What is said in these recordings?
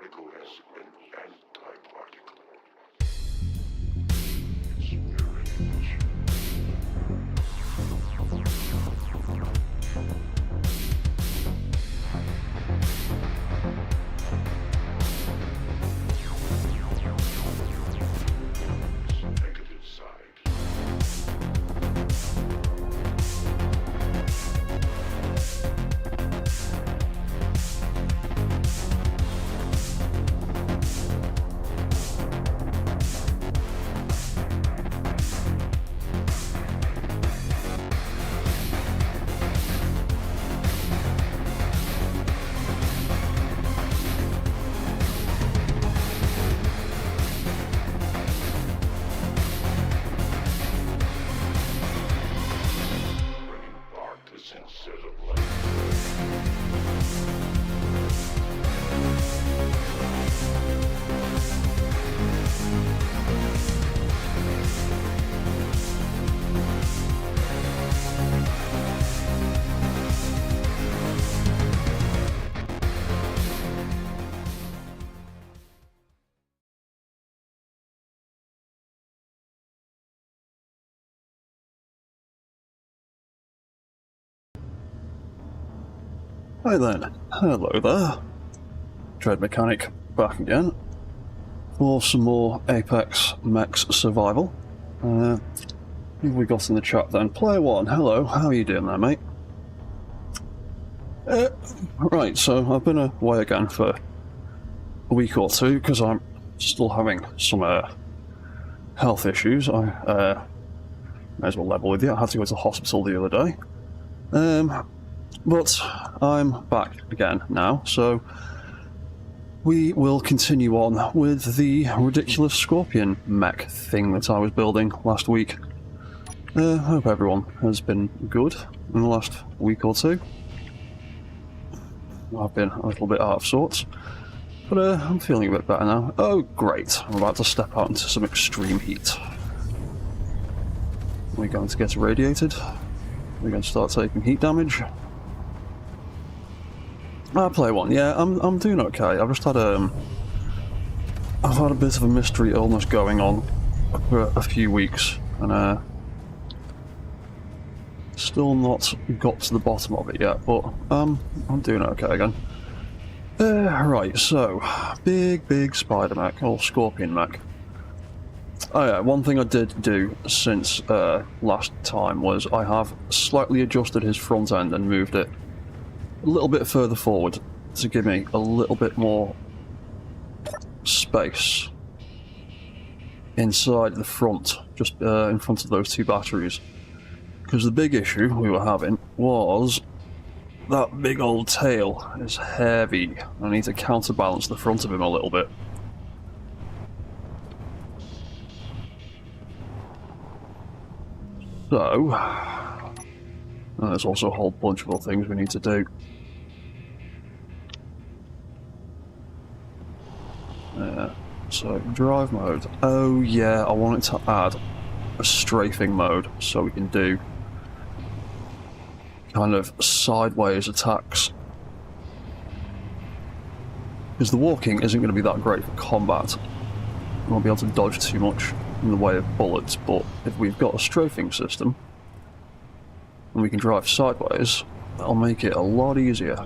particle has an anti-particle. It's very much. Negative side. Bringing darkness instead of light. Hi then, hello there. Tread Mechanic back again for some more Apex Mechs survival. Who have we got in the chat then? Player 1, hello, how are you doing there, mate? Right, so I've been away again for a week or two because I'm still having some health issues. I may as well level with you, I had to go to the hospital the other day. But I'm back again now, so we will continue on with the ridiculous Scorpion mech thing that I was building last week. I hope everyone has been good in the last week or two. I've been a little bit out of sorts, but I'm feeling a bit better now. Oh great, I'm about to step out into some extreme heat. Are we going to get irradiated? Are we going to start taking heat damage? I'll play one. Yeah, I'm doing okay. I've just had I've had a bit of a mystery illness going on for a few weeks, and still not got to the bottom of it yet. But I'm doing okay again. Right. So, big spider mech or scorpion mech. Oh yeah, one thing I did do since last time was I have slightly adjusted his front end and moved it a little bit further forward to give me a little bit more space inside the front, just in front of those two batteries. Because the big issue we were having was that big old tail is heavy. I need to counterbalance the front of him a little bit. So, and there's also a whole bunch of other things we need to do. So, drive mode. Oh yeah, I wanted to add a strafing mode so we can do kind of sideways attacks. Because the walking isn't going to be that great for combat. We won't be able to dodge too much in the way of bullets, but if we've got a strafing system and we can drive sideways, that'll make it a lot easier.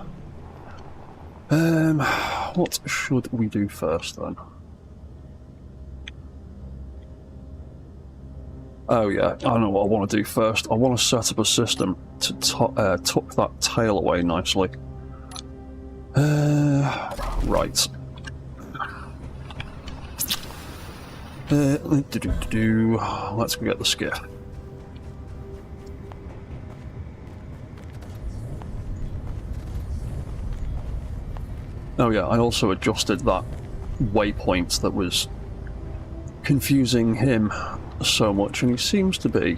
What should we do first then? Oh yeah, I know what I want to do first. I want to set up a system to tuck that tail away nicely. Right. Let's go get the skiff. Oh yeah, I also adjusted that waypoint that was confusing him so much, and he seems to be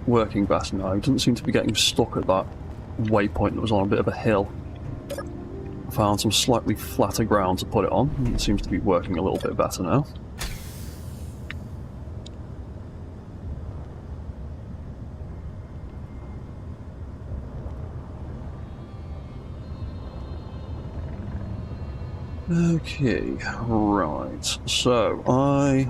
working better now. He doesn't seem to be getting stuck at that waypoint that was on a bit of a hill. I found some slightly flatter ground to put it on, and it seems to be working a little bit better now. Okay, right. So I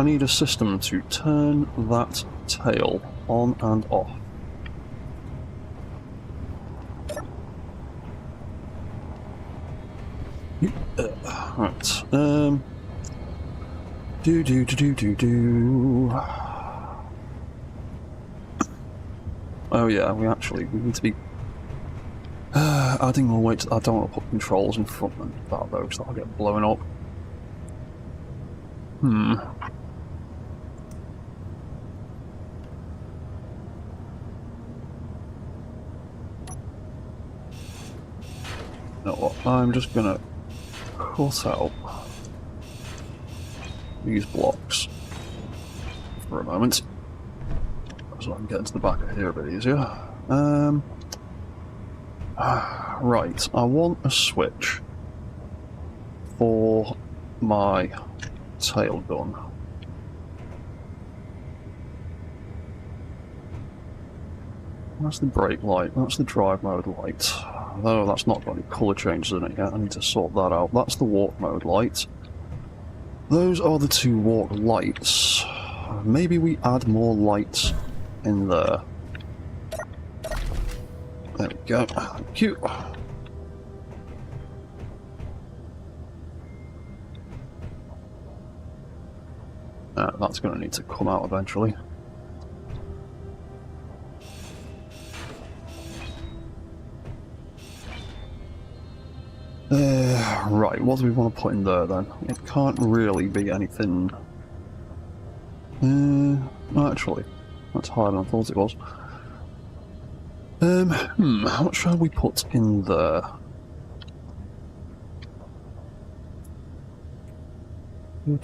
need a system to turn that tail on and off. Right. Oh yeah, we need to be adding more weight to, I don't want to put controls in front of that though, because that'll get blown up. You know what, I'm just gonna cut out these blocks for a moment, so I can get into the back of here a bit easier. Right, I want a switch for my tail gun. That's the brake light, that's the drive mode light. Though that's not got any colour changes in it yet, I need to sort that out. That's the walk mode light. Those are the two walk lights. Maybe we add more lights in there. There we go. Thank you. That's going to need to come out eventually. Right, what do we want to put in there then? It can't really be anything... actually, that's harder than I thought it was. What shall we put in there? Yeah,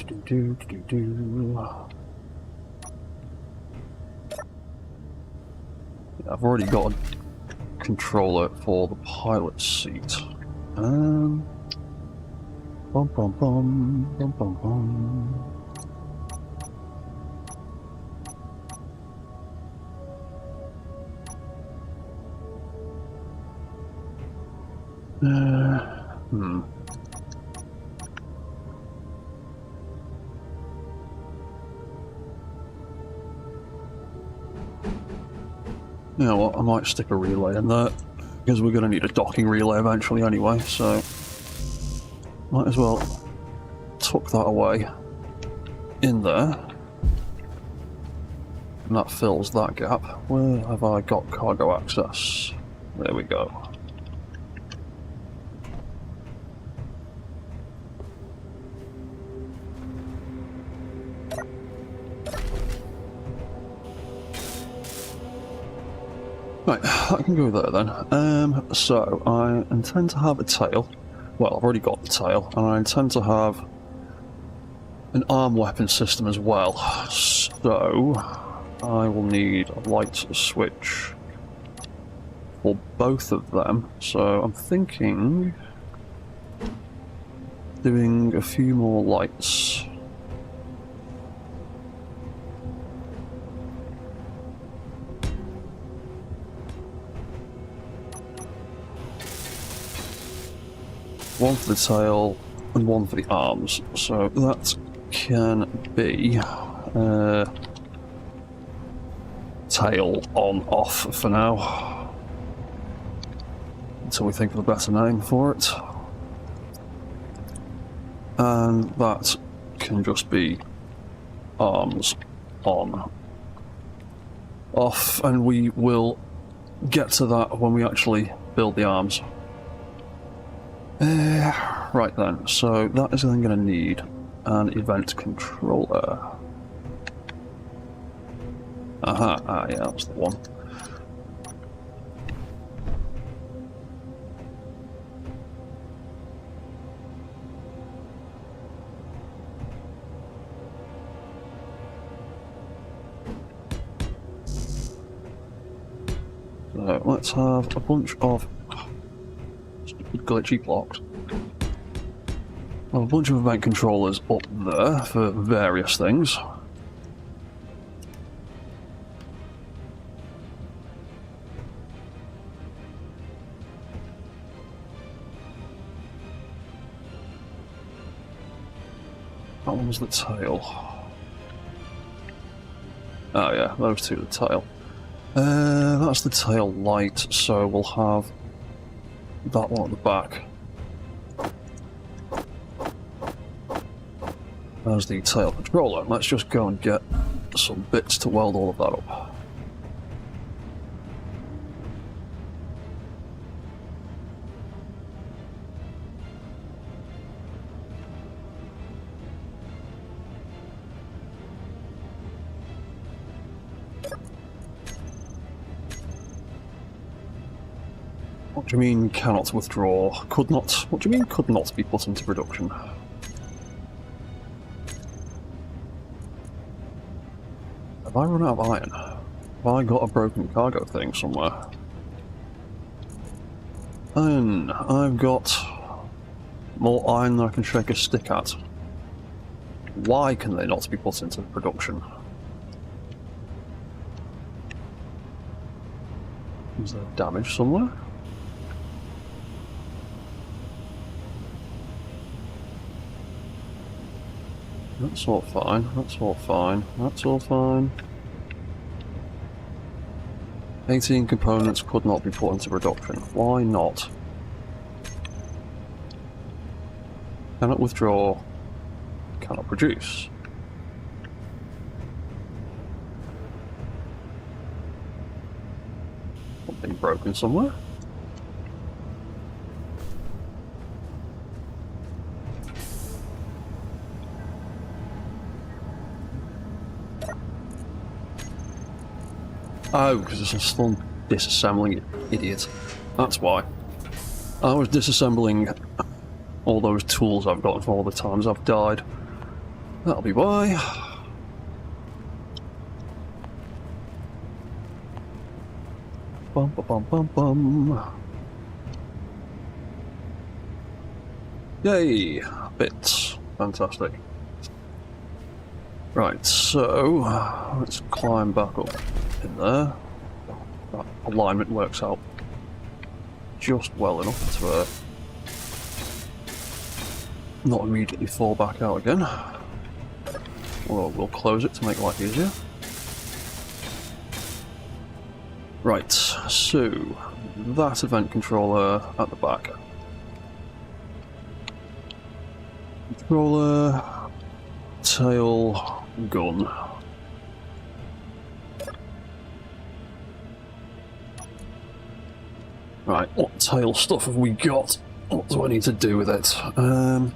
I've already got a controller for the pilot seat. Bum bum bum bum bum bum. You know what, I might stick a relay in there, because we're going to need a docking relay eventually anyway, so might as well tuck that away in there. And that fills that gap. Where have I got cargo access? There we go. Right, that can go there then. So I intend to have a tail. Well, I've already got the tail, and I intend to have an arm weapon system as well. So I will need a light switch for both of them. So I'm thinking doing a few more lights. One for the tail and one for the arms, so that can be tail on off for now, until we think of a better name for it. And that can just be arms on off, and we will get to that when we actually build the arms. Right then, so that is then going to need an event controller. Aha, yeah, that's the one. So let's have a bunch of stupid glitchy blocks. Well, a bunch of event controllers up there for various things. That one's the tail. Oh yeah, those two are the tail. That's the tail light, so we'll have that one at the back. There's the tail controller. Let's just go and get some bits to weld all of that up. What do you mean cannot withdraw? Could not? What do you mean could not be put into production? Have I run out of iron? Have I got a broken cargo thing somewhere? And I've got more iron than I can shake a stick at. Why can they not be put into production? Is there damage somewhere? That's all fine, that's all fine, that's all fine. 18 components could not be put into production. Why not? Cannot withdraw, cannot produce. Something broken somewhere? Oh, because I'm still disassembling it, idiot. That's why. I was disassembling all those tools I've gotten from all the times I've died. That'll be why. Bum ba bum bum bum. Yay! Bits. Fantastic. Right, so let's climb back up in there. That alignment works out just well enough to not immediately fall back out again. Although we'll close it to make life easier. Right, so that event controller at the back. Controller, tail, gun. Right, what tail stuff have we got? What do I need to do with it? Bum,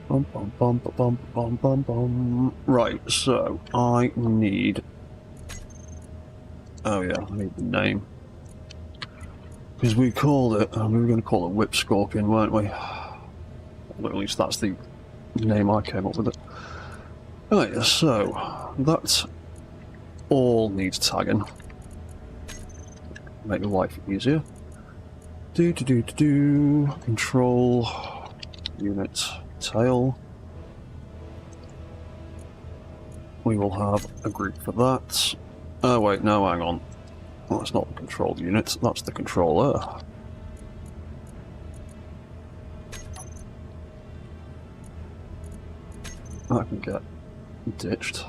bum, bum, bum, bum, bum, bum. Right, so I need... Oh yeah, I need the name. Because we called it, we were going to call it Whip Scorpion, weren't we? Well, at least that's the name I came up with it. Right, so that all needs tagging. Make the life easier. Control, unit, tail. We will have a group for that. Oh wait, no, hang on. Well, that's not the control unit, that's the controller. That can get ditched.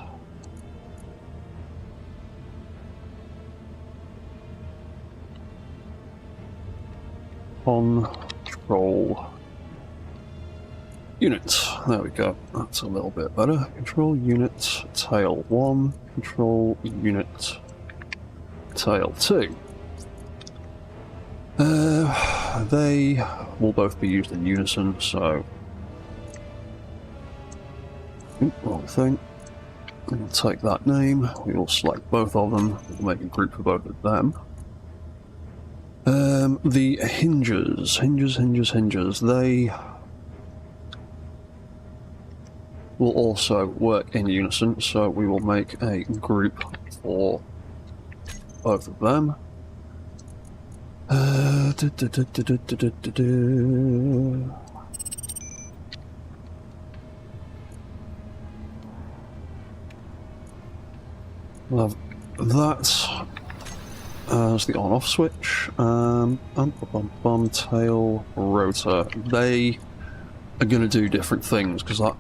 Control unit. There we go. That's a little bit better. Control unit tail 1. Control unit tail 2. They will both be used in unison, so... Wrong thing. We'll take that name, we will select both of them, we'll make a group for both of them. The hinges, they will also work in unison, so we will make a group for both of them. We'll have that as the on-off switch. Tail, rotor. They are going to do different things, because that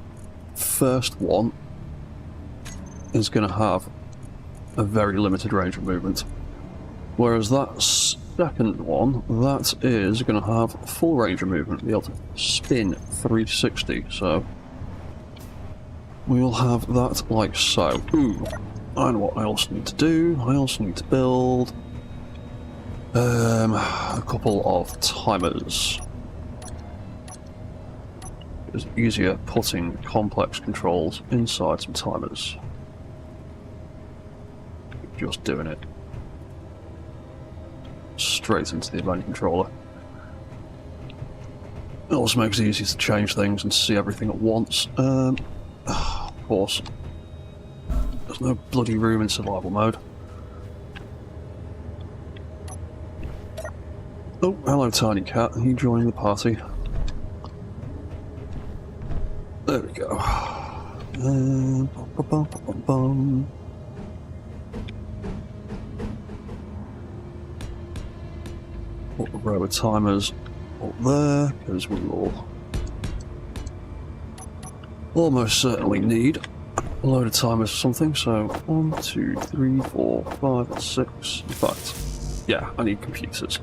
first one is going to have a very limited range of movement. Whereas that second one, that is going to have full range of movement, be able to spin 360, so we will have that like so. Ooh, I know what I also need to do. I also need to build a couple of timers. It's easier putting complex controls inside some timers. Just doing it straight into the event controller. It also makes it easier to change things and see everything at once. Of course, there's no bloody room in survival mode. Oh, hello tiny cat, you joining the party. There we go. Put a row of timers up there, because we will almost certainly need a load of timers or something. So 1, 2, 3, 4, 5, 6. In fact, yeah, I need computers.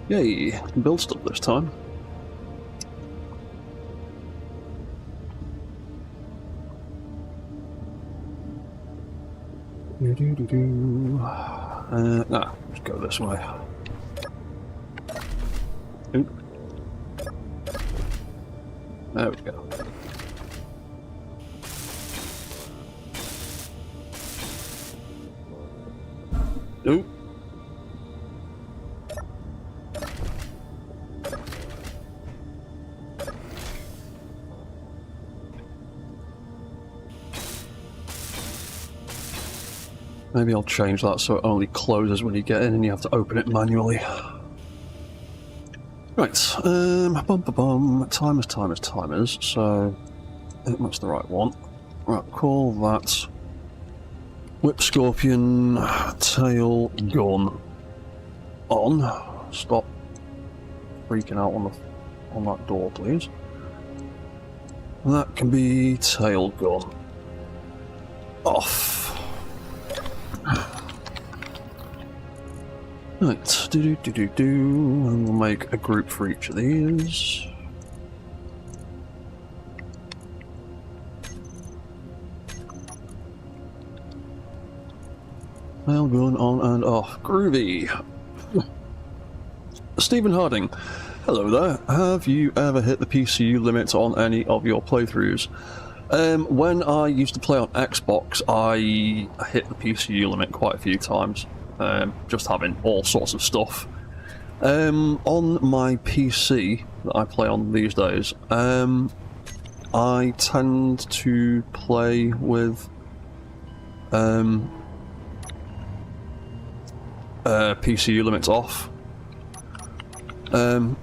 Yay, I can build stuff this time. Nah, let's go this way. Oop. There we go. Oop. Maybe I'll change that so it only closes when you get in and you have to open it manually. Right, timers, so I think that's the right one. Right, call that Whip Scorpion Tail Gun on. Stop freaking out on that door, please. And that can be Tail Gun off. Right, and we'll make a group for each of these. Tail gun on and off. Groovy. Stephen Harding, hello there. Have you ever hit the PCU limit on any of your playthroughs? When I used to play on Xbox, I hit the PCU limit quite a few times. Just having all sorts of stuff. On my PC that I play on these days, I tend to play with PCU limits off, and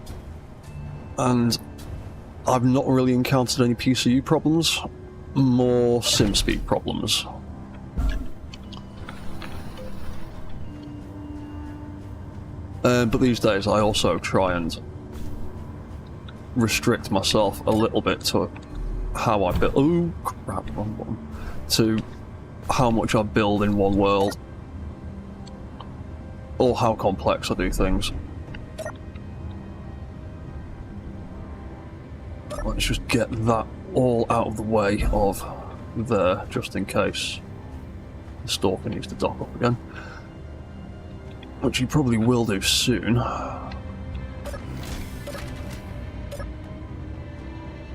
I've not really encountered any PCU problems, more sim speed problems. But these days I also try and restrict myself a little bit to how I build. Oh crap, wrong one. To how much I build in one world, or how complex I do things. Let's just get that all out of the way of there, just in case the stalker needs to dock up again. Which you probably will do soon.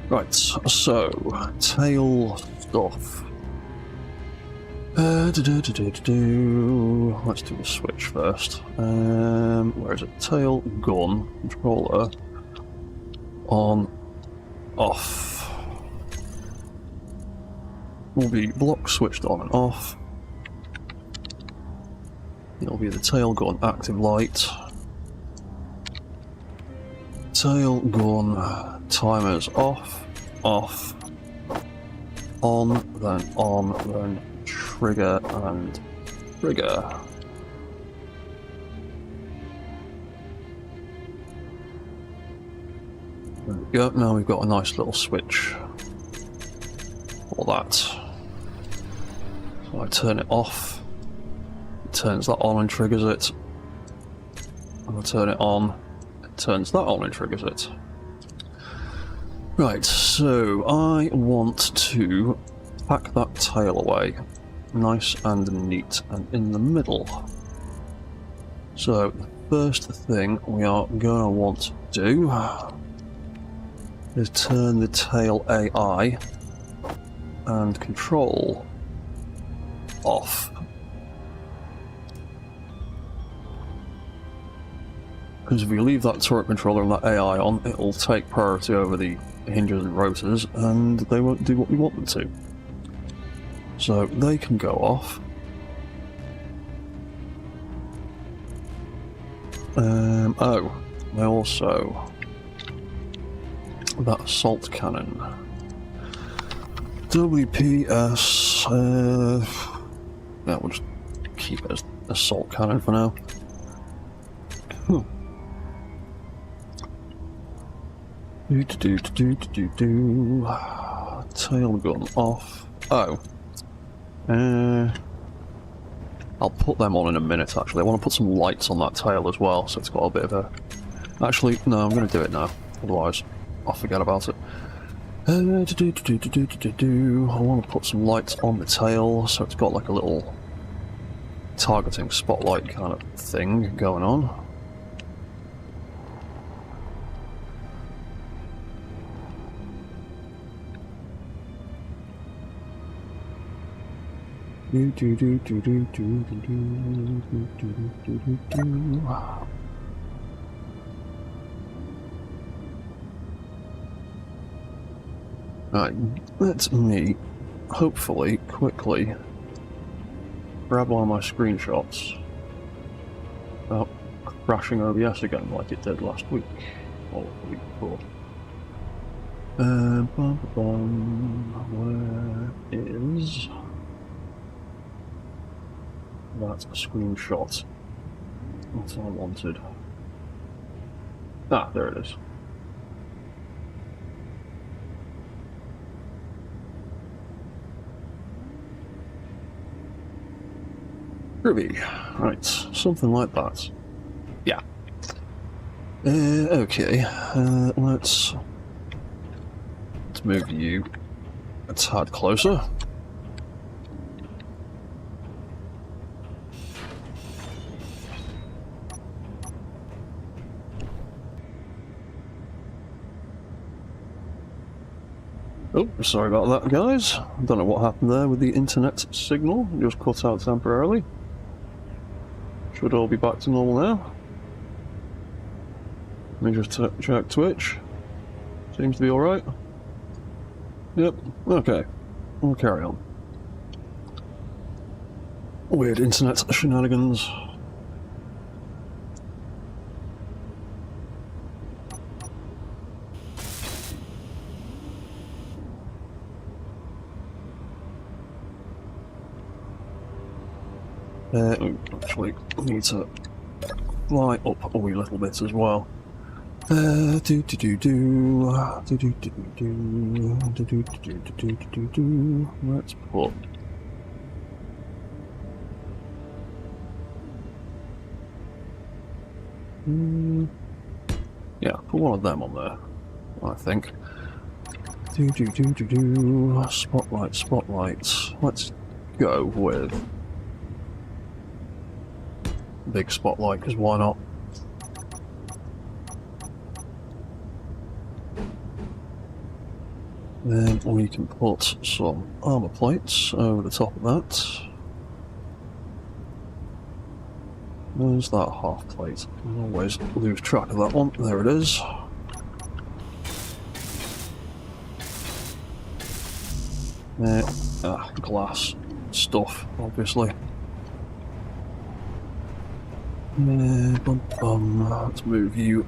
Right, so tail stuff. Let's do the switch first. Where is it? Tail gun controller on off. Will be block switched on and off. It'll be the tail gun active light. Tail gun timers off, off, on, then trigger and trigger. There we go, now we've got a nice little switch for that. So I turn it off, it turns that on and triggers it. And I turn it on, it turns that on and triggers it. Right, so I want to pack that tail away, nice and neat and in the middle. So the first thing we are going to want to do is turn the tail AI and control off. Because if we leave that turret controller and that AI on, it'll take priority over the hinges and rotors, and they won't do what we want them to. So they can go off. Oh, they also... that assault cannon. WPS... yeah, we'll just keep it as assault cannon for now. Tail gun off. Oh. I'll put them on in a minute, actually. I want to put some lights on that tail as well, so it's got a bit of a... Actually, no, I'm going to do it now. Otherwise, I'll forget about it. I want to put some lights on the tail, so it's got like a little targeting spotlight kind of thing going on. Right, let me hopefully quickly grab one of my screenshots without crashing OBS again like it did last week or the week before. Where is that screenshot? That's what I wanted. Ah, there it is. Groovy. Right, something like that. Yeah. Okay, let's move you a tad closer. Oh, sorry about that, guys. I don't know what happened there with the internet signal. It just cut out temporarily. Should all be back to normal now. Let me just check Twitch. Seems to be alright. Yep, okay. We'll carry on. Weird internet shenanigans. Actually, we need to fly up a wee little bit as well. Let's put... yeah, put one of them on there, I think. Spotlight, spotlight. Let's go with big spotlight, because why not? Then we can put some armor plates over the top of that. There's that half plate. I always lose track of that one. There it is. Glass stuff, obviously. Let's move you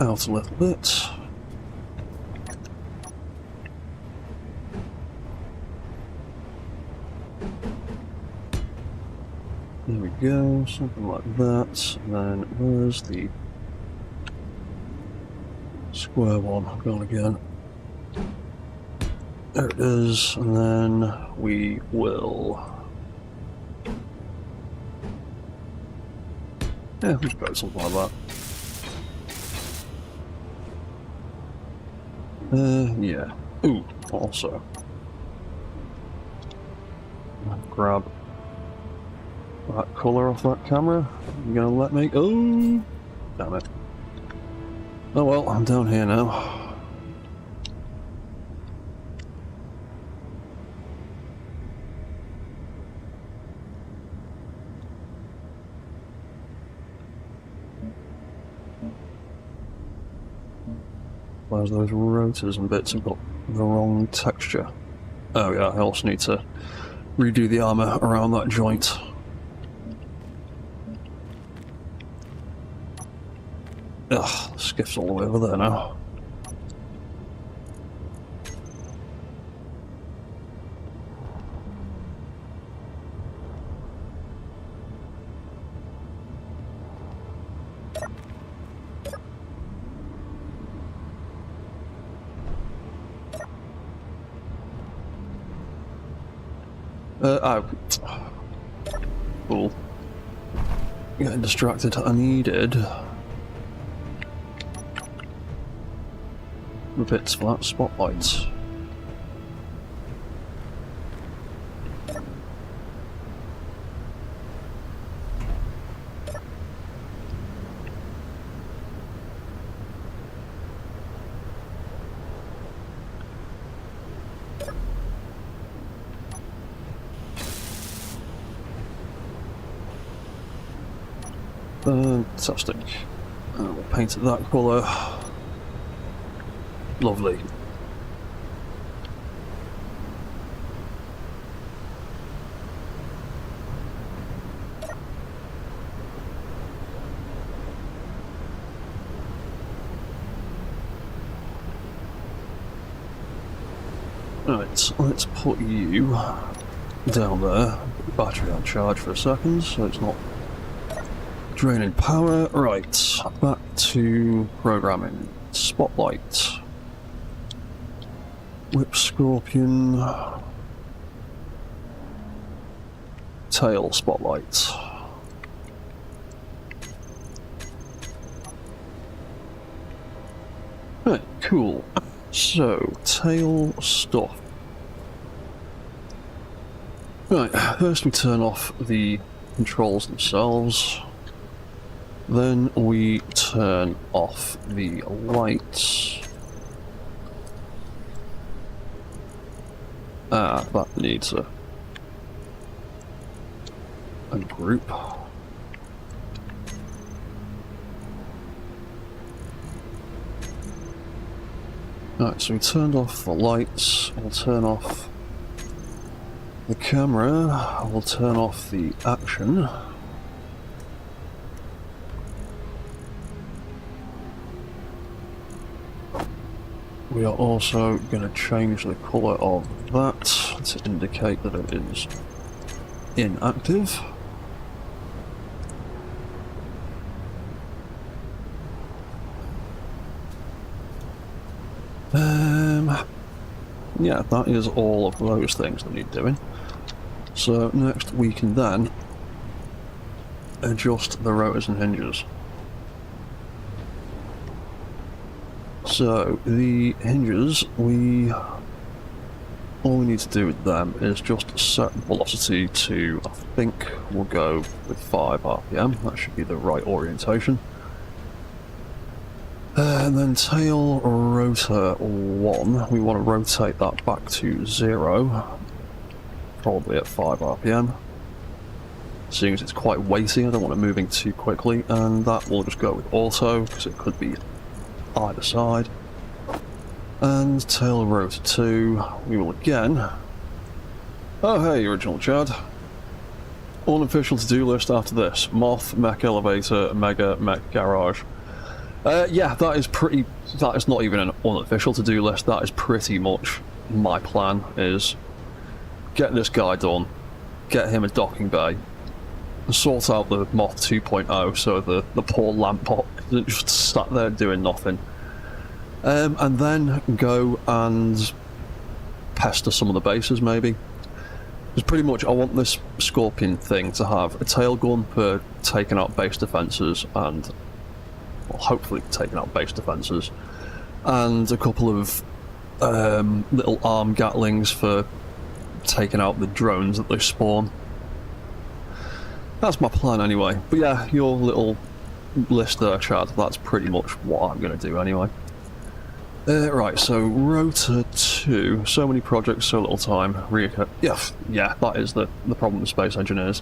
out a little bit. There we go, something like that. And then where's the square one? Gone again. There it is, and then we will... Yeah, just go something like that. Yeah. Ooh, also. Grab that colour off that camera. You gonna let me? Oh, damn it. Oh well, I'm down here now. Whereas those rotors and bits have got the wrong texture. Oh yeah, I also need to redo the armour around that joint. Ugh, the skiff's all the way over there now. Oh. Cool. Getting distracted. I needed the bits for that spotlights. Fantastic. We'll paint it that colour. Lovely. Right, let's put you down there. Battery on charge for a second, so it's not draining power. Right, back to programming. Spotlight. Whip Scorpion. Tail spotlight. Right, cool. So, tail stuff. Right, first we turn off the controls themselves. Then we turn off the lights. Ah, that needs a group. Right, so we turned off the lights. We'll turn off the camera. We'll turn off the action. We are also going to change the colour of that to indicate that it is inactive. Yeah, that is all of those things that need doing. So next we can then adjust the rotors and hinges. So the hinges, all we need to do with them is just set velocity to, I think we'll go with 5 RPM, that should be the right orientation. And then tail rotor 1, we want to rotate that back to 0, probably at 5 RPM. Seeing as it's quite weighty, I don't want it moving too quickly, and that will just go with auto, because it could be either side. And tail rotor 2, we will again... Oh hey, original Chad. Unofficial to-do list after this. Moth, Mech Elevator, Mega, Mech Garage. Yeah, that is not even an unofficial to-do list, that is pretty much my plan, is get this guy done, get him a docking bay, sort out the Moth 2.0 so the poor Lampot isn't just sat there doing nothing. And then go and pester some of the bases, maybe. Because pretty much I want this Scorpion thing to have a tail gun for taking out base defences and, well, hopefully taking out base defences, and a couple of little arm Gatlings for taking out the drones that they spawn. That's my plan anyway. But yeah, your little list there, Chad, that's pretty much what I'm going to do anyway. Right, so Rotor 2, so many projects, so little time. Yeah, that is the problem with space engineers.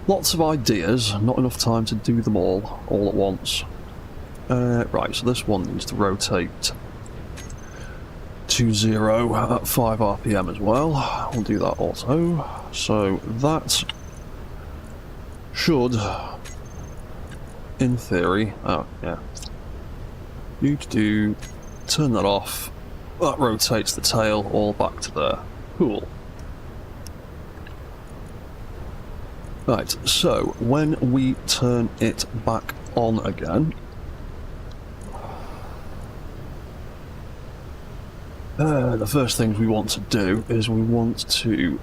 Lots of ideas, not enough time to do them all at once. Right, so this one needs to rotate to 0 at 5 RPM as well. We'll do that also. So that should, in theory, oh yeah, turn that off. That rotates the tail all back to there. Cool. Right, so when we turn it back on again, the first things we want to do is we want to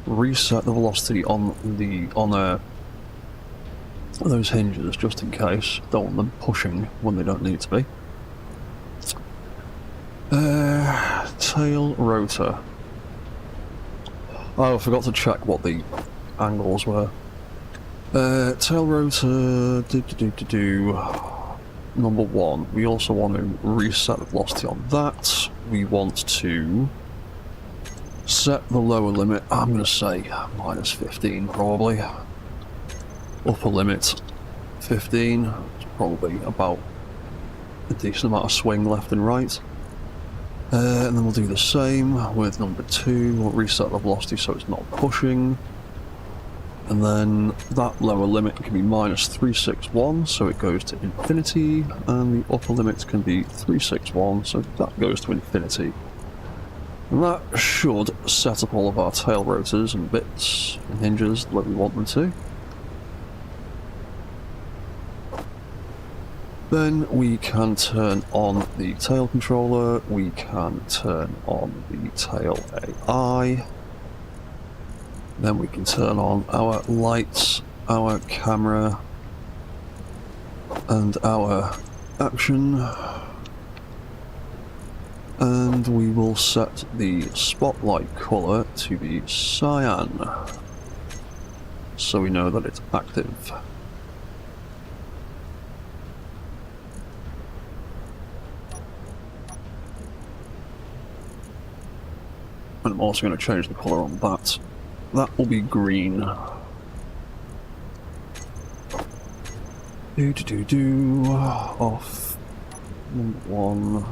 reset the velocity on those hinges, just in case. Don't want them pushing when they don't need to be. Tail rotor. Oh, I forgot to check what the angles were. Tail rotor, number 1. We also want to reset the velocity on that. We want to set the lower limit, I'm going to say minus 15 probably. Upper limit 15, it's probably about a decent amount of swing left and right. And then we'll do the same with number 2, we'll reset the velocity so it's not pushing. And then that lower limit can be minus 361, so it goes to infinity, and the upper limit can be 361, so that goes to infinity. And that should set up all of our tail rotors and bits and hinges the way we want them to. Then we can turn on the tail controller, we can turn on the tail AI, then we can turn on our lights, our camera, and our action, and we will set the spotlight colour to be cyan, so we know that it's active. And I'm also going to change the colour on that. That will be green. Off. Number 1.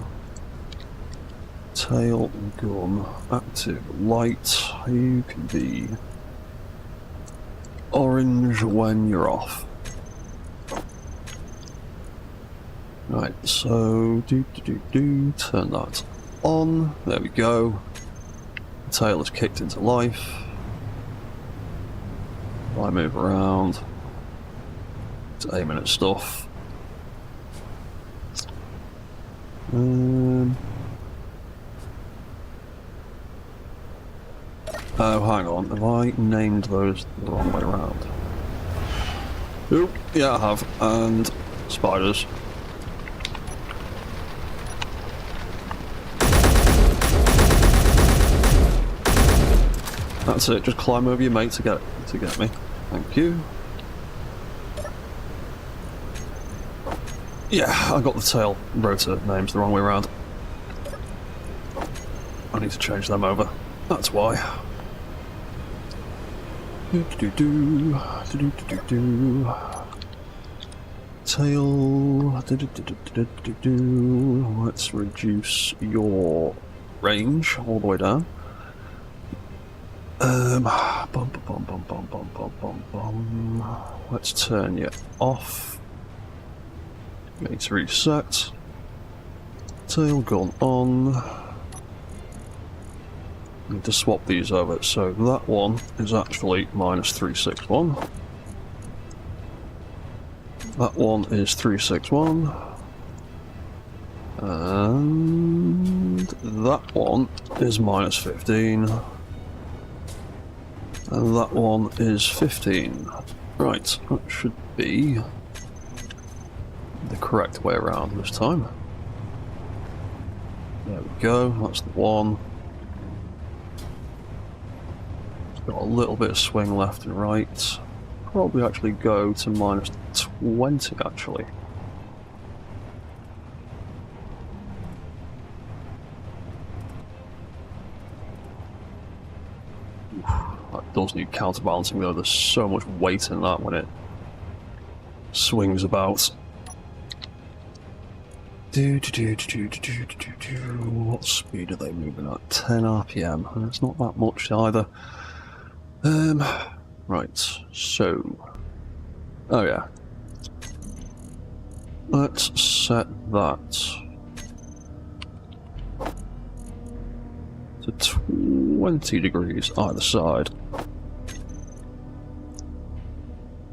Tail gun. Active light. You can be orange when you're off. Right, so turn that on. There we go. The tail is kicked into life. I move around. It's aiming at stuff. Oh, hang on. Have I named those the wrong way around? Oop, yeah, I have. And spiders. That's it, just climb over your mate to get me. Thank you. Yeah, I got the tail rotor names the wrong way around. I need to change them over. That's why. Tail. Let's reduce your range all the way down. Let's turn you off. Need to reset. Tail gun on. Need to swap these over. So that one is actually minus 361. That one is 361. And that one is minus 15. And that one is 15. Right, that should be the correct way around this time. There we go, that's the one. It's got a little bit of swing left and right. Probably actually go to minus 20 actually. That does need counterbalancing though, there's so much weight in that when it swings about. What speed are they moving at? 10 RPM. It's not that much either. Right, so... Oh yeah. Let's set that to 20 degrees either side.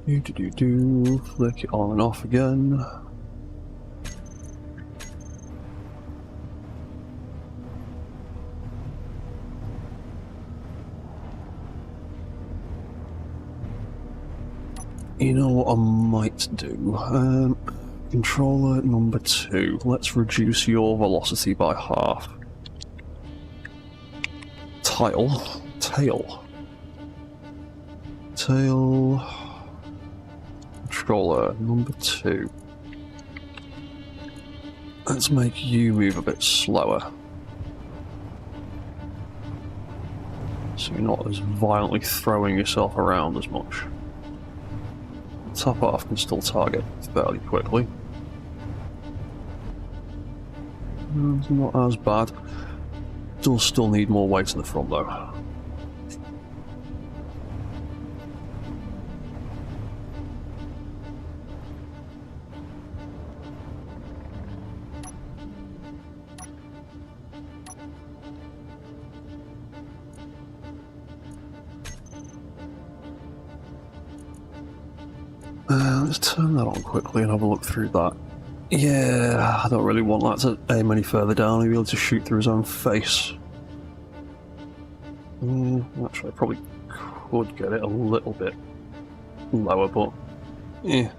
Flick it on and off again. You know what I might do? Controller number 2. Let's reduce your velocity by half. Tail. Controller number 2. Let's make you move a bit slower. So you're not as violently throwing yourself around as much. Top half can still target fairly quickly. It's not as bad. Does still need more weight in the front though. Let's turn that on quickly and have a look through that. Yeah, I don't really want that to aim any further down. He'll be able to shoot through his own face. Actually, I probably could get it a little bit lower, but yeah,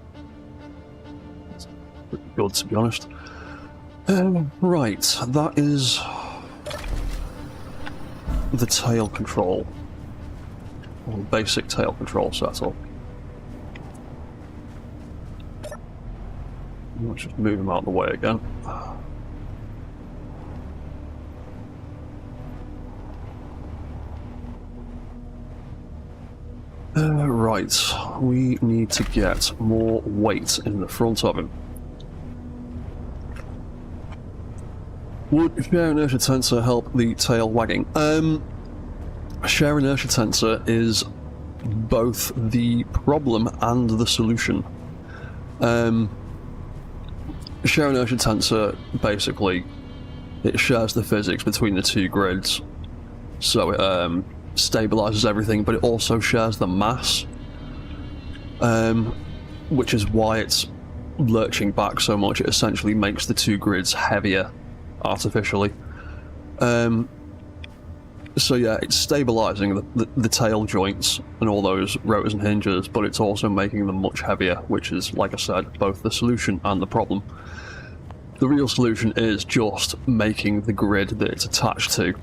it's pretty good to be honest. Right, that is the tail control, or basic tail control setup. Let's just move him out of the way again. Right, we need to get more weight in the front of him. Would share inertia tensor help the tail wagging? Share inertia tensor is both the problem and the solution. Share inertia tensor, basically, it shares the physics between the two grids, so it stabilizes everything, but it also shares the mass, which is why it's lurching back so much. It essentially makes the two grids heavier artificially. So yeah, it's stabilizing the tail joints and all those rotors and hinges, but it's also making them much heavier, which is, like I said, both the solution and the problem. The real solution is just making the grid that it's attached to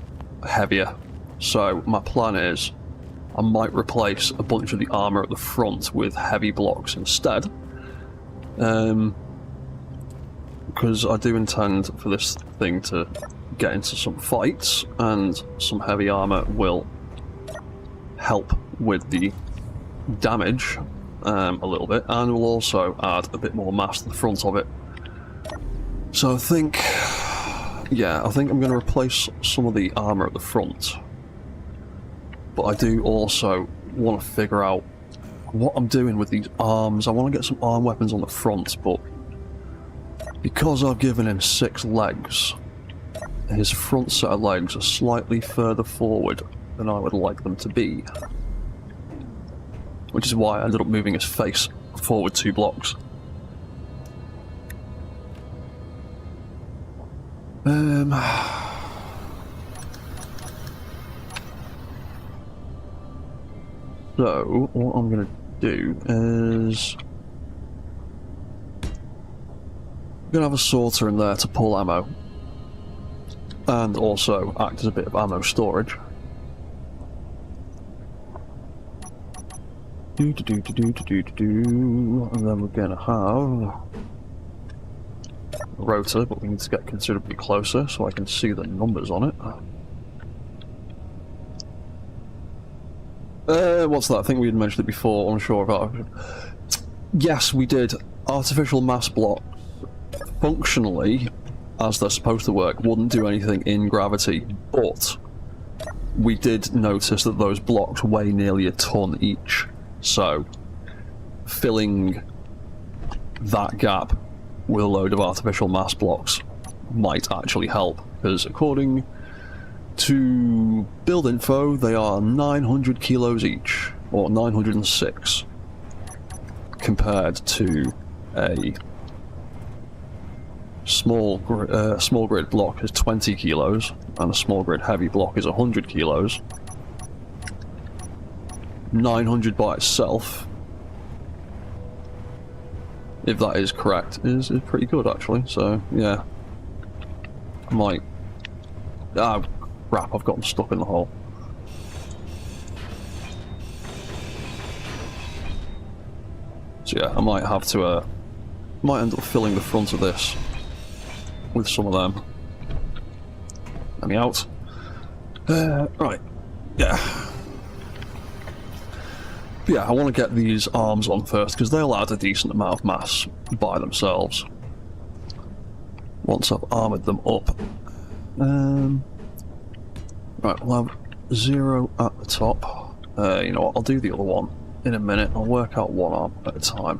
heavier. So my plan is I might replace a bunch of the armor at the front with heavy blocks instead, because I do intend for this thing to get into some fights, and some heavy armor will help with the damage a little bit, and will also add a bit more mass to the front of it. So I think I'm going to replace some of the armor at the front, but I do also want to figure out what I'm doing with these arms. I want to get some arm weapons on the front, but because I've given him 6 legs, his front set of legs are slightly further forward than I would like them to be. Which is why I ended up moving his face forward 2 blocks. So, what I'm going to do is... I'm going to have a sorter in there to pull ammo. And also act as a bit of ammo storage. And then we're going to have... a rotor, but we need to get considerably closer so I can see the numbers on it. What's that? I think we had mentioned it before, I'm sure about it. Yes, we did. Artificial mass blocks, functionally, as they're supposed to work, wouldn't do anything in gravity, but we did notice that those blocks weigh nearly a ton each, so filling that gap with a load of artificial mass blocks might actually help, because according to build info, they are 900 kilos each, or 906, compared to a small grid block is 20 kilos, and a small grid heavy block is 100 kilos. 900 by itself, if that is correct, is pretty good actually, so yeah. I might... ah, crap, I've gotten stuck in the hole. So yeah, I might have to, might end up filling the front of this with some of them. Let me out. Right, yeah. But yeah, I want to get these arms on first, because they'll add a decent amount of mass by themselves. Once I've armoured them up. Right, we'll have 0 at the top. You know what, I'll do the other one in a minute. I'll work out one arm at a time.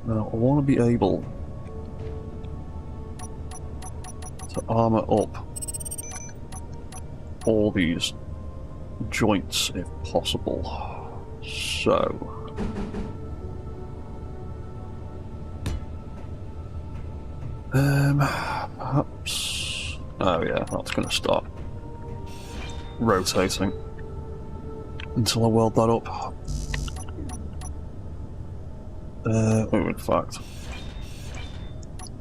Now, I want to be able to armour up all these joints if possible. So... perhaps... oh yeah, that's going to start rotating until I weld that up. Oh, in fact,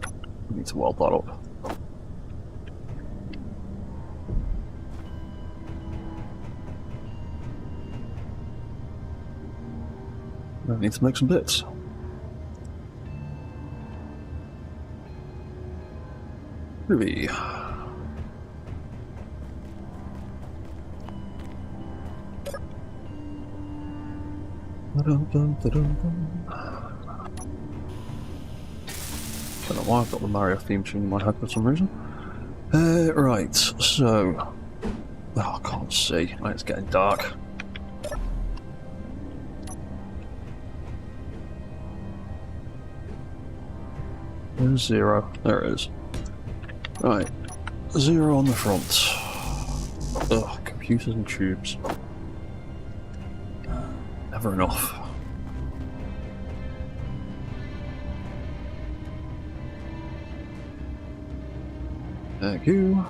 I need to weld that up. I need to make some bits. Ruby. I don't know why I've got the Mario theme tune in my head for some reason. Right, so... oh, I can't see. It's getting dark. There's 0. There it is. Right. 0 on the front. Ugh, computers and tubes. Never enough. Thank you.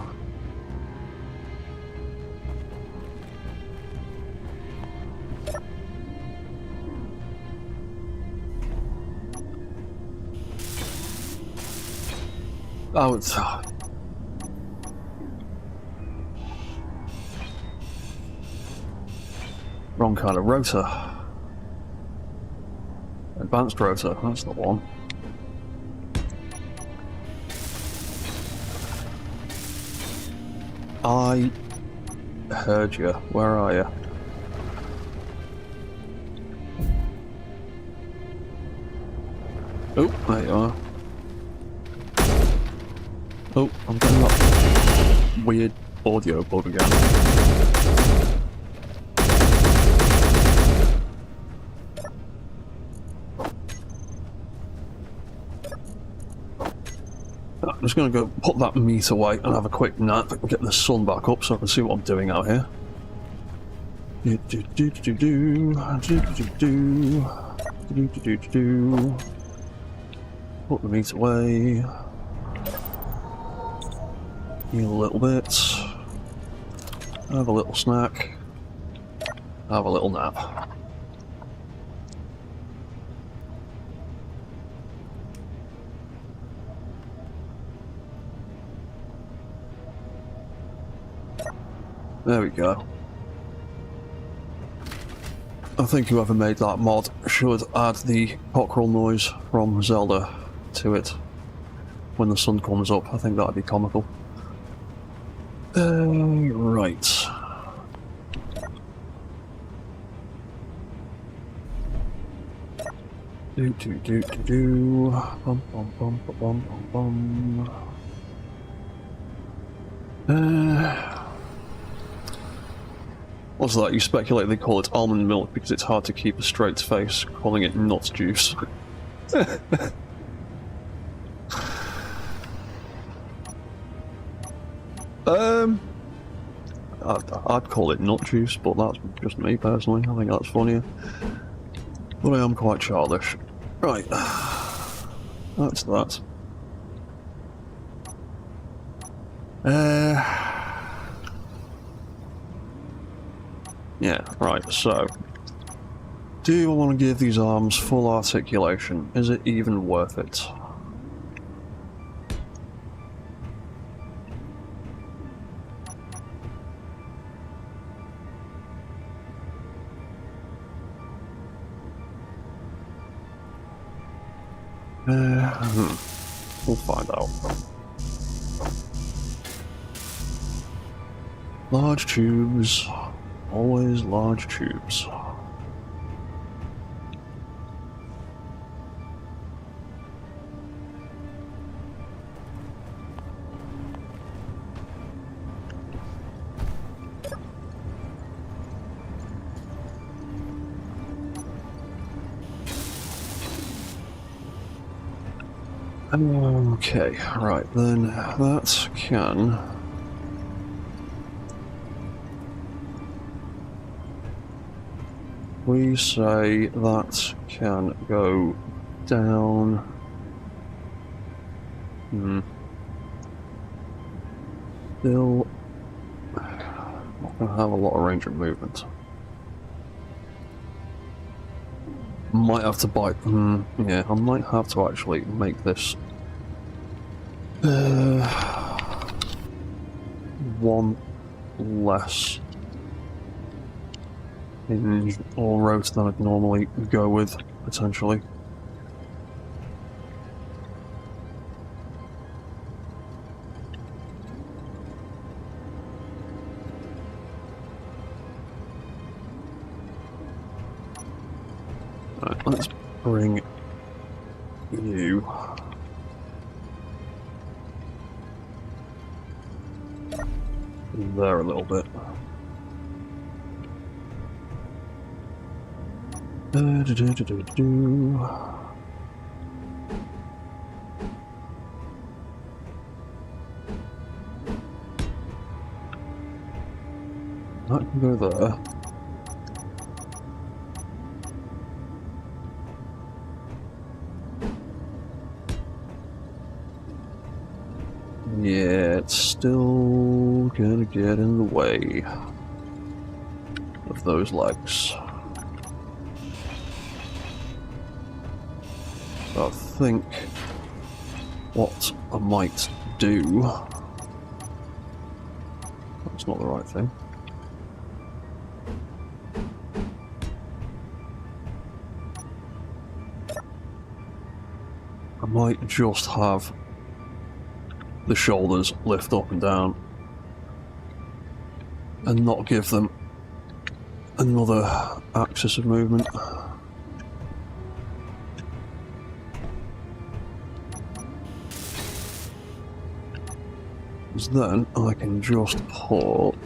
Oh, it's... wrong kind of rotor. Advanced rotor, that's the one. I heard you. Where are you? Oh, there you are. Oh, I'm getting that weird audio bug again. I'm just going to go put that meat away and have a quick nap and get the sun back up so I can see what I'm doing out here. Put the meat away. Heal a little bit. Have a little snack. Have a little nap. There we go. I think whoever made that mod should add the cockerel noise from Zelda to it when the sun comes up. I think that'd be comical. Right. Bum bum bum bum bum bum. What's that? You speculate they call it almond milk because it's hard to keep a straight face, calling it nut juice. I'd call it nut juice, but that's just me personally. I think that's funnier. But I am quite childish. Right. That's that. Yeah, right, so. Do I want to give these arms full articulation? Is it even worth it? We'll find out. Large tubes. Always large tubes. Okay, right, then that can... We say that can go down... Still... not going to have a lot of range of movement. Might have to bite... yeah, I might have to actually make this... one less hinge or rote than I'd normally go with, potentially. Right, let's bring you there a little bit. That can go there. Yeah, it's still gonna get in the way of those legs. So I think what I might do... That's not the right thing. I might just have the shoulders lift up and down and not give them another axis of movement. Because then I can just put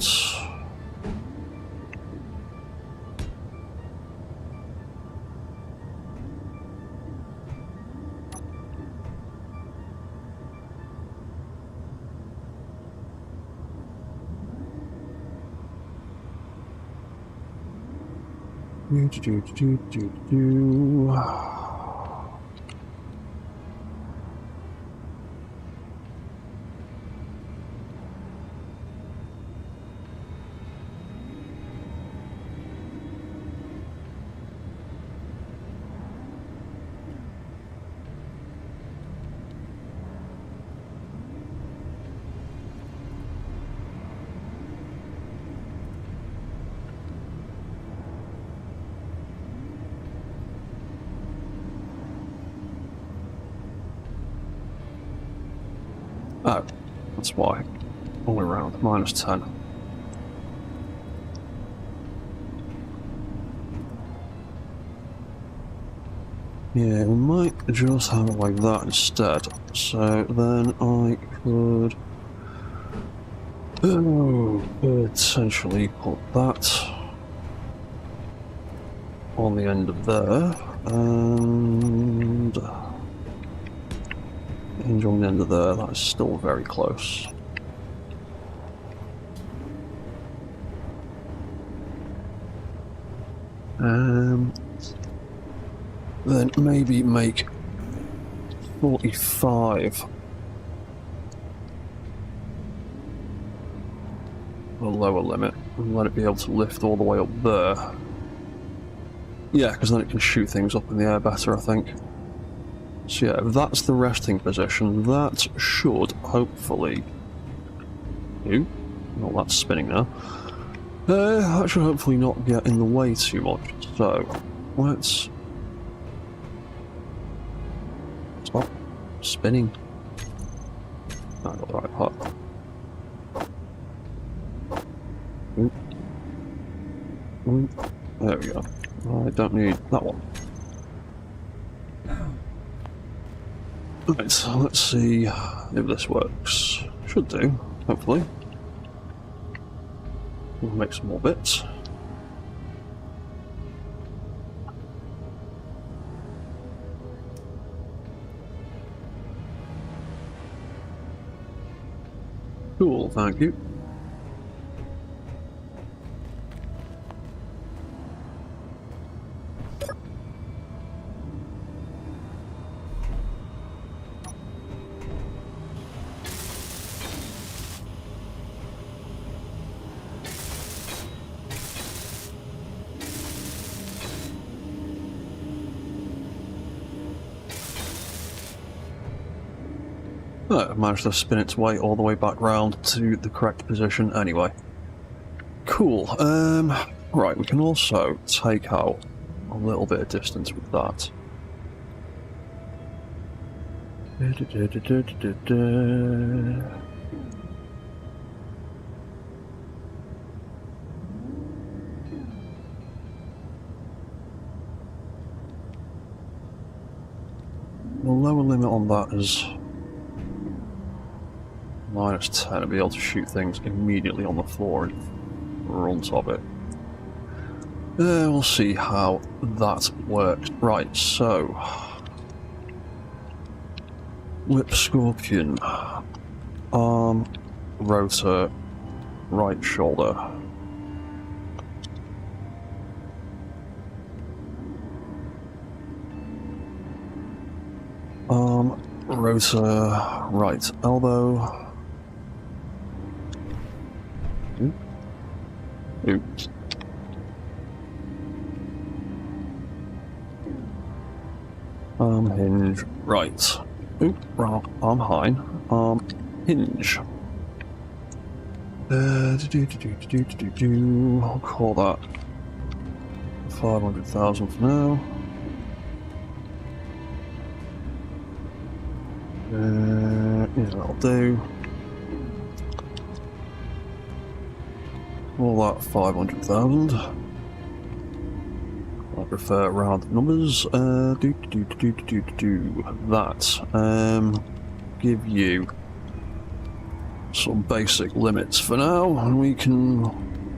Oh, that's why. All around, -10. Yeah, we might just have it like that instead. So then I could potentially put that on the end of there, and hinge on the end of there. That is still very close. Then maybe make 45 the lower limit and let it be able to lift all the way up there. Yeah, because then it can shoot things up in the air better, I think. So yeah, if that's the resting position, that should hopefully... Ooh, well, that's spinning now. That should hopefully not get in the way too much. So, let's... Stop spinning. I got the right part. Ooh. Ooh. There we go. I don't need that one. Right, so let's see if this works. Should do, hopefully. We'll make some more bits. Cool, thank you. Oh, it managed to spin its way all the way back round to the correct position anyway. Cool. Right, we can also take out a little bit of distance with that. The lower limit on that is -10 to be able to shoot things immediately on the floor in front of it. We'll see how that works. Right, so Whip Scorpion, arm, rotor, right shoulder. Arm, rotor, right elbow. Oops. Arm hinge, right. Oop, arm high. Arm hinge. I'll call that 500,000 for now. Yeah, that'll do. All that 500,000. I prefer round numbers. That. Give you some basic limits for now, and we can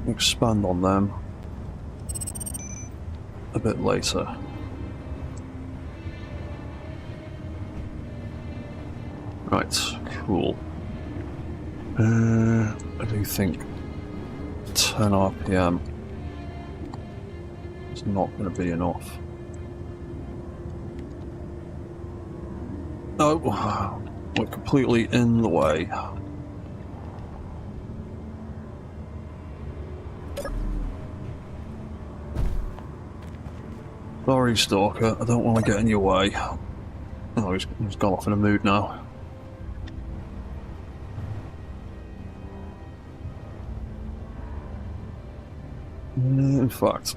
expand on them a bit later. Right, cool. I do think 10 RPM It's not going to be enough. Oh, we're completely in the way. Sorry, Stalker, I don't want to get in your way. Oh, he's gone off in a mood now. In fact,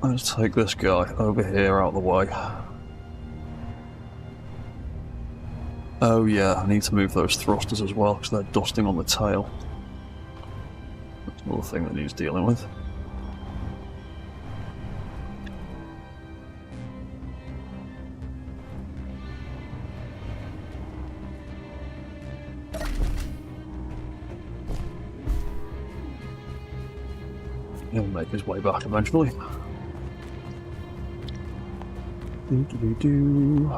let's take this guy over here out of the way. Oh yeah, I need to move those thrusters as well because they're dusting on the tail. That's another thing that needs dealing with. He'll make his way back eventually. Do.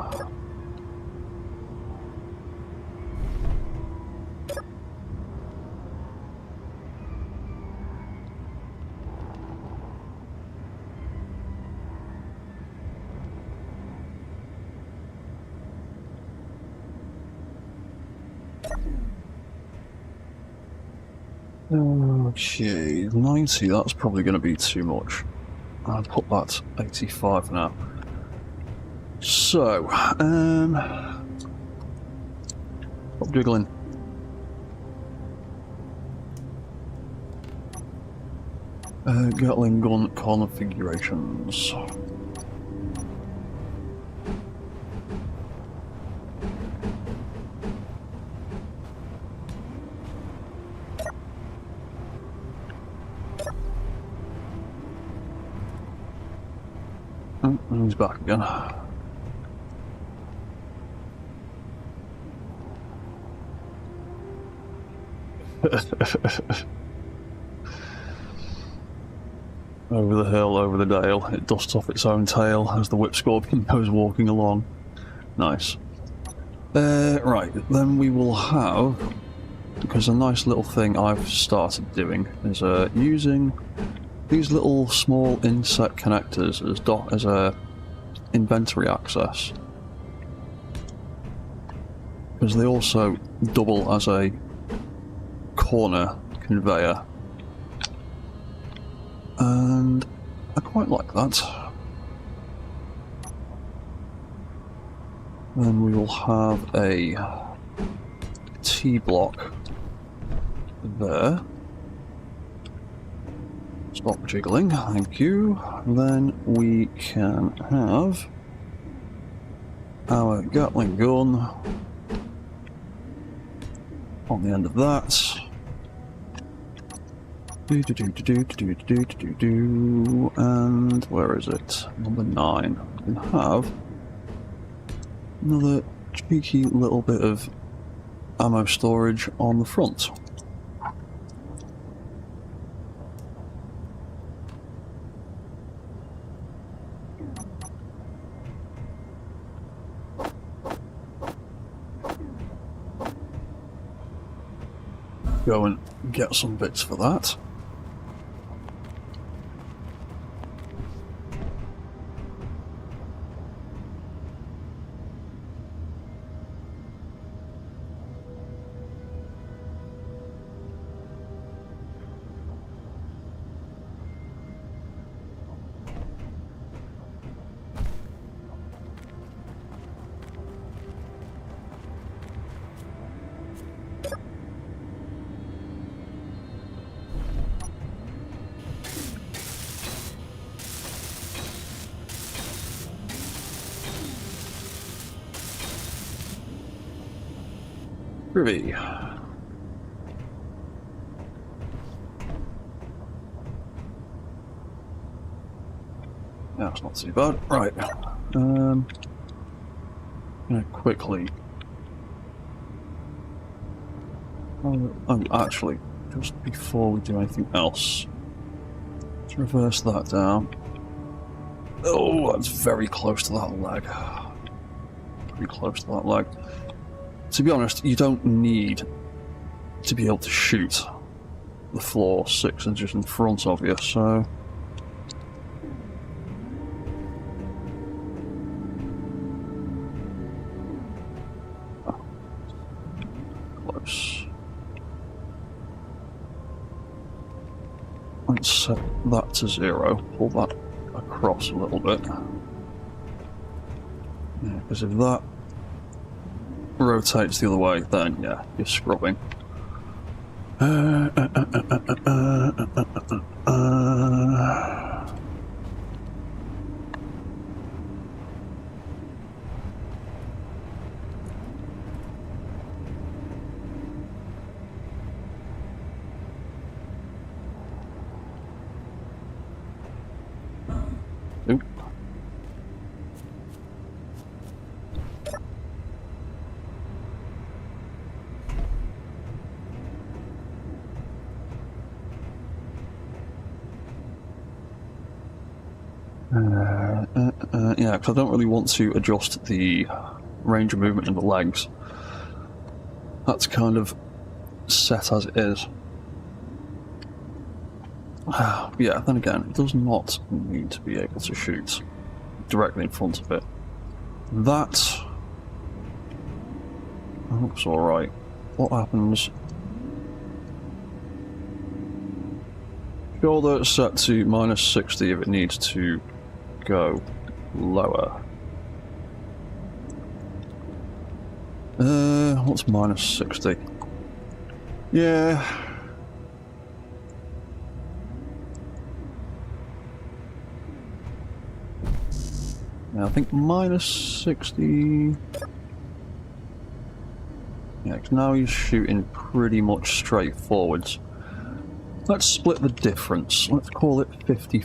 Okay, 90, that's probably going to be too much. I'll put that 85 now. So, stop jiggling. Gatling gun configurations. And he's back again. Over the hill, over the dale, it dusts off its own tail as the whip scorpion goes walking along. Nice. Right, then we will have, because a nice little thing I've started doing is using these little small inset connectors as a inventory access, because they also double as a corner conveyor, and I quite like that. Then we will have a T-block there. Stop jiggling, thank you. Then we can have our Gatling gun on the end of that. And where is it? Number 9. We can have another cheeky little bit of ammo storage on the front. Go and get some bits for that. Groovy. That's not too bad. Right. I'm gonna quickly. Oh, actually, just before we do anything else, let's reverse that down. Oh, that's very close to that leg. Pretty close to that leg. To be honest, you don't need to be able to shoot the floor 6 inches in front of you, so... Close. Let's set that to 0, pull that across a little bit. Yeah, because if that rotates the other way, then yeah, you're scrubbing. Oop. Yeah, because I don't really want to adjust the range of movement in the legs. That's kind of set as it is. Yeah, then again, it does not need to be able to shoot directly in front of it. That looks alright. What happens? Sure that it's set to -60 if it needs to go lower. What's -60? Yeah. Yeah, I think -60... Yeah, because now he's shooting pretty much straight forwards. Let's split the difference. Let's call it 50...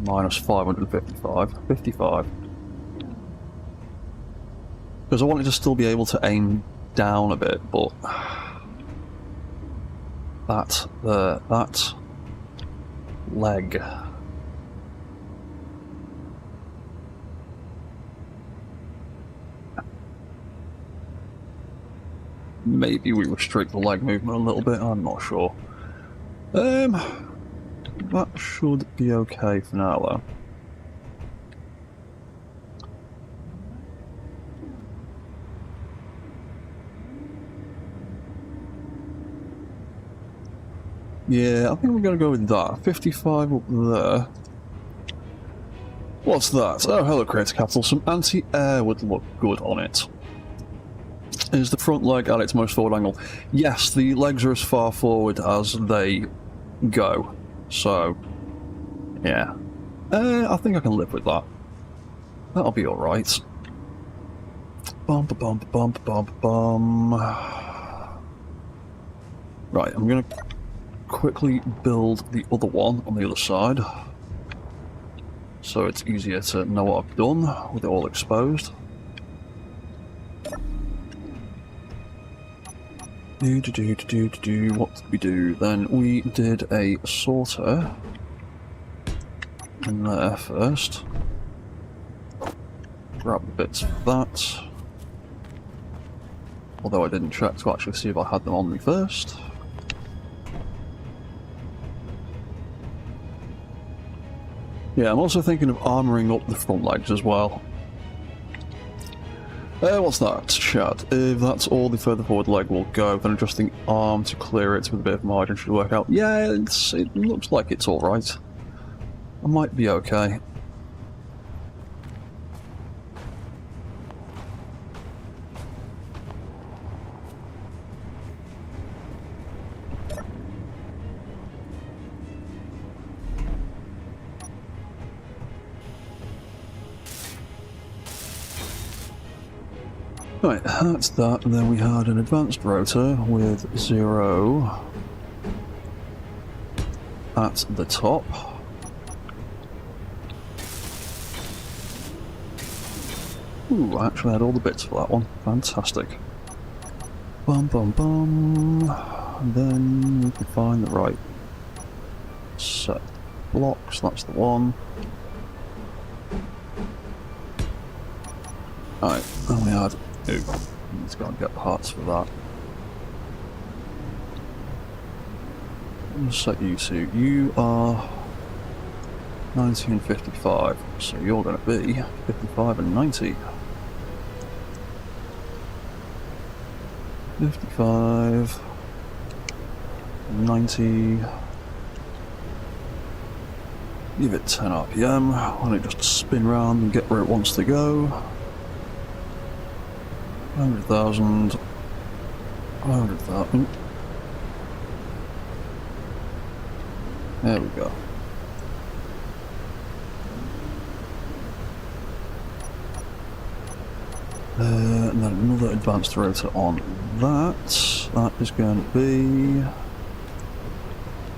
minus 555. 55. Because I wanted to still be able to aim down a bit, but... that leg... Maybe we restrict the leg movement a little bit, I'm not sure. That should be okay for now, though. Yeah, I think we're going to go with that. 55 up there. What's that? Oh, hello, Creator Capital. Some anti-air would look good on it. Is the front leg at its most forward angle? Yes, the legs are as far forward as they go. So, yeah. I think I can live with that. That'll be alright. Bum, bum, bum, bum, bum. Right, I'm gonna quickly build the other one on the other side. So it's easier to know what I've done with it all exposed. What did we do? Then we did a sorter in there first. Grab the bits for that. Although I didn't check to actually see if I had them on me first. Yeah, I'm also thinking of armouring up the front legs as well. What's that, Chad? If that's all the further forward leg will go, then adjusting arm to clear it with a bit of margin should work out. Yeah, it looks like it's alright. I might be okay. Right, that's that, and then we had an advanced rotor with 0 at the top. Ooh, I actually had all the bits for that one. Fantastic. Bum bum bum. And then we can find the right set blocks, that's the one. Alright, and we had... Ooh, let's go and get parts for that. set you to. You are 1955, so you're going to be 55 and 90. 55, 90. Give it 10 RPM, let it just spin round and get where it wants to go. 100,000. 100,000. There we go. And then another advanced rotor on that. That is going to be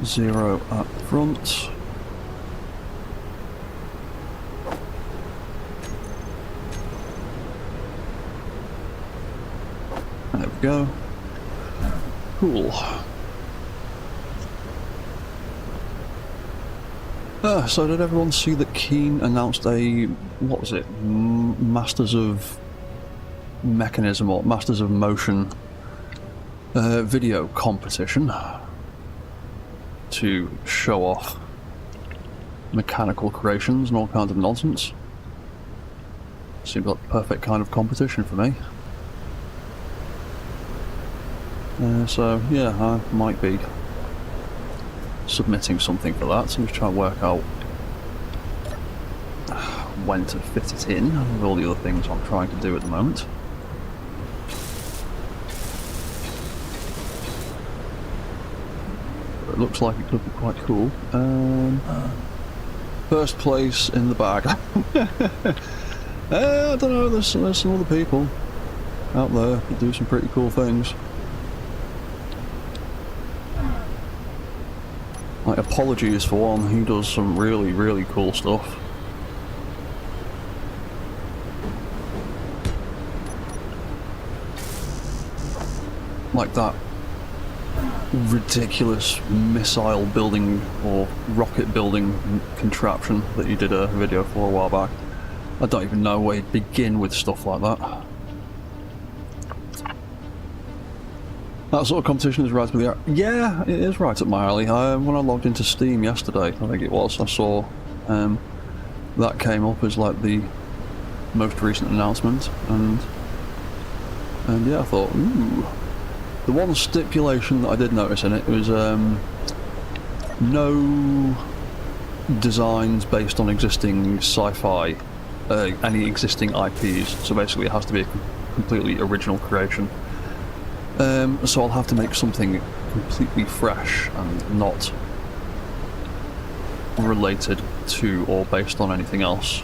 0 at the front. There we go. Cool. So did everyone see that Keen announced a, what was it, Masters of Mechanism or Masters of Motion video competition to show off mechanical creations and all kinds of nonsense? Seems like the perfect kind of competition for me. So yeah, I might be submitting something for that, so I'm just trying to work out when to fit it in with all the other things I'm trying to do at the moment. But it looks like it could be quite cool. First place in the bag. I don't know, there's some other people out there that do some pretty cool things. Like Apologies for one, he does some really, really cool stuff. Like that ridiculous missile building or rocket building contraption that you did a video for a while back. I don't even know where you'd begin with stuff like that. That sort of competition is right up the alley. Yeah, it is right up my alley. When I logged into Steam yesterday, I think it was, I saw that came up as like the most recent announcement, and yeah, I thought, ooh. The one stipulation that I did notice in it was no designs based on existing sci-fi, any existing IPs. So basically, it has to be a completely original creation. So I'll have to make something completely fresh and not related to or based on anything else.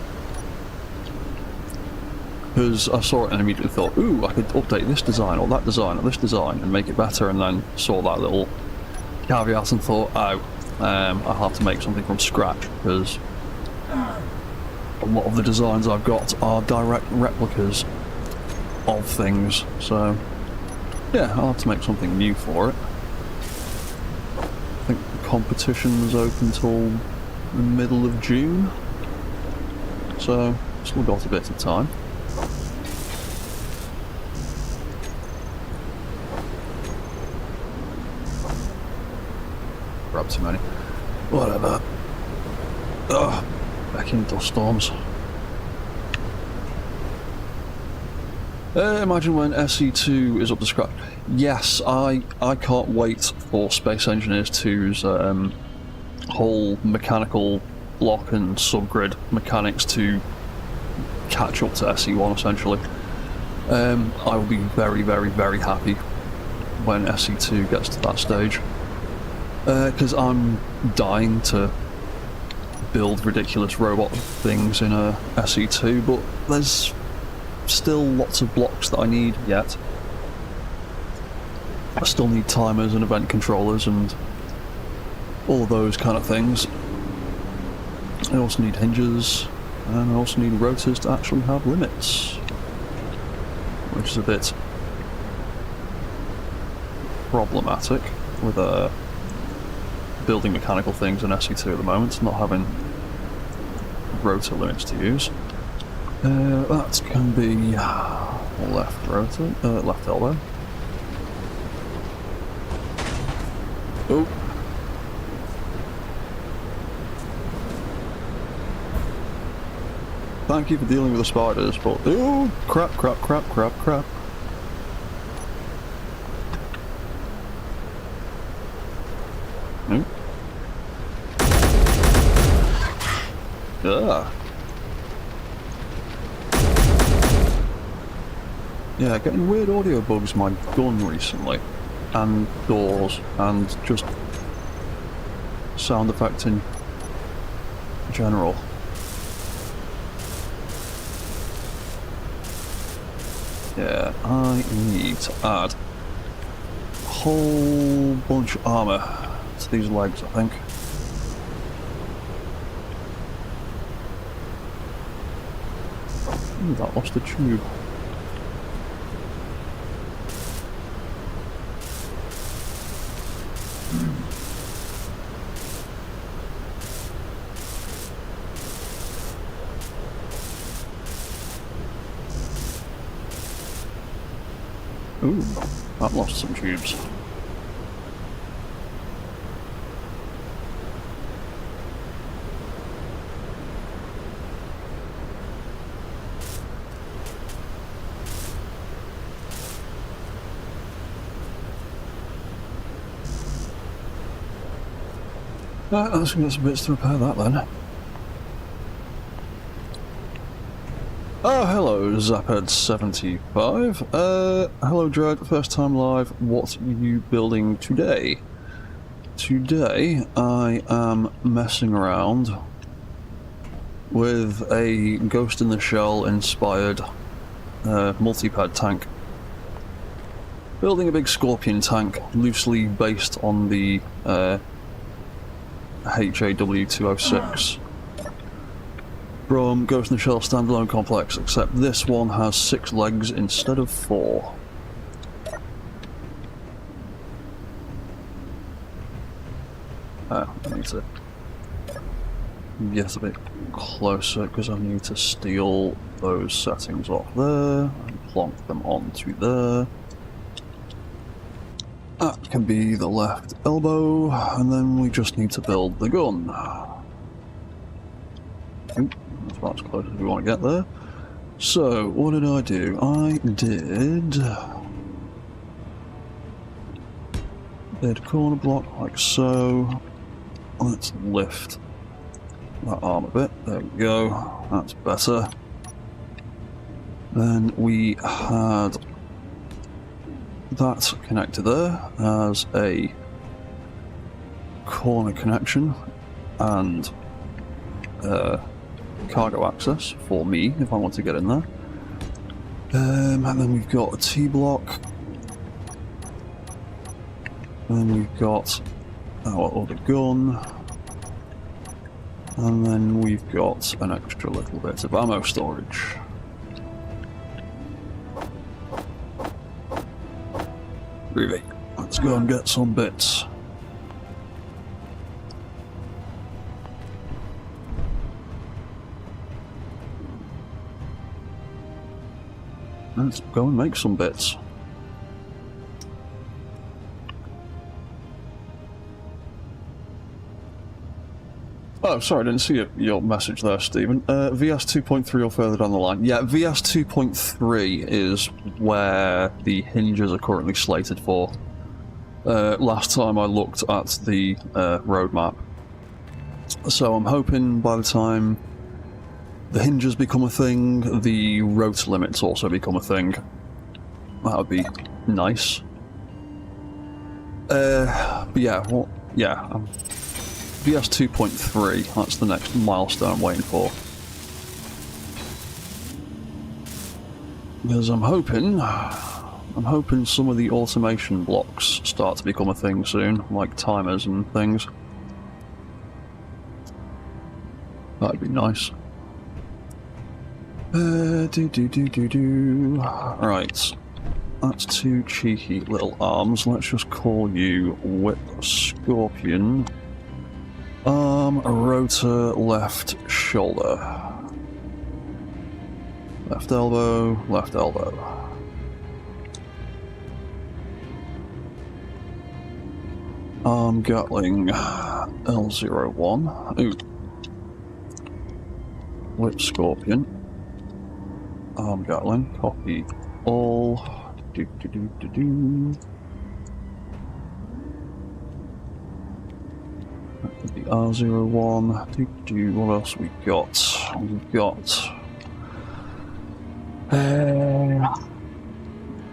Because I saw it and immediately thought, ooh, I could update this design or that design or this design and make it better, and then saw that little caveat and thought, oh, I'll have to make something from scratch, because a lot of the designs I've got are direct replicas of things, so yeah, I'll have to make something new for it. I think the competition's open till the middle of June, so still got a bit of time. Grab too many. Whatever. Ugh, back in dust storms. Imagine when SE2 is up to scratch. Yes, I can't wait for Space Engineers 2's whole mechanical block and subgrid mechanics to catch up to SE1 essentially. I will be very, very, very happy when SE2 gets to that stage. Because I'm dying to build ridiculous robot things in a SE2, but there's still lots of blocks that I need yet. I still need timers and event controllers and all of those kind of things. I also need hinges, and I also need rotors to actually have limits, which is a bit problematic with building mechanical things in SE2 at the moment, not having rotor limits to use. That can be left rotor, left elbow. Oh, thank you for dealing with the spiders, but ooh, crap, crap, crap, crap, crap. Ooh. Ugh. Yeah, getting weird audio bugs my gun recently, and doors, and just sound effects in general. Yeah, I need to add a whole bunch of armour to these legs, I think. Ooh, that lost a tube. Ooh, that lost some tubes. Right, let's get some bits to repair that then. Oh, hello, Zaphead75. Hello, Dread, first time live. What are you building today? Today, I am messing around with a Ghost in the Shell inspired multi-pad tank. Building a big Scorpion tank, loosely based on the HAW206. From Ghost in the Shell standalone complex, except this one has 6 legs instead of 4. I need to get a bit closer because I need to steal those settings off there and plonk them onto there. That can be the left elbow, and then we just need to build the gun. Oop. That's about as close as we want to get there. So, what did I do? I did corner block like so. Let's lift that arm a bit. There we go. That's better. Then we had that connected there as a corner connection and cargo access for me if I want to get in there. And then we've got a T-block. Then we've got our other gun. And then we've got an extra little bit of ammo storage. Really, let's go and get some bits. Let's go and make some bits. Oh, sorry, I didn't see your message there, Stephen. VS 2.3 or further down the line. Yeah, VS 2.3 is where the hinges are currently slated for. Last time I looked at the roadmap. So I'm hoping by the time the hinges become a thing, the rotor limits also become a thing. That would be nice. But yeah, well, yeah. VS 2.3, that's the next milestone I'm waiting for. Because I'm hoping some of the automation blocks start to become a thing soon, like timers and things. That'd be nice. Right. That's 2 cheeky little arms. Let's just call you Whip Scorpion. Arm, rotor, left shoulder. Left elbow, left elbow. Arm Gatling L01. Ooh. Whip Scorpion. arm Gatling. Copy all. Do. That could be R01. Do. What else we got? We've got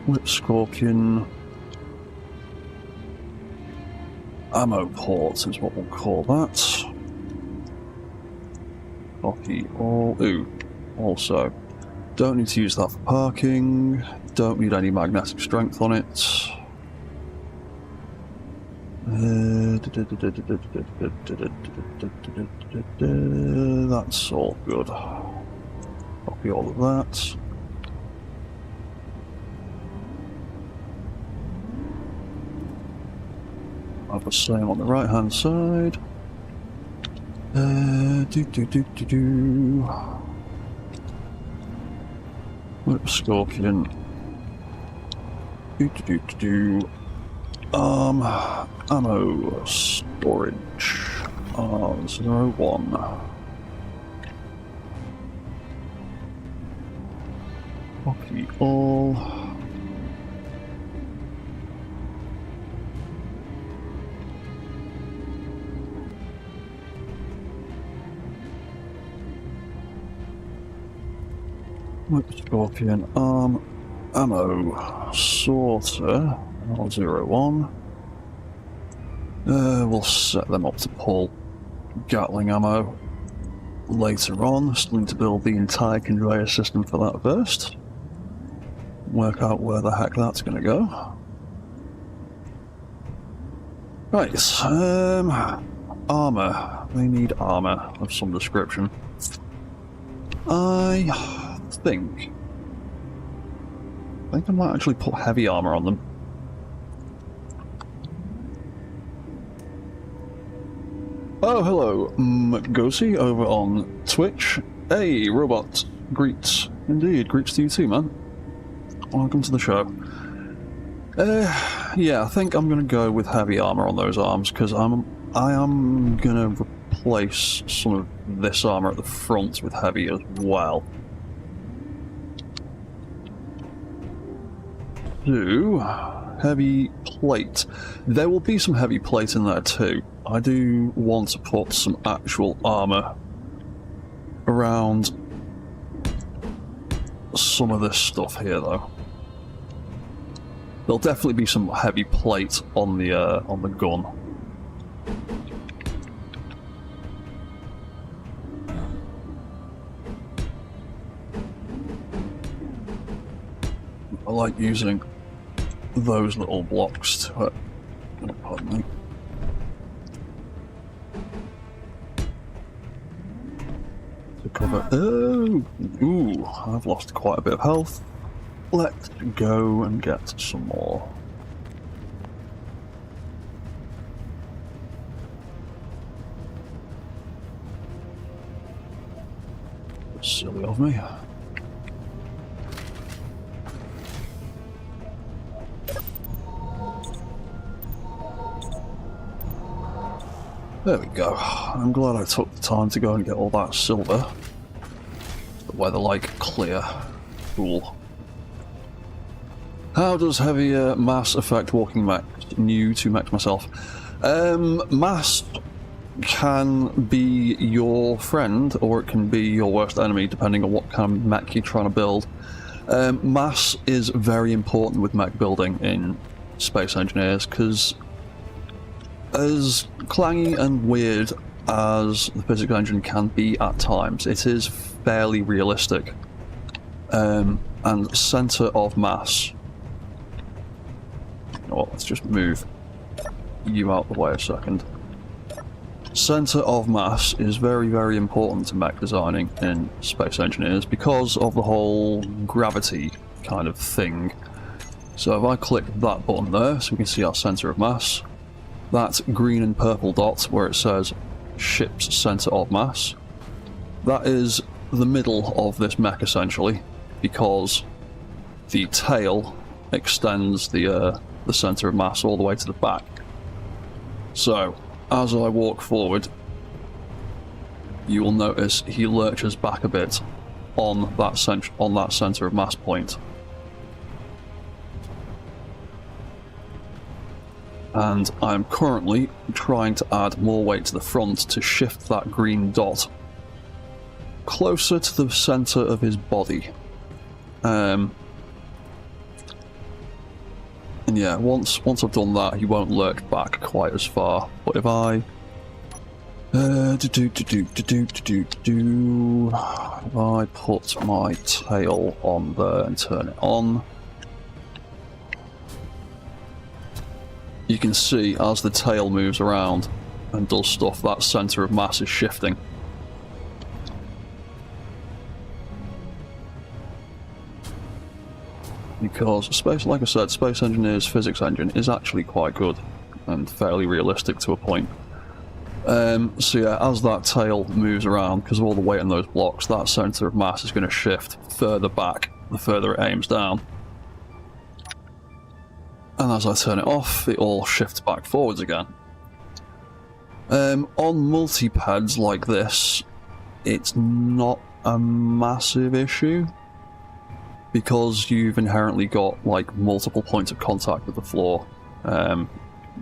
Whip Scorpion. Ammo ports is what we'll call that. Copy all. Ooh, also, don't need to use that for parking. Don't need any magnetic strength on it. That's all good. Copy all of that. I've the same on the right hand side. Whip Scorpion. Ammo storage. R01. Copy all. Whip Scorpion, ammo, sorter, R01. We'll set them up to pull Gatling ammo later on. Still need to build the entire conveyor system for that first. Work out where the heck that's going to go. Right, armor. They need armor of some description. I think I might actually put heavy armor on them. Oh, hello, Mgosi over on Twitch. Hey, robot. Greets. Indeed, greets to you too, man. Welcome to the show. Yeah, I think I'm gonna go with heavy armor on those arms, because I am gonna replace some of this armor at the front with heavy as well. Do heavy plate. There will be some heavy plate in there too. I do want to put some actual armor around some of this stuff here, though. There'll definitely be some heavy plate on the gun. I like using those little blocks to it. Oh, pardon me. To cover. Oh, ooh! I've lost quite a bit of health. Let's go and get some more. That's silly of me. There we go. I'm glad I took the time to go and get all that silver. The weather-like clear. Cool. How does heavier mass affect walking mechs? New to mechs myself. Mass can be your friend, or it can be your worst enemy, depending on what kind of mech you're trying to build. Mass is very important with mech building in Space Engineers, because as clangy and weird as the physics engine can be at times, it is fairly realistic. And center of mass. You know what, let's just move you out the way a second. Center of mass is very, very important to mech designing in Space Engineers because of the whole gravity kind of thing. So if I click that button there, so we can see our center of mass, that green and purple dot where it says ship's center of mass, that is the middle of this mech essentially, because the tail extends the center of mass all the way to the back. So as I walk forward, you will notice he lurches back a bit on that center of mass point. And I'm currently trying to add more weight to the front to shift that green dot closer to the center of his body. And yeah, once I've done that, he won't lurch back quite as far. But if I if I put my tail on there and turn it on, you can see as the tail moves around and does stuff, that center of mass is shifting. Because space, like I said, Space Engineer's physics engine is actually quite good and fairly realistic to a point. So yeah, as that tail moves around, because of all the weight in those blocks, that center of mass is going to shift further back the further it aims down. And as I turn it off, it all shifts back forwards again. On multi-pads like this, it's not a massive issue, because you've inherently got like multiple points of contact with the floor.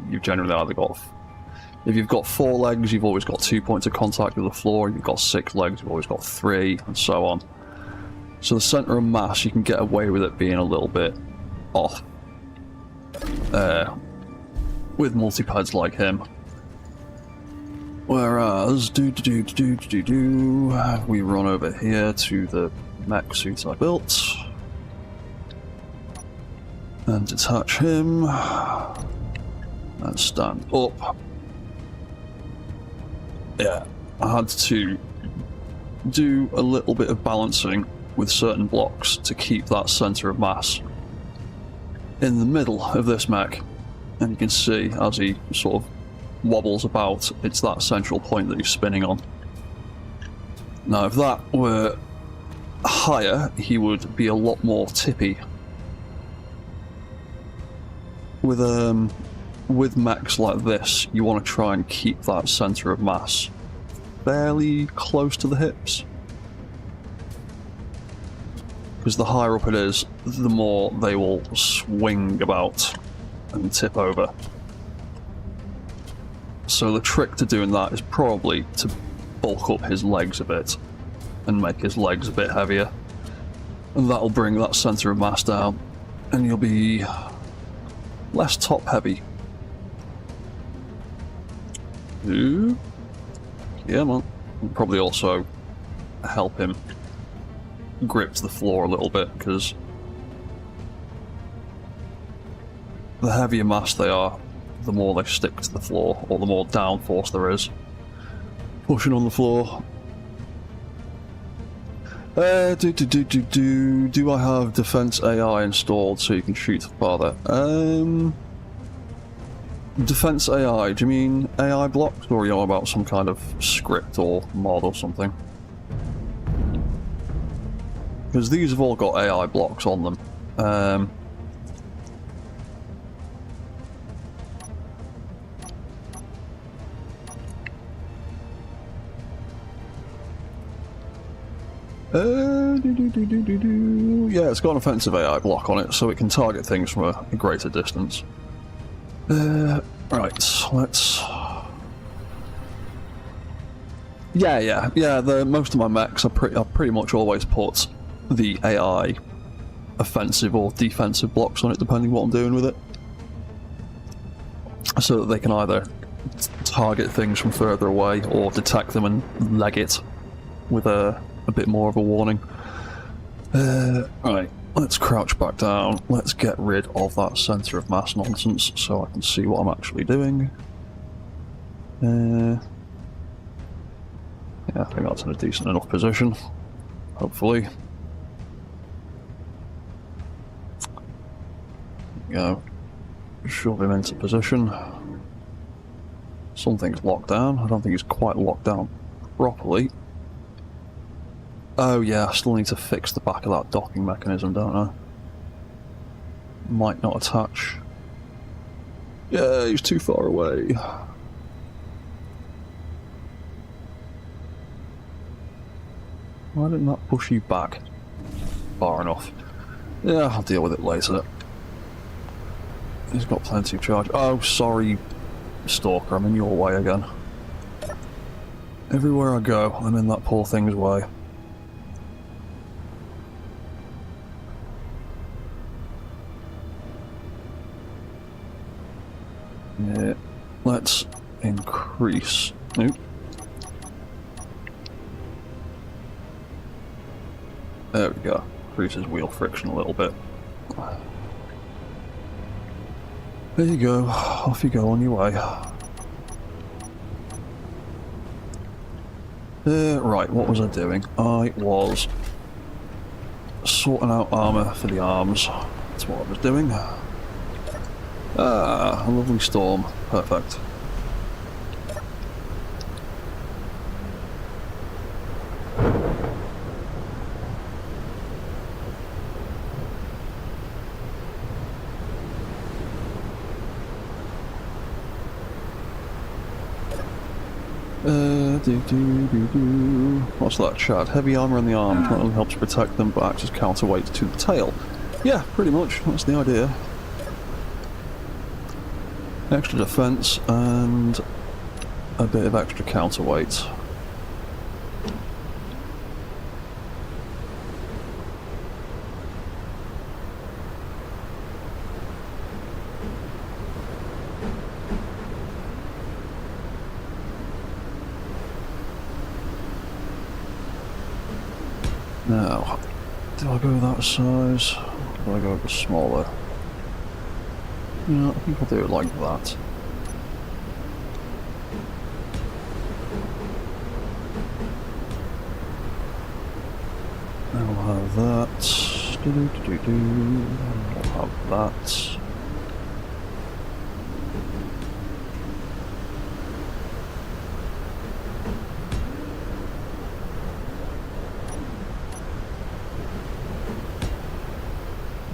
You've generally either got, if you've got 4 legs, you've always got 2 points of contact with the floor. If you've got 6 legs, you've always got 3, and so on. So the center of mass, you can get away with it being a little bit off with multi-pads like him. Whereas, we run over here to the mech suit I built and detach him and stand up. Yeah, I had to do a little bit of balancing with certain blocks to keep that center of mass in the middle of this mech, and you can see as he sort of wobbles about, it's that central point that he's spinning on. Now if that were higher, he would be a lot more tippy. With mechs like this, you want to try and keep that center of mass fairly close to the hips, because the higher up it is, the more they will swing about and tip over. So the trick to doing that is probably to bulk up his legs a bit and make his legs a bit heavier, and that'll bring that center of mass down and you'll be less top heavy. Ooh. Yeah, man. And probably also help him grip the floor a little bit, because the heavier mass they are, the more they stick to the floor, or the more downforce there is pushing on the floor. Do I have defense AI installed so you can shoot farther? Defense AI, do you mean AI blocks, or are you on about some kind of script or mod or something? Because these have all got AI blocks on them. Yeah, it's got an offensive AI block on it, so it can target things from a greater distance. Right, let's... Yeah, most of my mechs, I pretty much always put the AI offensive or defensive blocks on it, depending what I'm doing with it. So that they can either target things from further away, or detect them and leg it with a bit more of a warning. Right, let's crouch back down. Let's get rid of that center of mass nonsense so I can see what I'm actually doing. Yeah, I think that's in a decent enough position, hopefully. Go. Shove him into position. Something's locked down. I don't think he's quite locked down properly. Oh yeah, I still need to fix the back of that docking mechanism, don't I? Might not attach. Yeah, he's too far away. Why didn't that push you back far enough? Yeah, I'll deal with it later. He's got plenty of charge. Oh, sorry, Stalker, I'm in your way again. Everywhere I go, I'm in that poor thing's way. Yeah, let's increase. Nope. There we go. Increases wheel friction a little bit. There you go. Off you go on your way. Right, what was I doing? I was sorting out armour for the arms. That's what I was doing. Ah, a lovely storm. Perfect. What's that, Chad? Heavy armour on the arms not only helps protect them, but acts as counterweight to the tail. Yeah, pretty much. That's the idea. Extra defence and a bit of extra counterweight. Now, do I go that size? Or do I go a bit smaller? Yeah, I think I'll do it like that. I'll have that. I'll have that.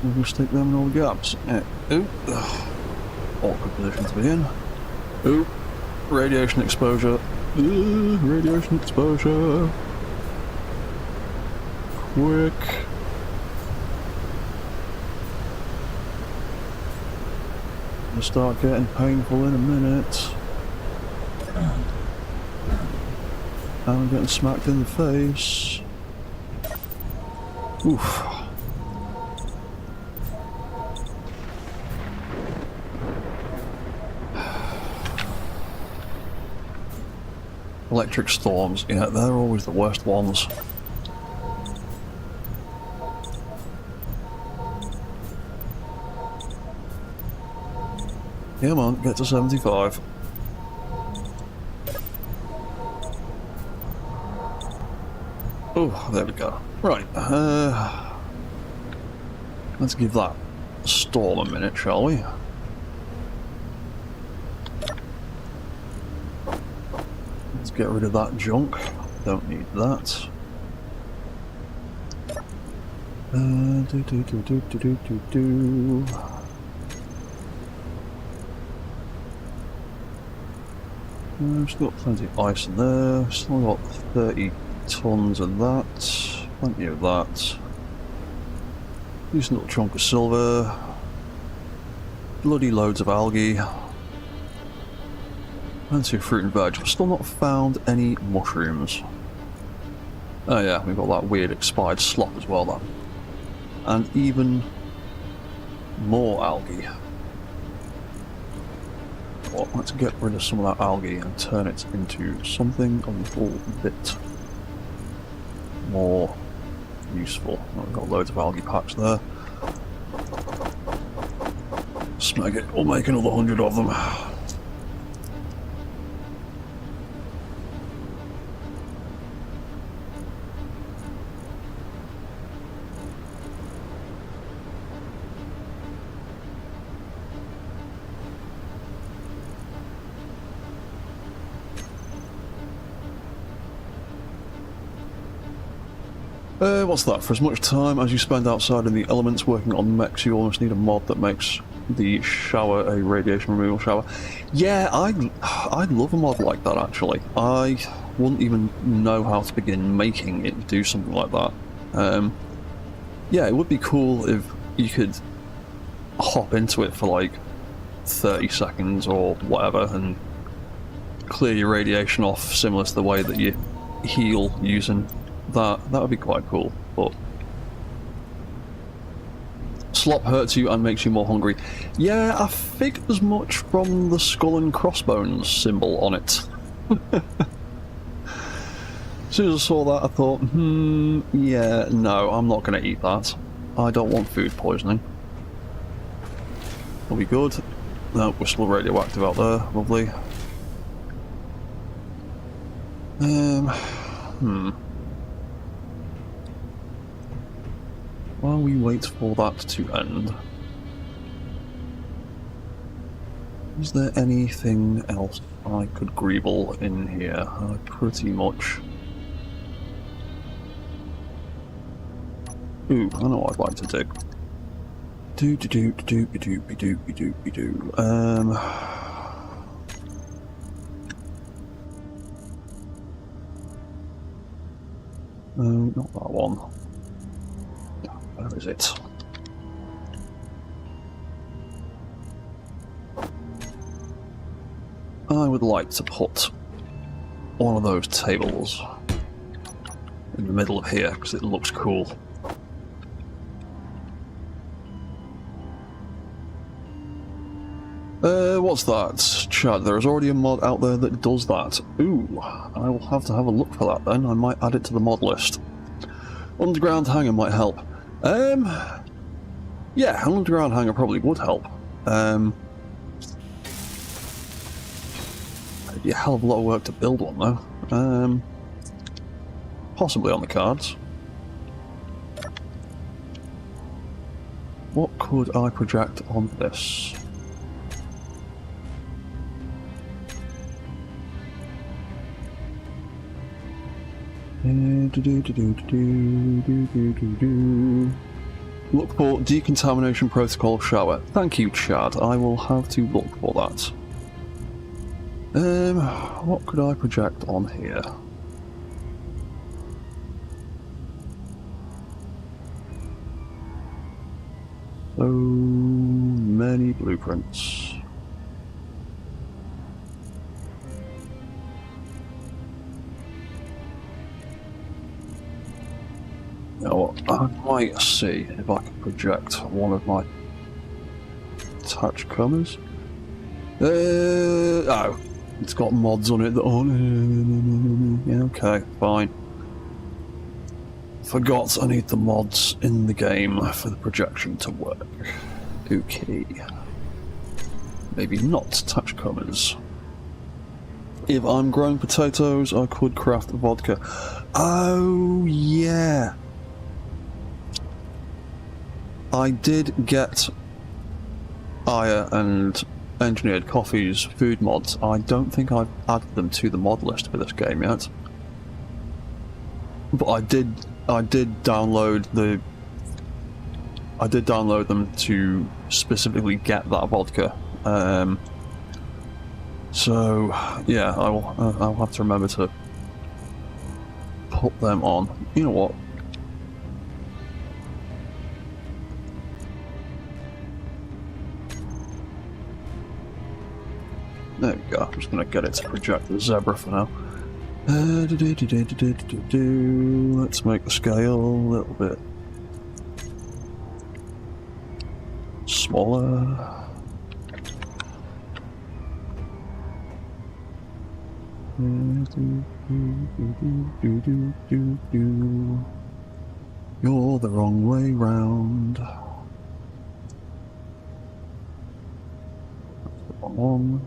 We'll stick them in all the gaps. Ooh. Awkward position to be in. Ooh. Radiation exposure. Radiation exposure. Quick. It'll start getting painful in a minute. I'm getting smacked in the face. Oof. Electric storms, yeah, they're always the worst ones. Come on, get to 75. Oh, there we go. Right, let's give that storm a minute, shall we? Let's get rid of that junk. Don't need that. Still got plenty of ice in there. Still got 30 tons of that. Plenty of that. Decent little chunk of silver. Bloody loads of algae. Plenty of fruit and veg. I've still not found any mushrooms. Oh yeah, we've got that weird expired slop as well then. And even more algae. Well, let's get rid of some of that algae and turn it into something a little bit more useful. Oh, we've got loads of algae packs there. Snag it, we'll make another 100 of them. What's that? For as much time as you spend outside in the elements working on mechs, you almost need a mod that makes the shower a radiation removal shower. Yeah, I'd love a mod like that actually. wouldn't even know how to begin making it do something like that. Yeah, it would be cool if you could hop into it for like 30 seconds or whatever and clear your radiation off, similar to the way that you heal using that. That would be quite cool, but slop hurts you and makes you more hungry. Yeah, I figured as much from the skull and crossbones symbol on it. As soon as I saw that, I thought, yeah, no, I'm not going to eat that. I don't want food poisoning. That'll be good. No, we're still radioactive out there. Lovely. While we wait for that to end, is there anything else I could greeble in here? Pretty much. Ooh, I know what I'd like to do. No, not that one. Where is it? I would like to put one of those tables in the middle of here because it looks cool. What's that? Chad, there is already a mod out there that does that. Ooh, I will have to have a look for that then. I might add it to the mod list. Underground hanger might help. Yeah, an underground hanger probably would help. It'd be a hell of a lot of work to build one though. Possibly on the cards. What could I project on this? Look for decontamination protocol shower. Thank you, Chad. I will have to look for that. What could I project on here? So many blueprints. You know what, I might see if I can project one of my touch colours. Oh, it's got mods on it that aren't. Yeah, okay, fine. Forgot I need the mods in the game for the projection to work. Okay. Maybe not touch colours. If I'm growing potatoes, I could craft vodka. Oh, yeah. I did get Aya and Engineered Coffee's food mods. I don't think I've added them to the mod list for this game yet. But I did download them to specifically get that vodka. So yeah, I'll have to remember to put them on. You know what? There we go. I'm just going to get it to project the zebra for now. Let's make the scale a little bit smaller. You're the wrong way round. That's the wrong one.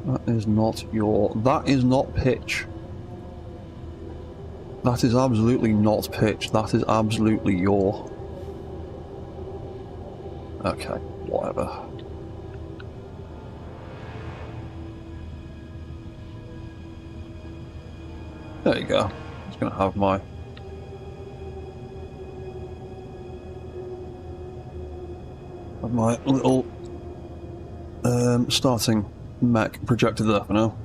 That is not pitch. That is absolutely not pitch. That is absolutely your. Okay, whatever. There you go. I'm just gonna have my little starting mech projected there for now.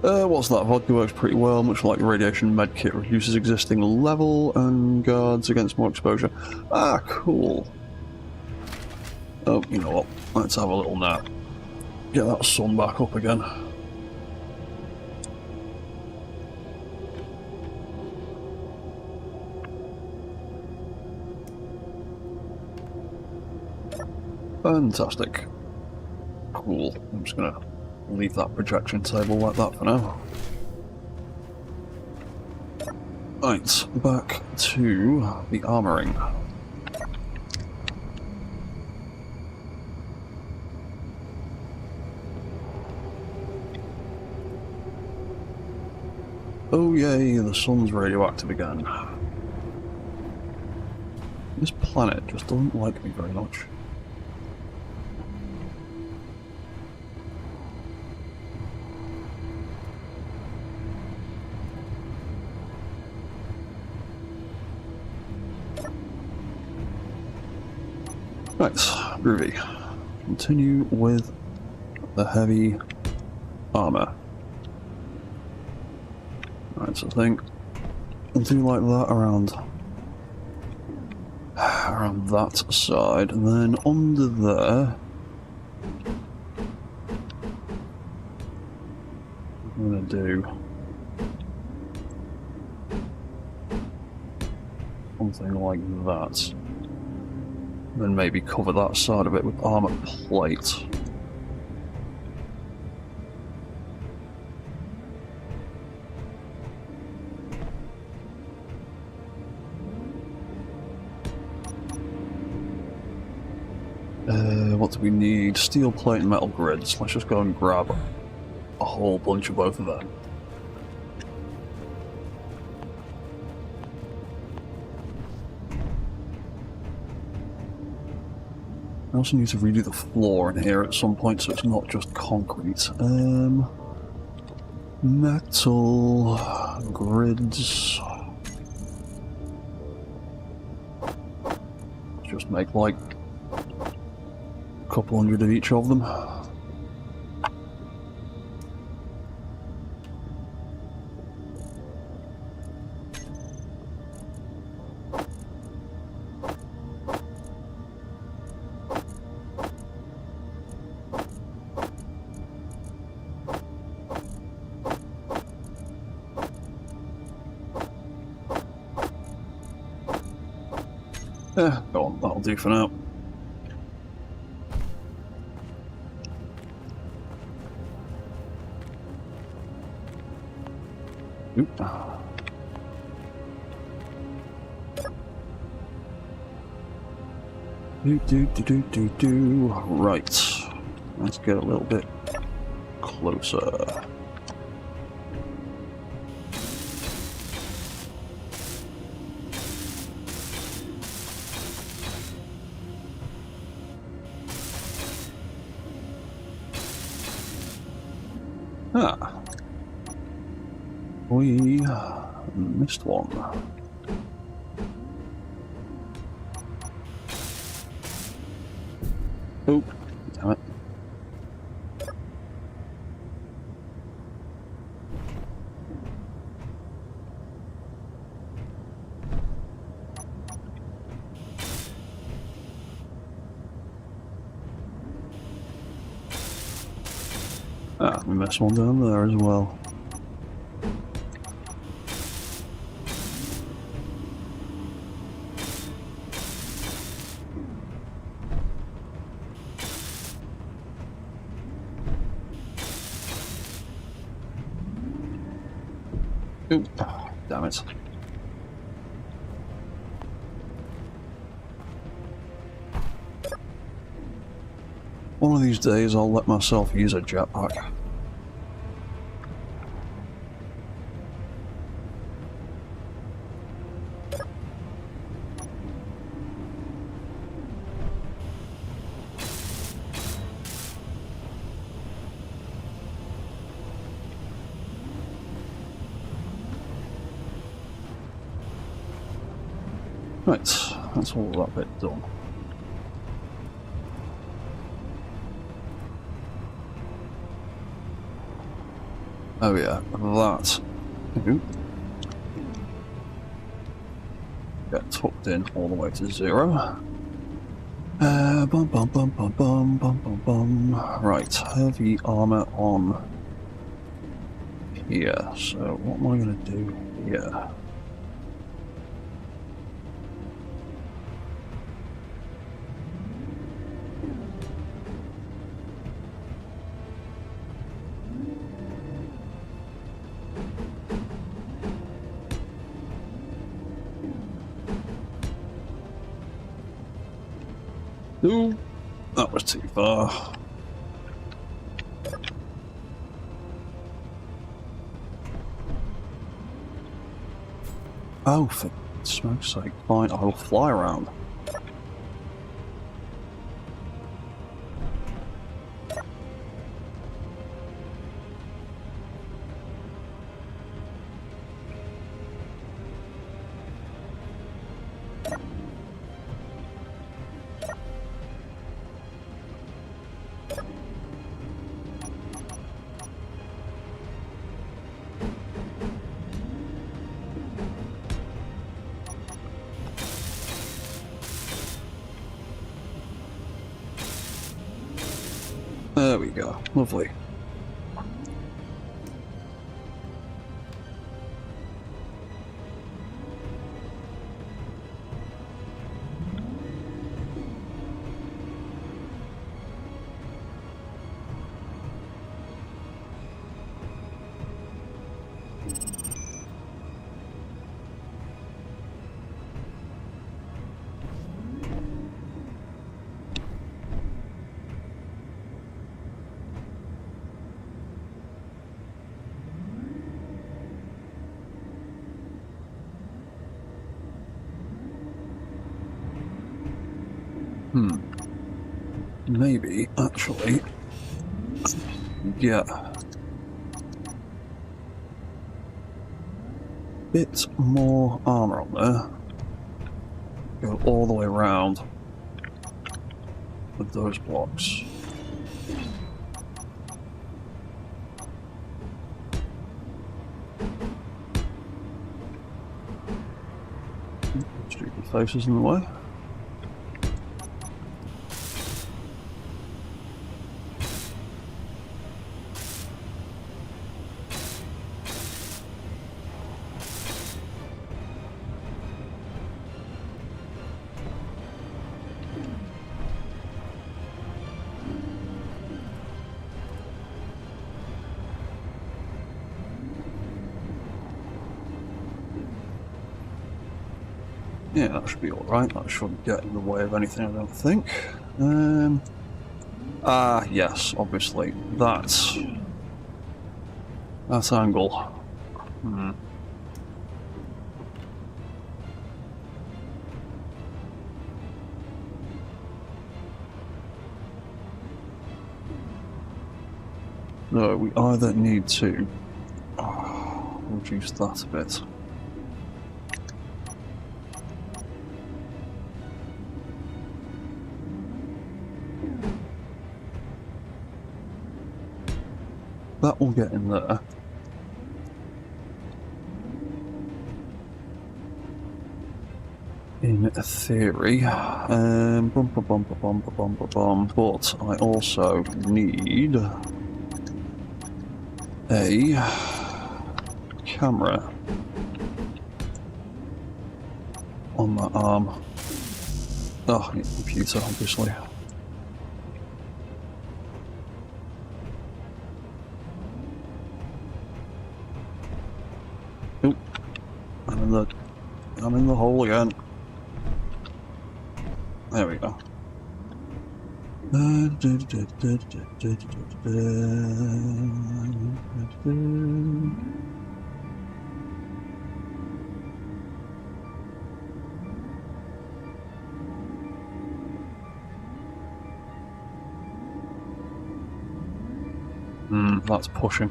What's that? Vodka works pretty well, much like the radiation med kit, reduces existing level and guards against more exposure. Ah, cool. Oh, you know what? Let's have a little nap. Get that sun back up again. Fantastic. Cool. I'm just gonna leave that projection table like that for now. Right, back to the armouring. Oh yay, the sun's radioactive again. This planet just doesn't like me very much. Right, groovy. Continue with the heavy armour. Right, so I think I'll do like that around that side, and then under there I'm gonna do something like that. Then maybe cover that side of it with armor plate. What do we need? Steel plate and metal grids. Let's just go and grab a whole bunch of both of them. I also need to redo the floor in here at some point so it's not just concrete. Metal grids. Just make like a couple hundred of each of them. Go on, that'll do for now. Oop. Right. Let's get a little bit closer. Ah. We missed one. Oh, damn it. Ah, we missed one down there as well. Oop, damn it. One of these days I'll let myself use a jetpack. Right, that's all that bit done. Oh yeah, that. Ooh. Get tucked in all the way to 0. Bum bum bum bum bum bum bum bum. Right, heavy armor on here. So what am I going to do here? Ooh, that was too far. Oh, for smoke's sake, fine, I will fly around. There we go, lovely. Maybe, actually, get a bit more armor on there. Go all the way around with those blocks. Stupid faces in the way. Yeah, that should be alright. That shouldn't get in the way of anything, I don't think. Yes, obviously. That angle. No, we either need to reduce that a bit. That will get in there. In theory. But I also need a camera on that arm. Oh, computer, obviously. Oop. I'm in the hole again. There we go. That's pushing.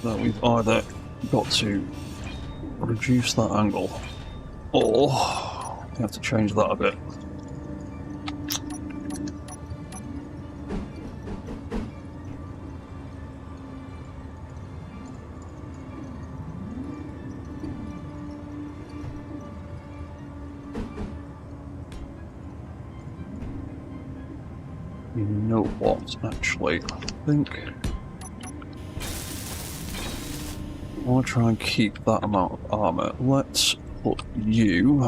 That we've either got to reduce that angle Oh, you have to change that a bit. You know what, actually, I think I want to try and keep that amount of armour. Let's put you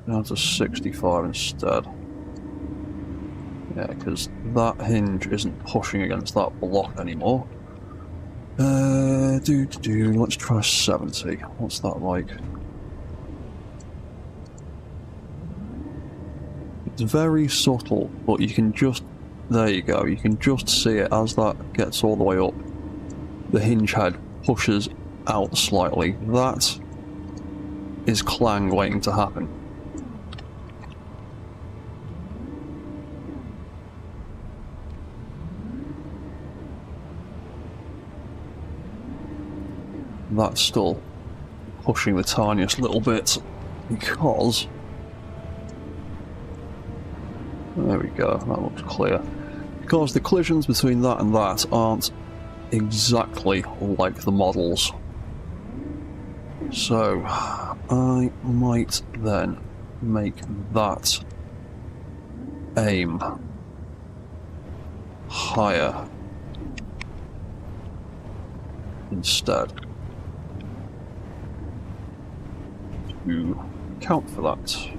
down to 65 instead. Yeah, because that hinge isn't pushing against that block anymore. Let's try 70. What's that like? It's very subtle, but you can just... There you go, you can just see it as that gets all the way up. The hinge head pushes out slightly. That is clang waiting to happen. That's still pushing the tiniest little bit because... There we go, that looks clear. Because the collisions between that and that aren't exactly like the models. So, I might then make that aim higher instead to account for that.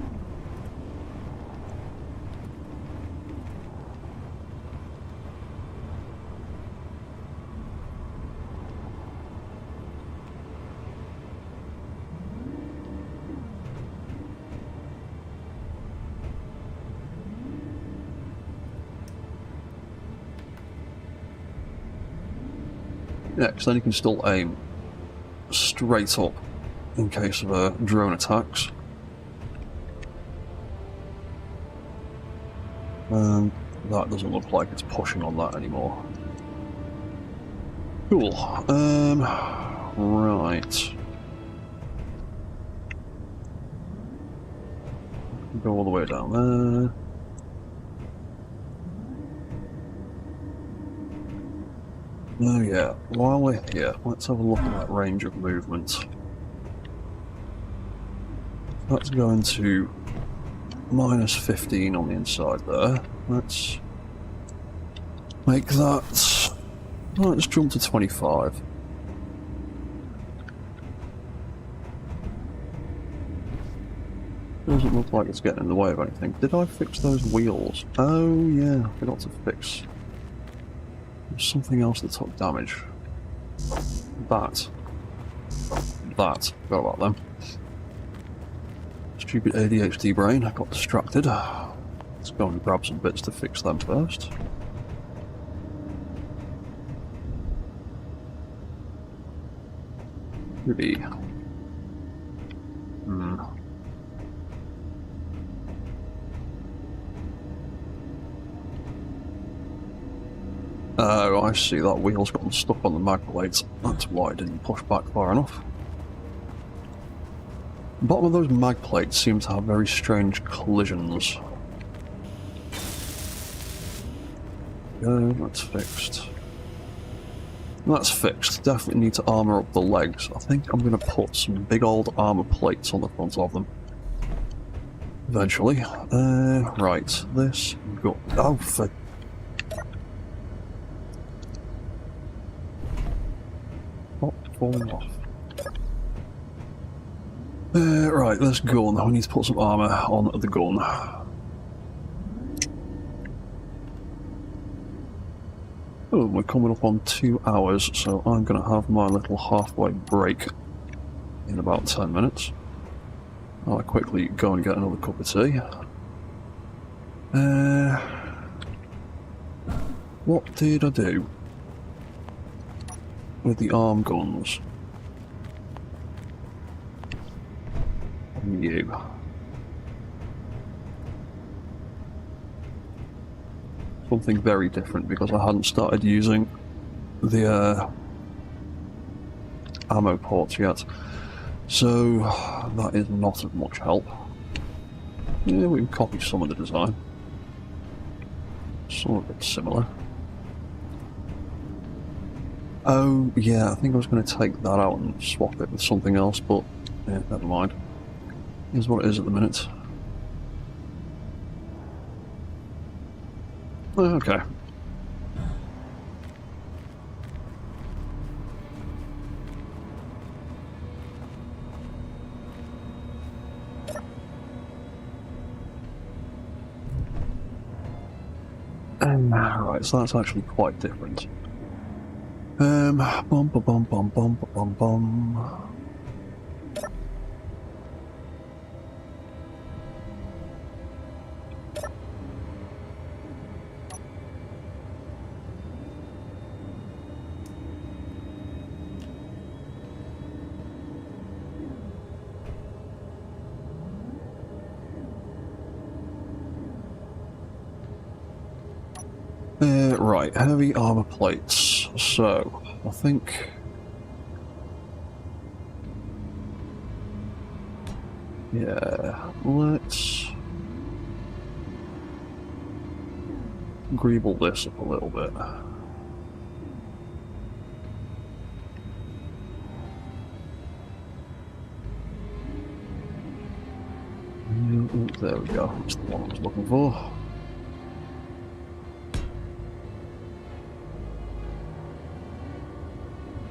Yeah, because then you can still aim straight up in case of drone attacks. And that doesn't look like it's pushing on that anymore. Cool. Right. Go all the way down there. Oh yeah, while we're here, let's have a look at that range of movement. That's going to minus 15 on the inside there. Let's make that... Let's jump to 25. Doesn't look like it's getting in the way of anything. Did I fix those wheels? Oh yeah, I forgot to fix... something else that took damage. That. Forgot about them. Stupid ADHD brain, I got distracted. Let's go and grab some bits to fix them first. Maybe. Oh, I see, that wheel's gotten stuck on the mag plates. That's why it didn't push back far enough. The bottom of those mag plates seem to have very strange collisions. Go, that's fixed. That's fixed. Definitely need to armour up the legs. I think I'm going to put some big old armour plates on the front of them. Eventually. Right, this got... Oh, for... Falling off. Right, this gun. We need to put some armour on the gun. Oh, we're coming up on 2 hours, so I'm going to have my little halfway break in about 10 minutes. I'll quickly go and get another cup of tea. What did I do with the arm guns? You. Something very different because I hadn't started using the ammo ports yet. So that is not of much help. Yeah, we can copy some of the design. Some of it's similar. Oh, yeah, I think I was going to take that out and swap it with something else, but yeah, never mind. Here's what it is at the minute. Okay. Right, so that's actually quite different. Bum bum bum bum bum bum bum. Right, heavy armor plates. So, I think... yeah, let's... greeble this up a little bit. There we go, that's the one I was looking for.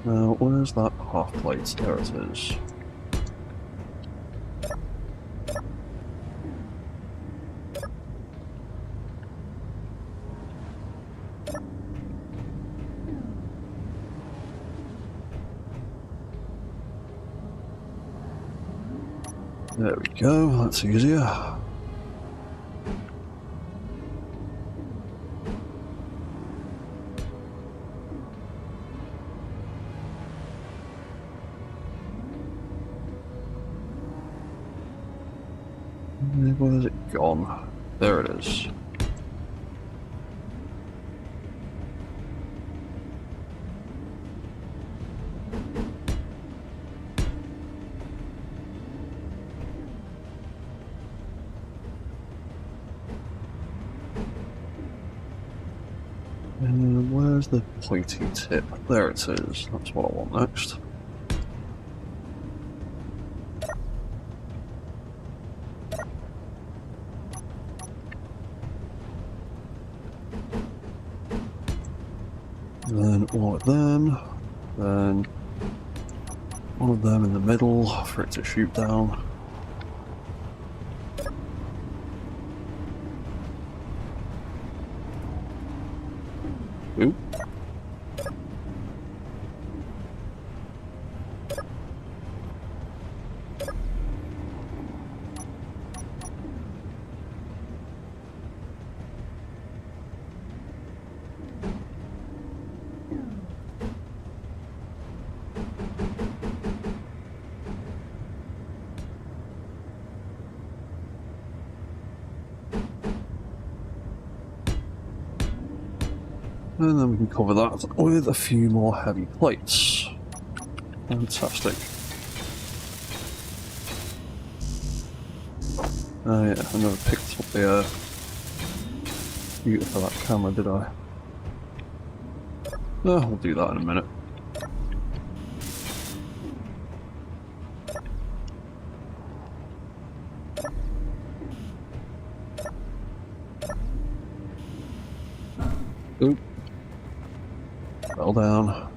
Now, where's that half plate? There it is. There we go, that's easier. Where's it gone? There it is. And where's the pointy tip? There it is. That's what I want next. Then one of them, then one of them in the middle for it to shoot down. Oop. And then we can cover that with a few more heavy plates. Fantastic. Oh yeah, I never picked up the beauty for that camera, did I? Oh, we'll do that in a minute. Oop. Fell down.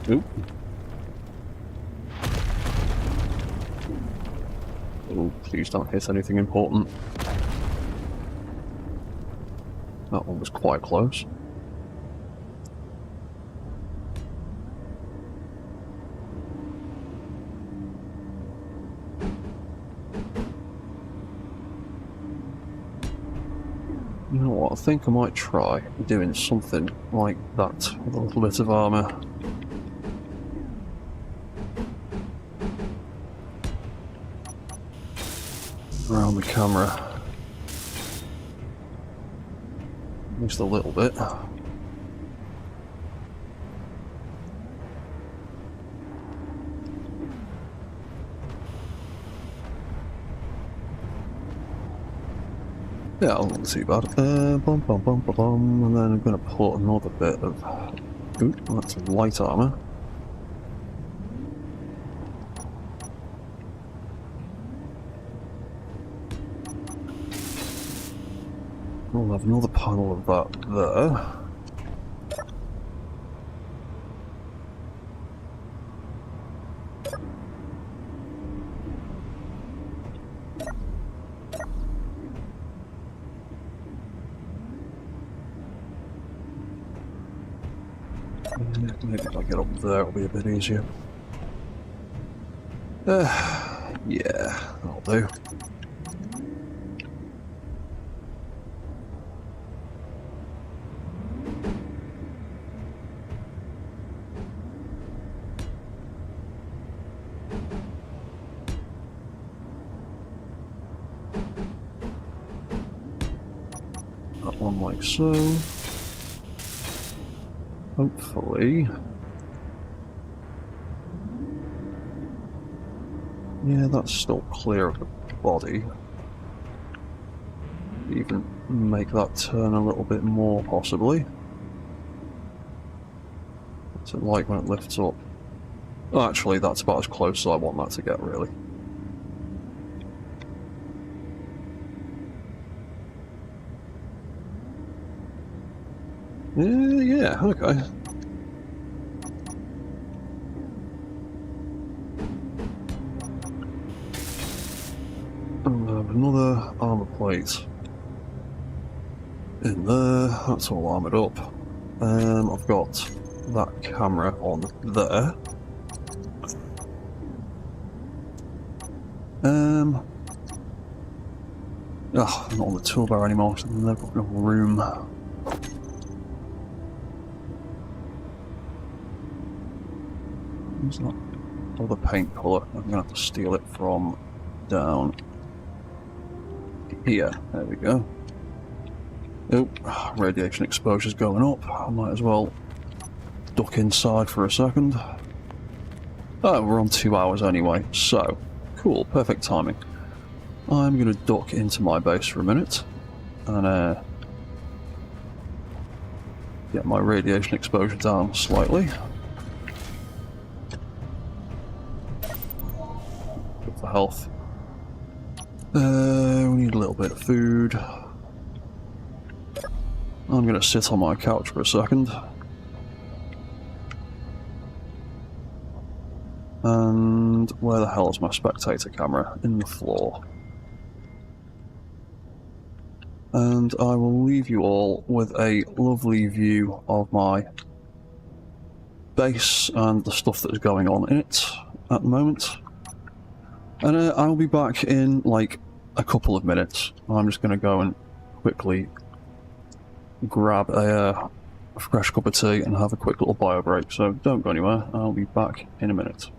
Oop. Oh, please don't hit anything important. That one was quite close. You know what, I think I might try doing something like that with a little bit of armour. Around the camera. Just a little bit. Yeah, that wasn't too bad. Bum, bum, bum, bum, bum. And then I'm going to put another bit of... Ooh, that's light armour. We'll have another panel of that there. Maybe if I get up there it'll be a bit easier. Yeah, that'll do. That one like so. Hopefully. Yeah, that's still clear of the body. Even make that turn a little bit more, possibly. What's it like when it lifts up? Oh, actually, that's about as close as I want that to get, really. Yeah, okay. Another armor plate in there. That's all armored up. I've got that camera on there. I'm not on the toolbar anymore, so I've got no room. What's that? Oh, the paint colour. I'm gonna have to steal it from down here. There we go. Oh, radiation exposure's going up. I might as well duck inside for a second. Oh, we're on 2 hours anyway, so cool, perfect timing. I'm gonna duck into my base for a minute and get my radiation exposure down slightly. Good for health. We need a little bit of food. I'm gonna sit on my couch for a second. And where the hell is my spectator camera? In the floor. And I will leave you all with a lovely view of my base and the stuff that is going on in it at the moment. And I'll be back in like a couple of minutes. I'm just going to go and quickly grab a fresh cup of tea and have a quick little bio break. So don't go anywhere. I'll be back in a minute.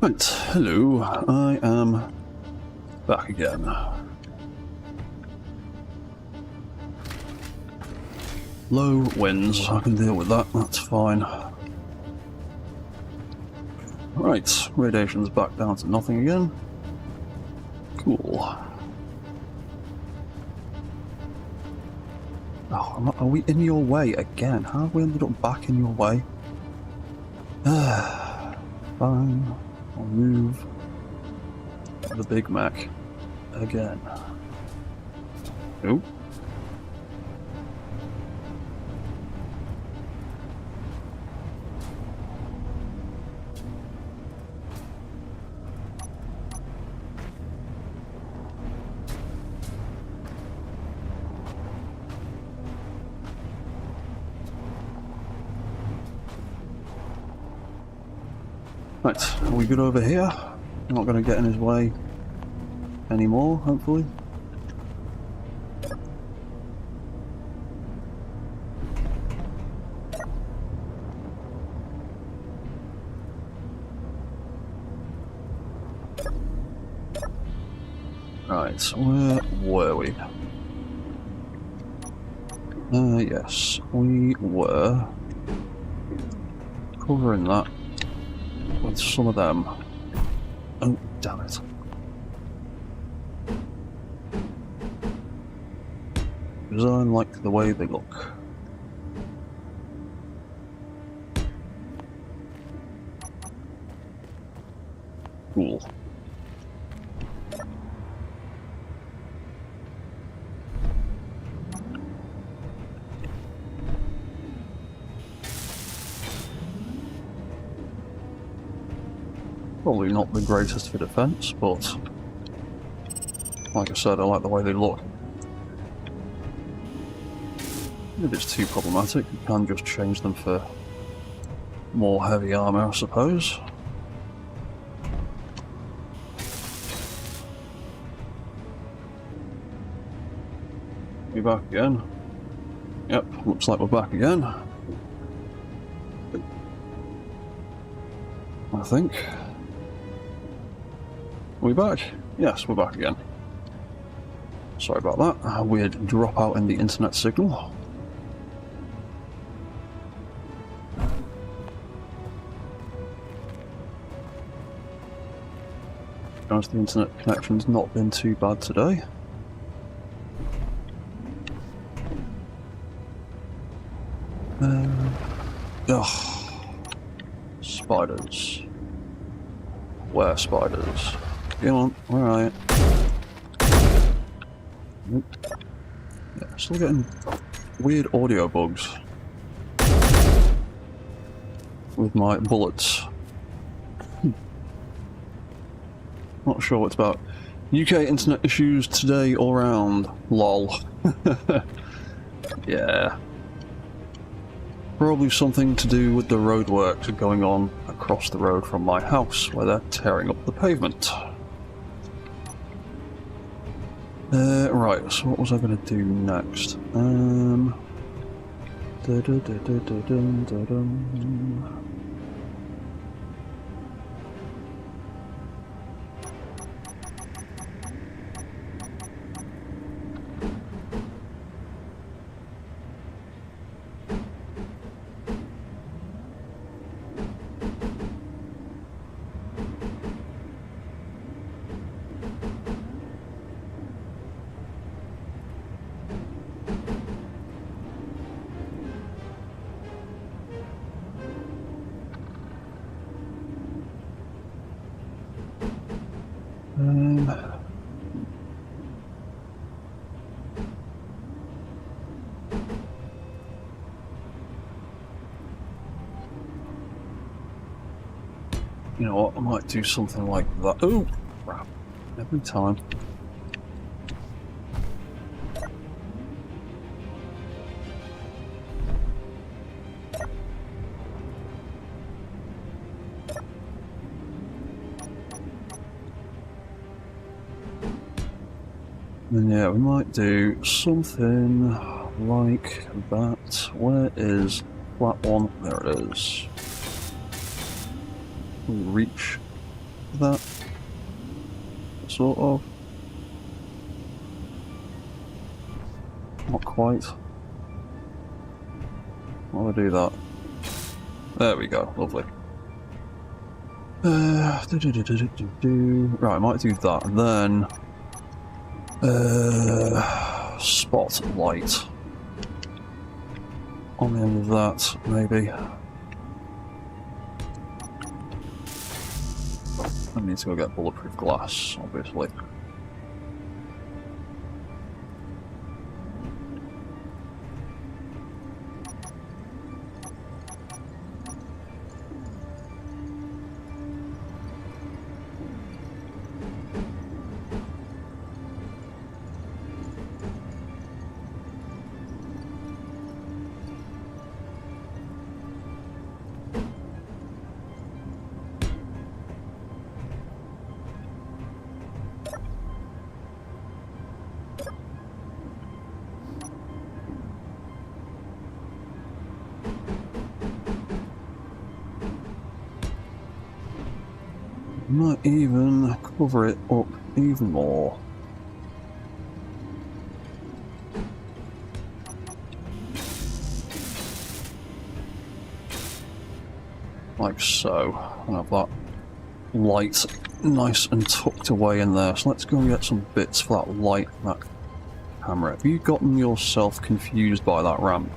Right, hello, I am back again. Low winds, I can deal with that, that's fine. Right, radiation's back down to nothing again. Cool. Oh, are we in your way again? How have we ended up back in your way? Fine, I'll move the big Mech again. Nope. Right, are we good over here? Not going to get in his way anymore, hopefully. Right, where were we? Yes, we were covering that with some of them. Oh, damn it. Because I like the way they look. Cool. Probably not the greatest for defense, but like I said, I like the way they look. If it's too problematic, you can just change them for more heavy armor, I suppose. We back again? Yep, looks like we're back again. I think. Are we back? Yes, we're back again. Sorry about that. A weird dropout in the internet signal. Guys, the internet connection's not been too bad today. Spiders. Where spiders? Come on, where are you? Nope. Yeah, still getting weird audio bugs with my bullets. Not sure what it's about. UK internet issues today all round. Lol. Yeah. Probably something to do with the roadworks going on across the road from my house, where they're tearing up the pavement. Right, so what was I going to do next? You know what, I might do something like that. Oh, crap. Every time. And yeah, we might do something like that. Where is flat one? There it is. Reach that. Sort of. Not quite. Why would I do that? There we go, lovely. Right, I might do that, and then spotlight on the end of that, maybe. I need to go get bulletproof glass, obviously. Might even cover it up even more. Like so. And have that light nice and tucked away in there. So let's go and get some bits for that light and that camera. Have you gotten yourself confused by that ramp?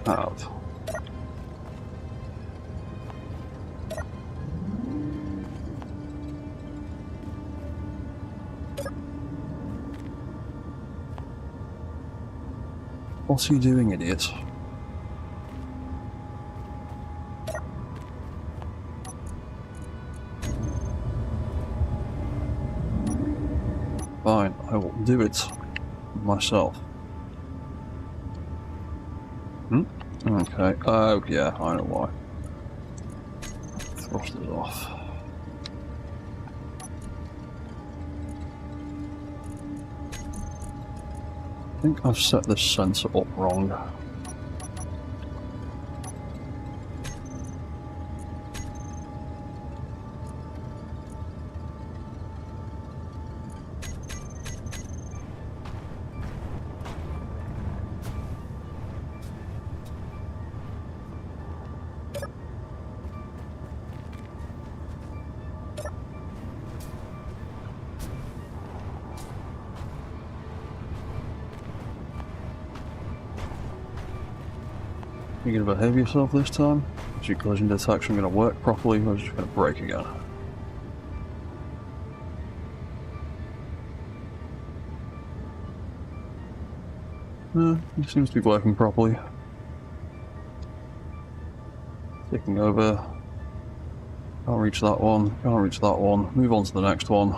Have. What are you doing, idiot? Fine, I will do it myself. Okay, oh yeah, I know why. Thrust it off. I think I've set this sensor up wrong. Are you going to behave yourself this time? Is your collision detection going to work properly, or is it just going to break again? It seems to be working properly. Taking over. Can't reach that one, can't reach that one. Move on to the next one.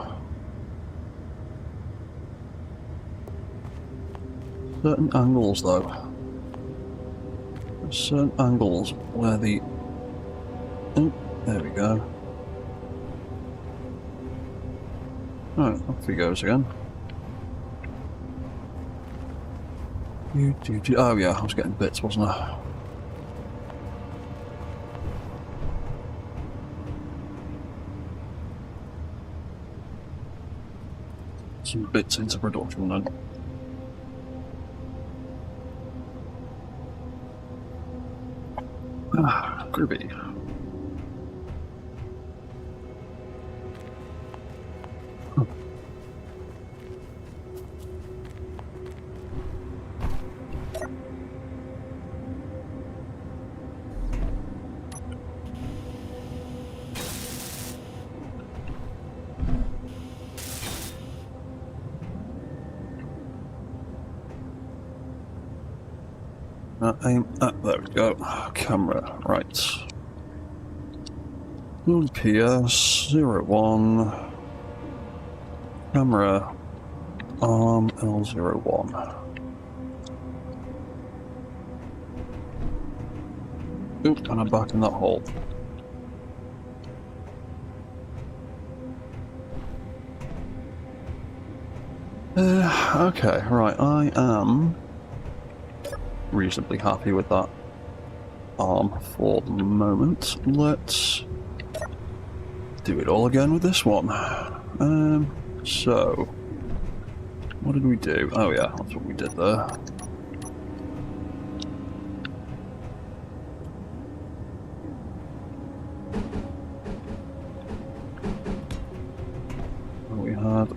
Certain angles though. Certain angles where the... Oh, there we go. Right, off he goes again. Oh yeah, I was getting bits, wasn't I? Some bits into production then. Ah, groovy. Aim at, there we go. Camera, right. PS01. Camera, arm L01. Oop, and I'm back in that hole. Okay, right, I am reasonably happy with that arm for the moment. Let's do it all again with this one. So, what did we do? Oh yeah, that's what we did there. We had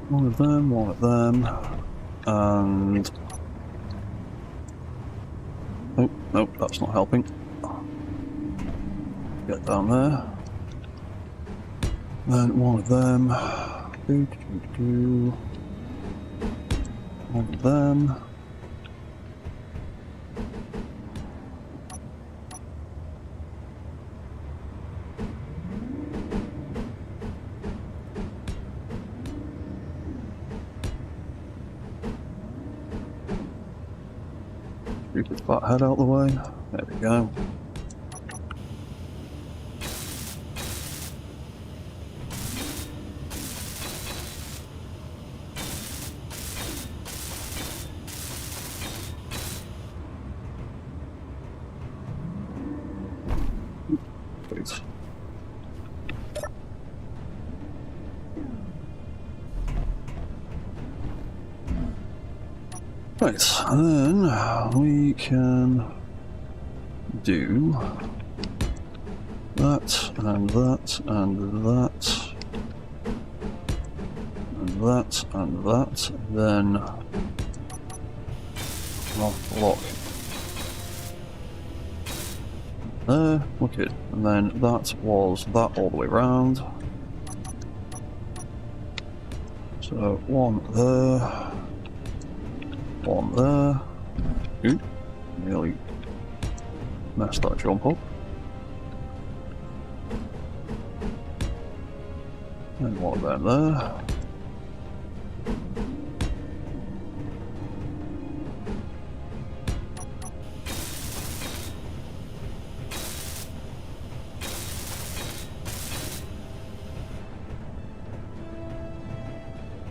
one of them, and oh, nope, that's not helping. Get down there. Then one of them. One of them. Stupid fat head out the way. There we go. Please. Right, and then we can do that, and that, and that, and that, and that, and then I'll block there, wicked, and then that was that all the way around. So one there. One there. Ooh, nearly messed that jump up. And one of them there.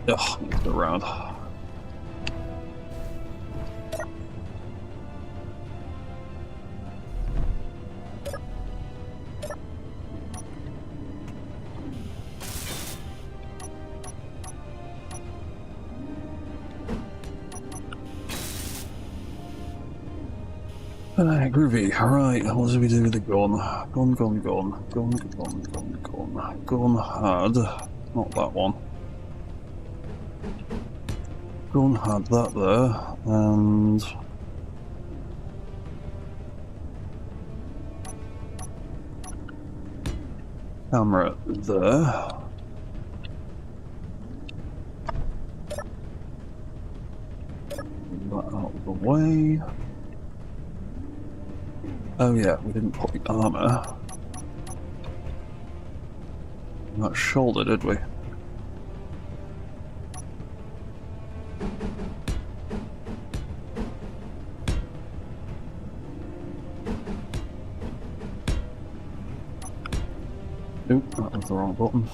Ugh, move it around. Groovy. Alright, what did we do with the gun? Gun had... not that one. Gun had that there, and... camera there. That out of the way. Oh yeah, we didn't put the armour on that shoulder, did we? Oop, that was the wrong button.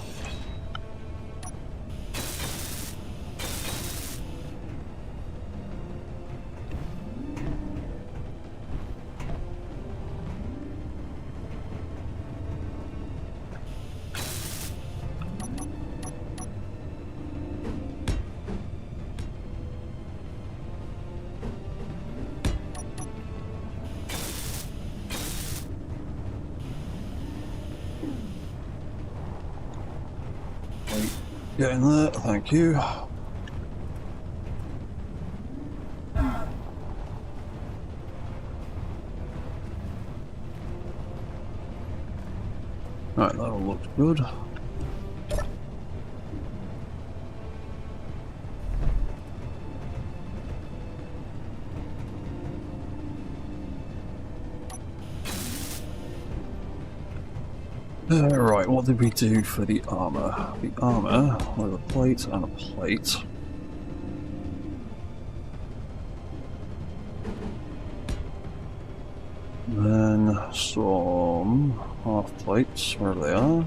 Get in there, thank you. Right, that all looks good. Right, what did we do for the armour? The armour with a plate and a plate. Then some half plates, wherever they are.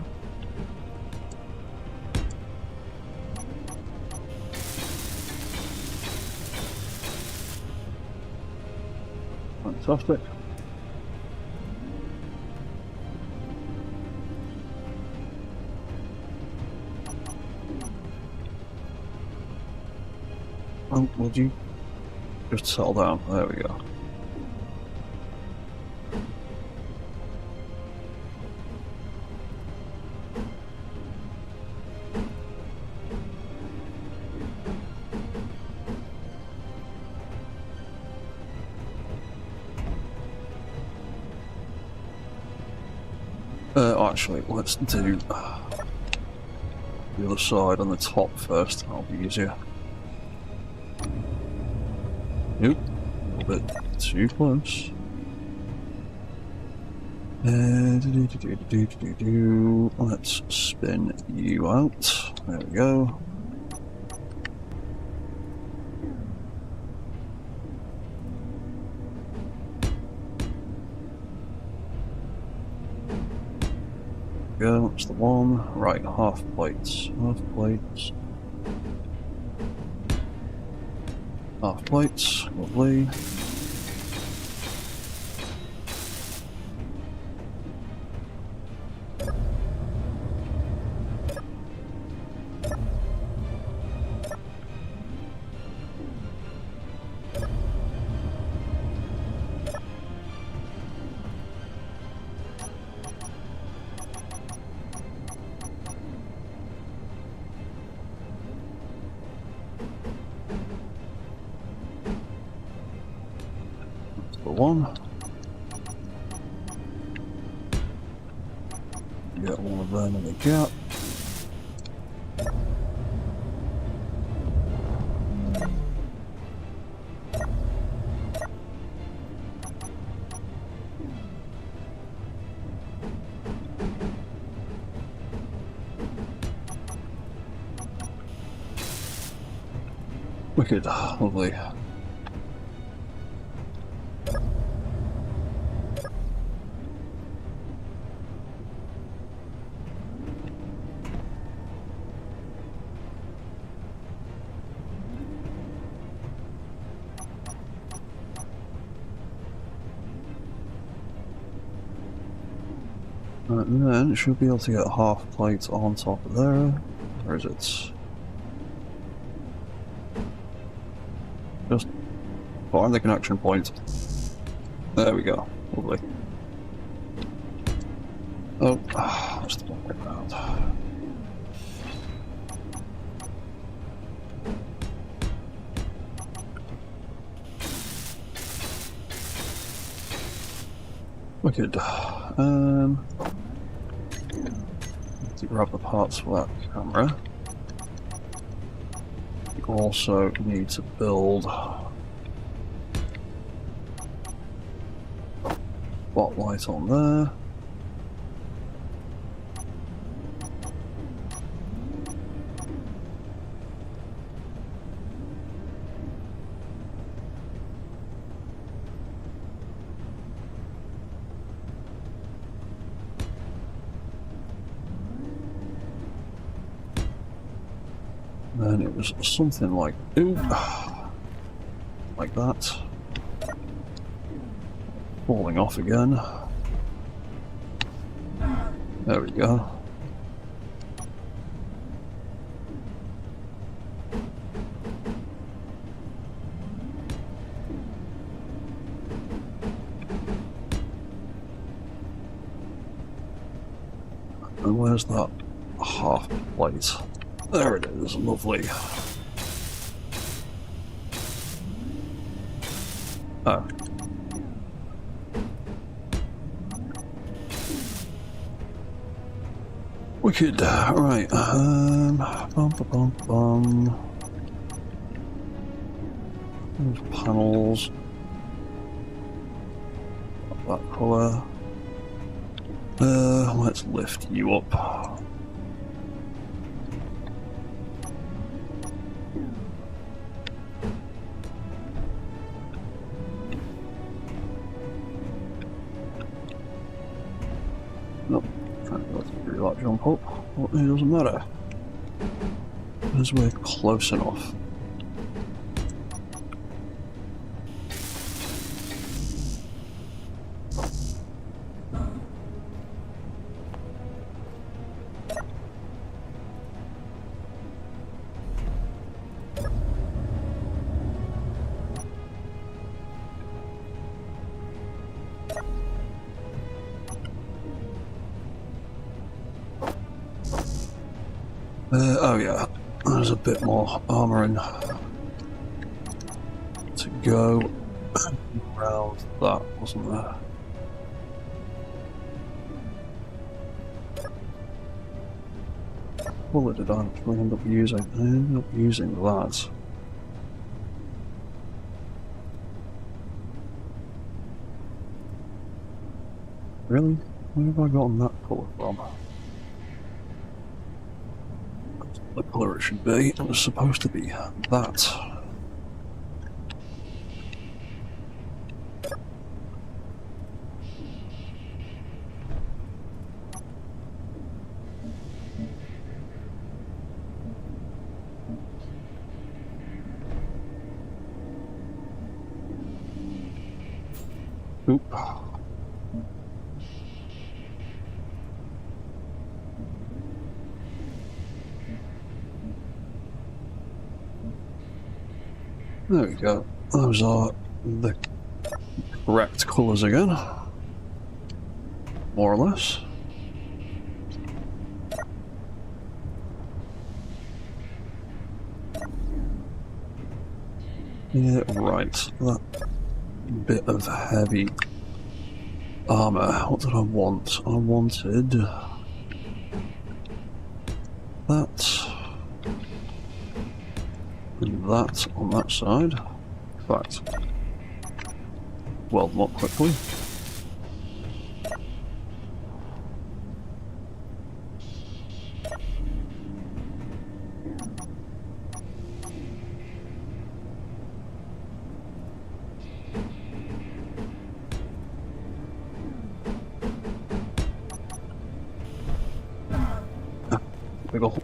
Fantastic. Oh, would you just settle down? There we go. Actually, let's do the other side on the top first. That'll be easier. Nope, a little bit too close. Let's spin you out. There we go. Go, that's the one. Right, half plates. Half plates. Half plates, lovely. One. Get one of them in the gap. Wicked, lovely. And then it should be able to get half plates on top of there. Where is it? Just find the connection point. There we go. Lovely. Oh, that's the wrong way around. Wicked. To grab the parts for that camera. You also need to build spotlight on there. Then it was something like, ooh, like that. Falling off again. There we go. And where's that half plate? There it is, lovely. Oh. Wicked, right, Those panels. That colour. Let's lift you up. Nope, can't go through that jump up, but it doesn't matter, because we're close Oh yeah, there's a bit more armour in to go around that, wasn't there? What did I actually end up using? I ended up using that. Really? Where have I gotten that colour from? That's not the colour it should be. It was supposed to be that. Oop. There we go. Those are the correct colours again. More or less. Yeah, right. That bit of heavy armour. What did I want? I wanted that and that on that side. In fact, weld them up quickly. Big ol'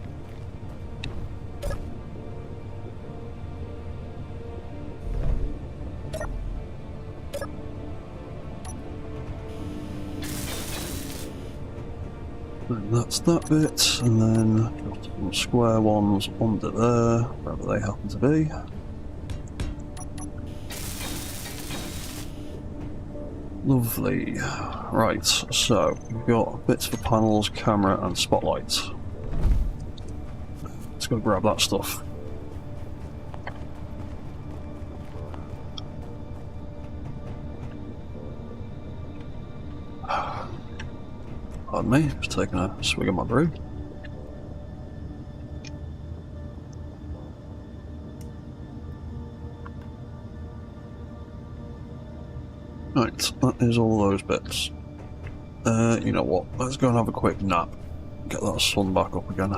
and that's that bit, and then just some square ones under there, wherever they happen to be. Lovely. Right, so we've got bits for panels, camera, and spotlights. Let's go grab that stuff. Pardon me, just taking a swig of my brew. Right, that is all those bits. You know what, let's go and have a quick nap. Get that sun back up again.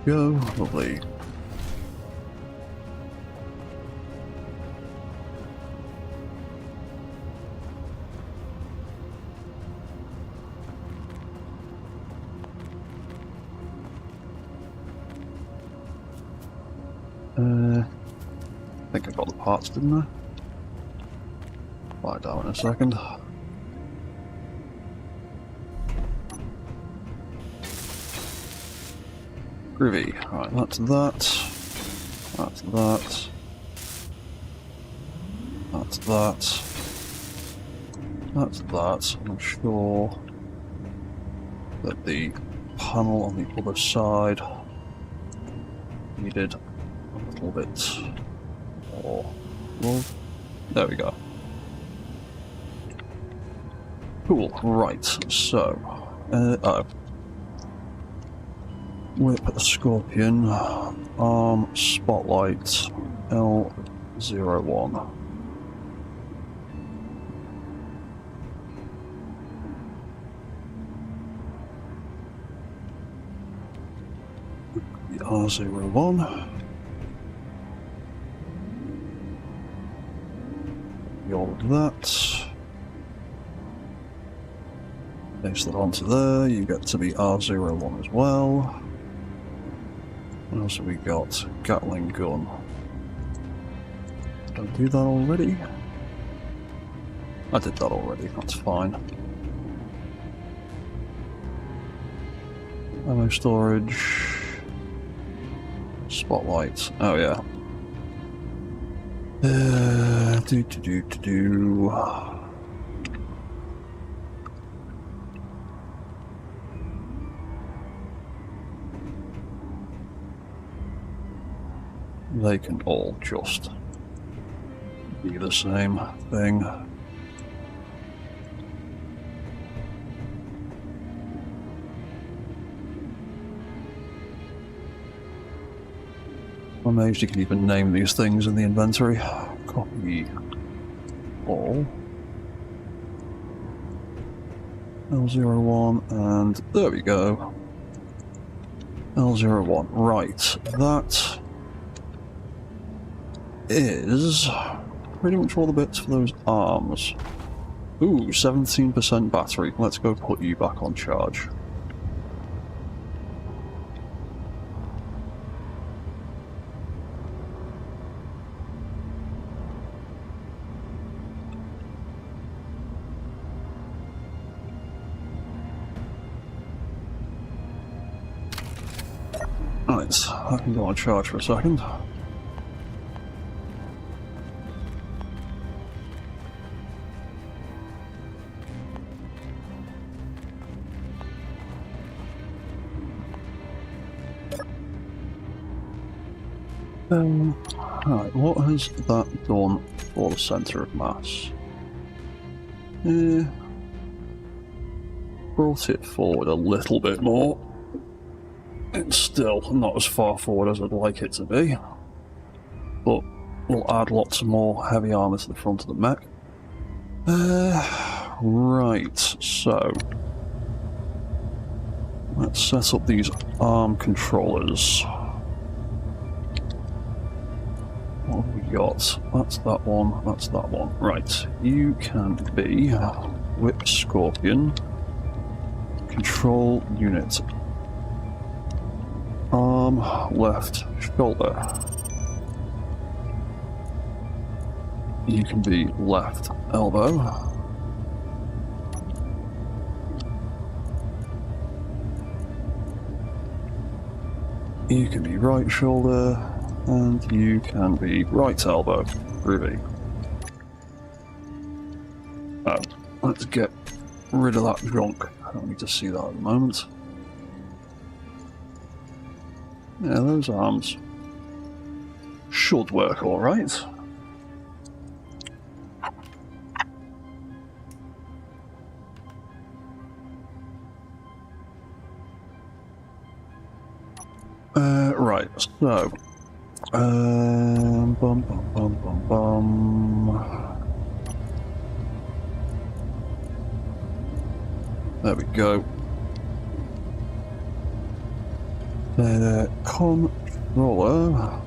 Go, lovely. I think I got the parts, didn't I? Find out in a second. Groovy. Right, that's that. That's that. That's that. That's that. I'm sure that the panel on the other side needed a little bit more. Well, there we go. Cool. Right. So, whip Scorpion, arm spotlight L01. The R01. Hold that. Paste that onto there. You get to be R01 as well. What else have we got? Gatling gun. Don't do that already. I did that already, that's fine. Ammo storage. Spotlight. Oh yeah. They can all just be the same thing. I'm amazed you can even name these things in the inventory. Copy all. L01, and there we go. L01. Right, that is pretty much all the bits for those arms. Ooh, 17% battery. Let's go put you back on charge. Right, I can go on charge for a second. Right, what has that done for the centre of mass? Brought it forward a little bit more. It's still not as far forward as I'd like it to be, but we'll add lots more heavy armour to the front of the mech. Right, so let's set up these arm controllers. What have we got? That's that one, that's that one. Right, you can be Whip Scorpion, control unit. Arm, left shoulder. You can be left elbow. You can be right shoulder, and you can be right elbow. Groovy. Oh, let's get rid of that junk. I don't need to see that at the moment. Yeah, those arms should work all right. Right, so bum bum bum bum bum. There we go. Controller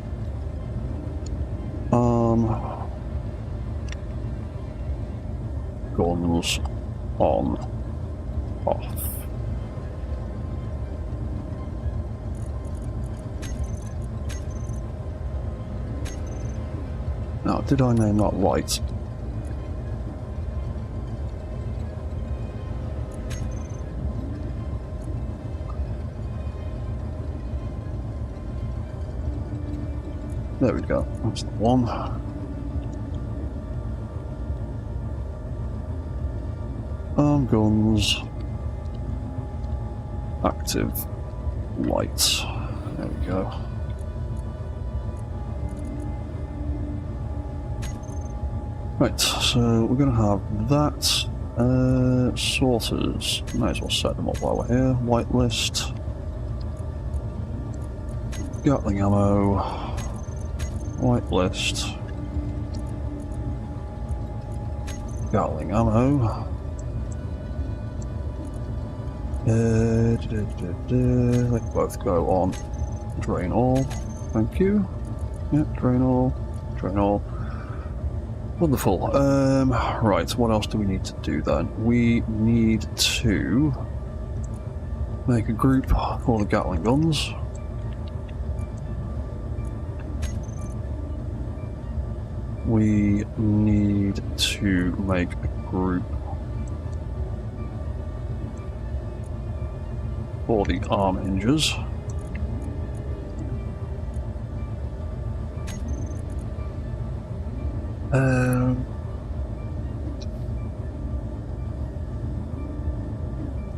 guns on off. Now, did I name that right? There we go, that's the one. Arm guns. Active light. There we go. Right, so we're going to have that. Sorters. Might as well set them up while we're here. Whitelist. Gatling ammo. Whitelist. Gatling ammo. They both go on drain all. Thank you. Yeah, drain all. Drain all. Wonderful. Right, what else do we need to do then? We need to make a group for the Gatling guns. We need to make a group for the arm hinges.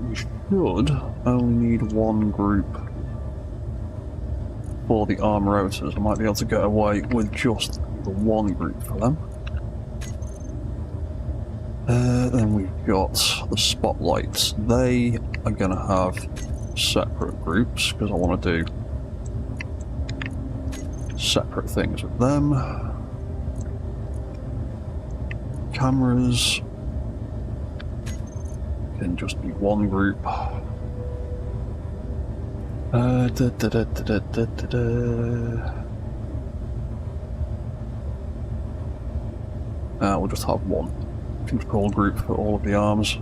We should only need one group for the arm rotors. I might be able to get away with just the one group for them. Then we've got the spotlights. They are going to have separate groups because I want to do separate things with them. Cameras can just be one group. We'll just have one control group for all of the arms.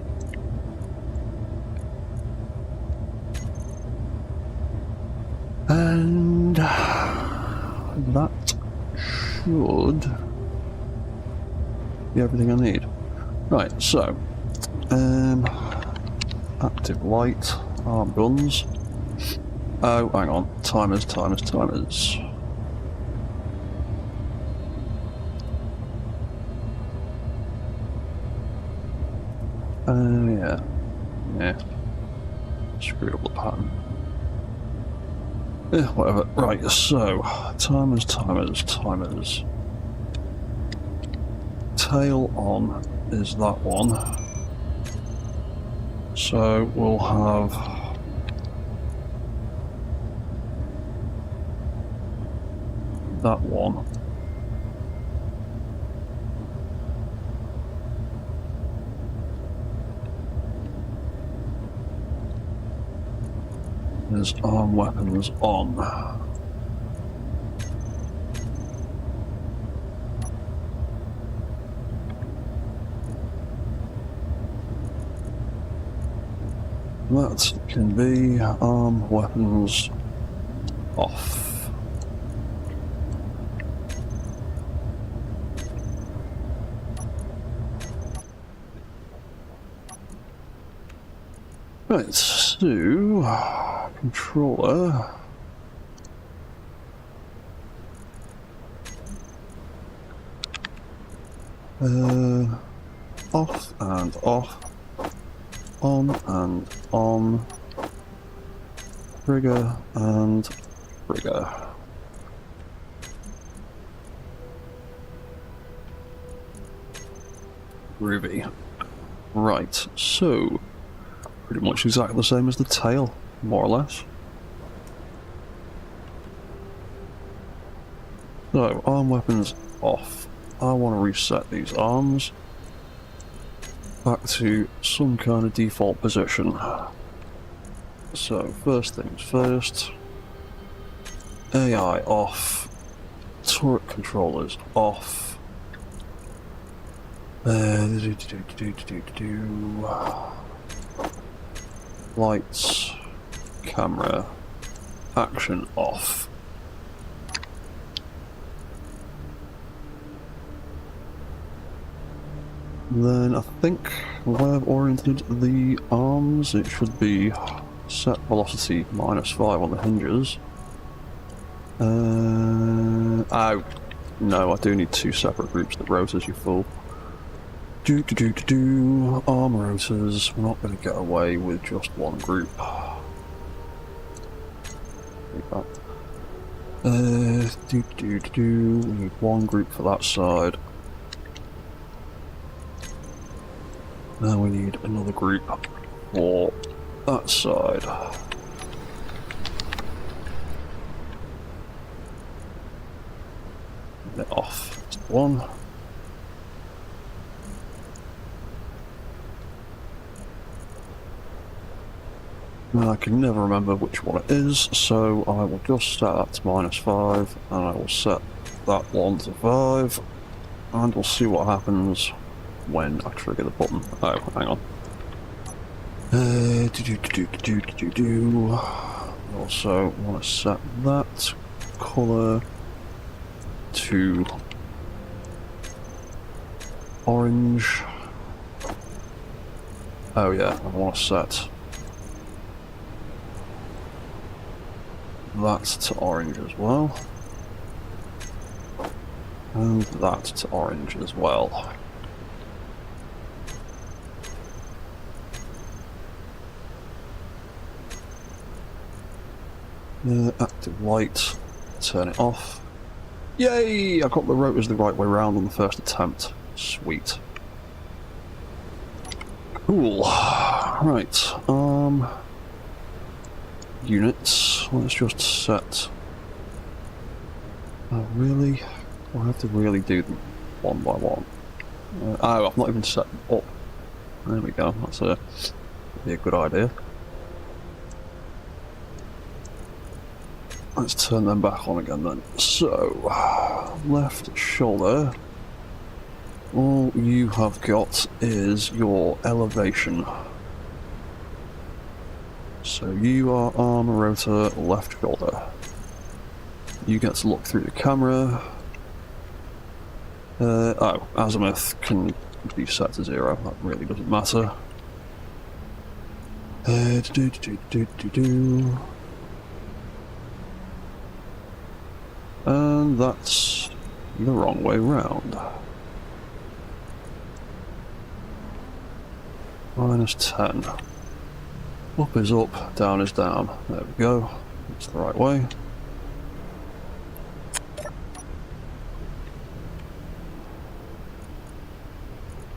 And that should be everything I need. Right, so active light, arm guns. Oh, hang on, timers. Yeah. Screwed up the pattern. Yeah, whatever. Right, so timers. Tail on is that one. So we'll have that one. There's arm weapons on. That can be arm weapons off. Right, so controller. Off and off. On and on. Trigger and trigger. Groovy. Right, so pretty much exactly the same as the tail, more or less. So, arm weapons off. I want to reset these arms back to some kind of default position. So, first things first. AI off. Turret controllers off. Lights, camera, action off. Then I think where I've oriented the arms, it should be set velocity -5 on the hinges. Oh, no, I do need two separate groups. The rotors, you fool. Arm rotors. We're not going to get away with just one group. We need one group for that side. Now we need another group for that side. They're off. That's one. Now I can never remember which one it is, so I will just set that to -5, and I will set that one to 5, and we'll see what happens when I trigger the button. Oh, hang on. Also want to set that colour to orange. Oh yeah, I want to set that to orange as well. And that to orange as well. Active light, turn it off. Yay! I got the rotors the right way round on the first attempt. Sweet. Cool. Right, units. Let's just set... Oh, really? I have to really do them one by one. Oh, I've not even set them up. There we go, that's be a good idea. Let's turn them back on again then. So, left shoulder. All you have got is your elevation. So you are arm, rotor, left shoulder. You get to look through the camera. Oh, azimuth can be set to 0. That really doesn't matter. And that's the wrong way round. -10. Up is up, down is down. There we go. That's the right way.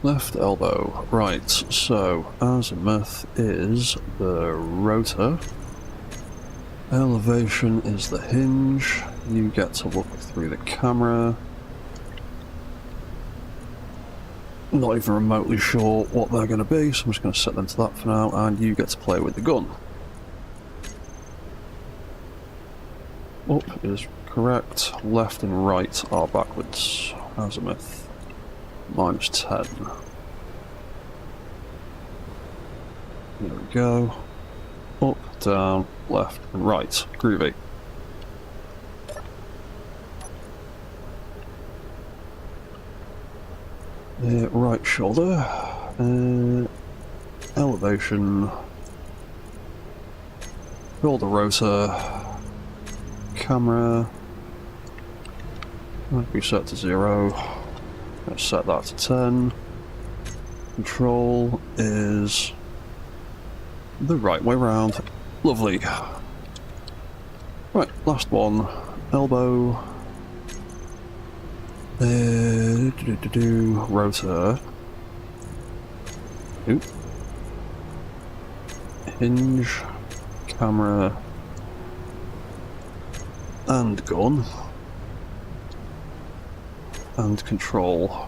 Left elbow. Right, so azimuth is the rotor. Elevation is the hinge. You get to look through the camera. Not even remotely sure what they're going to be, so I'm just going to set them to that for now, and you get to play with the gun. Up is correct, left and right are backwards. Azimuth, -10. There we go. Up, down, left and right. Groovy. Right shoulder, elevation, shoulder rotor, camera, might be set to 0, let's set that to 10, control is the right way round, lovely. Right, last one, elbow, rotor, oop, hinge, camera, and gun, and control.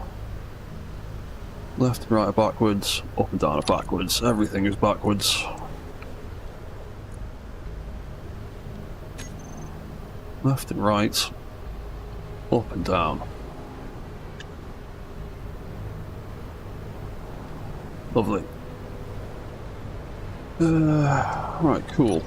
Left and right are backwards, up and down are backwards, everything is backwards. Left and right, up and down. Lovely. Right, cool.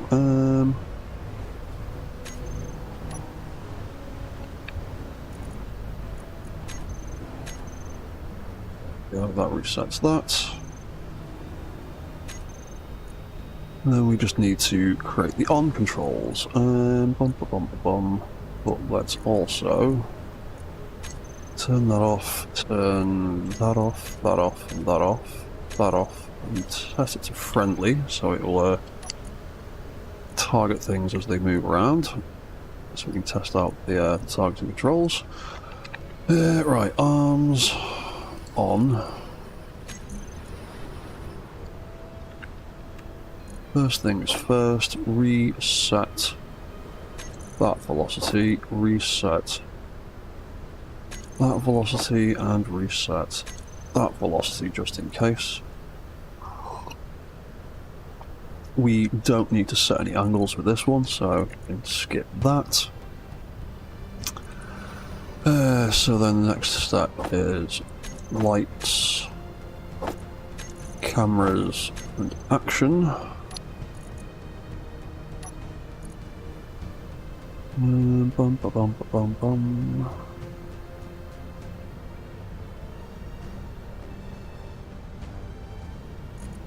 Yeah, that resets that. And then we just need to create the on controls. But let's also turn that off, turn that off, that off, and that off. That off and set it to friendly so it will target things as they move around, so we can test out the targeting controls. Right, arms on. First things first, reset that velocity, reset that velocity, and reset that velocity just in case. We don't need to set any angles with this one, so we can skip that. So then the next step is lights, cameras, and action. Bum, bum, bum, bum, bum.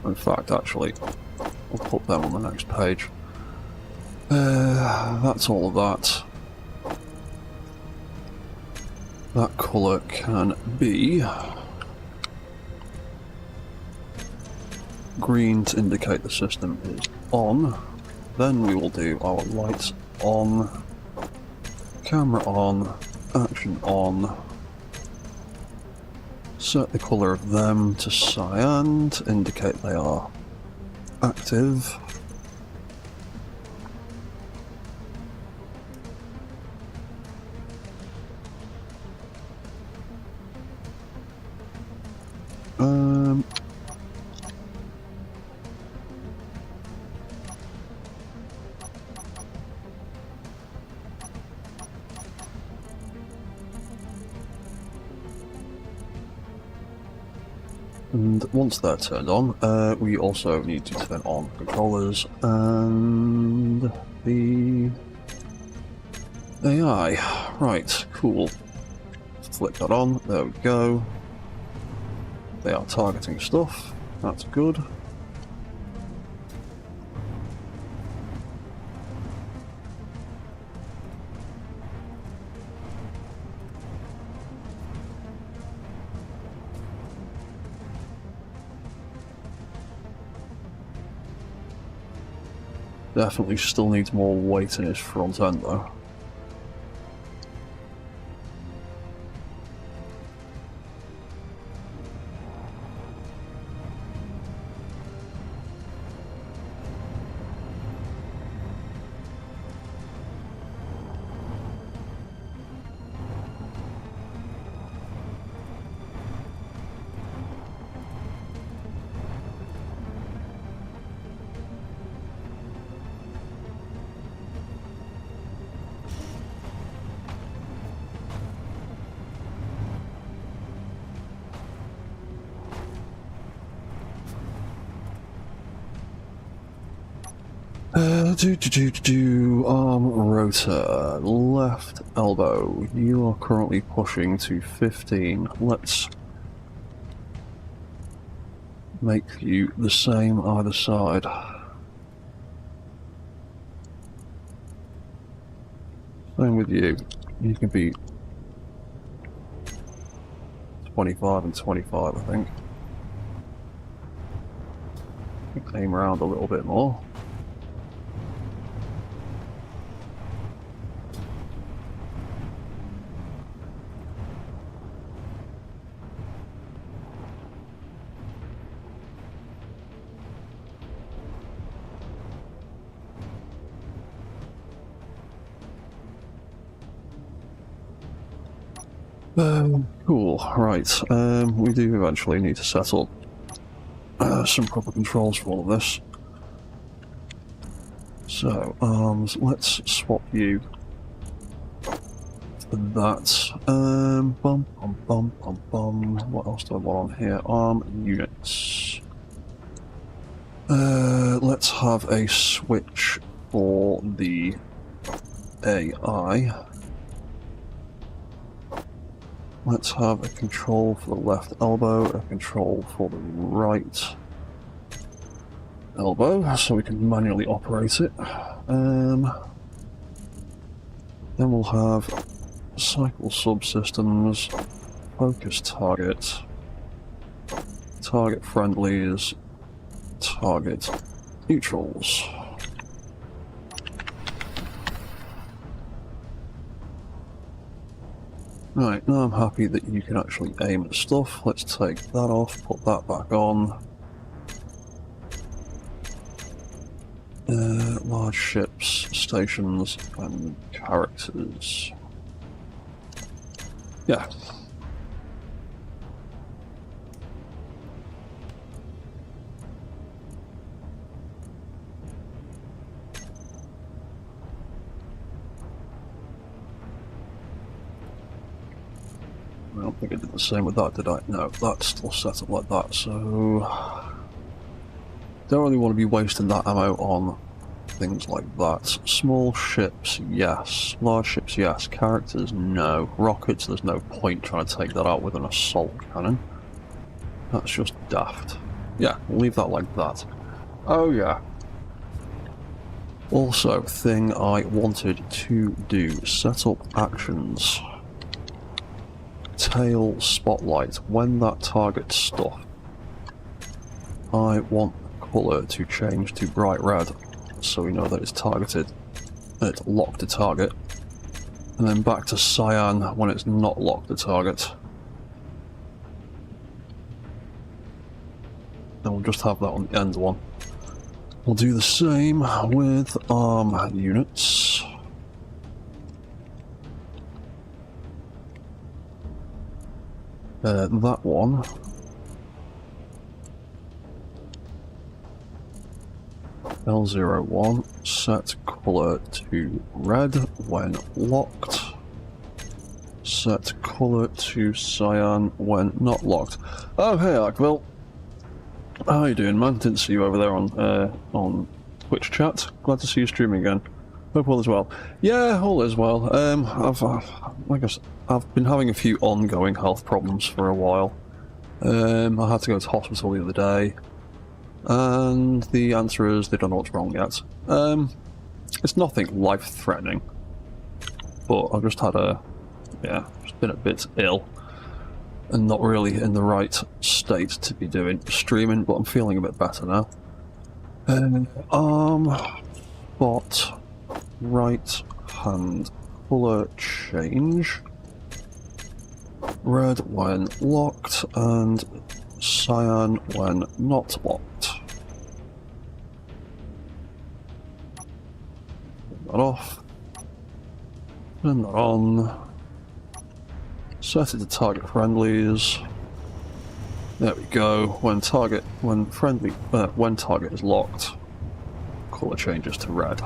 In fact, actually, I'll put them on the next page. That's all of that. That colour can be green to indicate the system is on. Then we will do our lights on, camera on, action on. Set the colour of them to cyan to indicate they are active. And once they're turned on, we also need to turn on controllers and the AI. Right, cool. Flick that on, there we go. They are targeting stuff, that's good. Definitely still needs more weight in his front end though. Arm rotor, left elbow. You are currently pushing to 15. Let's make you the same either side. Same with you. You can be 25 and 25, I think. Aim around a little bit more. Cool, right. We do eventually need to set up some proper controls for all of this. So, arms, let's swap you for that. What else do I want on here? Arm units. Let's have a switch for the AI. Let's have a control for the left elbow, a control for the right elbow, so we can manually operate it. Then we'll have cycle subsystems, focus target, target friendlies, target neutrals. Right, now I'm happy that you can actually aim at stuff. Let's take that off, put that back on. Large ships, stations, and characters. Yeah. I don't think I did the same with that, did I? No, that's still set up like that, so... Don't really want to be wasting that ammo on things like that. Small ships, yes. Large ships, yes. Characters, no. Rockets, there's no point trying to take that out with an assault cannon. That's just daft. Yeah, we'll leave that like that. Oh yeah. Also, thing I wanted to do, set up actions. Tail spotlight. When that targets stuff, I want the colour to change to bright red, so we know that it's targeted, it's locked to target. And then back to cyan when it's not locked to target. And we'll just have that on the end one. We'll do the same with arm units. That one. L01, set colour to red when locked. Set colour to cyan when not locked. Oh, hey Arkville. How you doing, man? Didn't see you over there on Twitch chat. Glad to see you streaming again. Hope all is well. Yeah, all is well. I've been having a few ongoing health problems for a while. I had to go to hospital the other day, and the answer is they don't know what's wrong yet. It's nothing life-threatening, but I've just had just been a bit ill. And not really in the right state to be doing streaming, but I'm feeling a bit better now. Bot, right hand colour change. Red when locked and cyan when not locked. Turn that off. Turn that on. Set it to target friendlies. There we go. When target is locked, colour changes to red.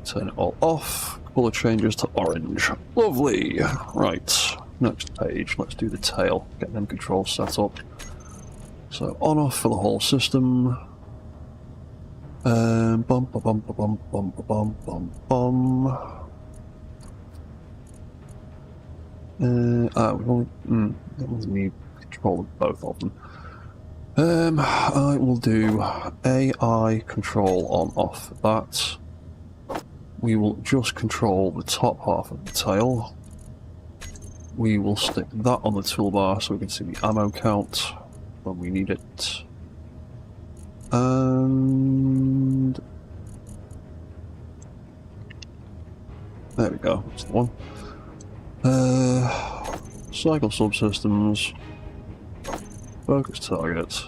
Turn it all off. Colour changes to orange. Lovely. Right. Next page. Let's do the tail. Get them controls set up. So on off for the whole system. Bum bum bum bum bum bum bum bum. That was me control of both of them. I will do AI control on off for that. We will just control the top half of the tail. We will stick that on the toolbar so we can see the ammo count when we need it. And there we go, that's the one. Cycle subsystems, focus target,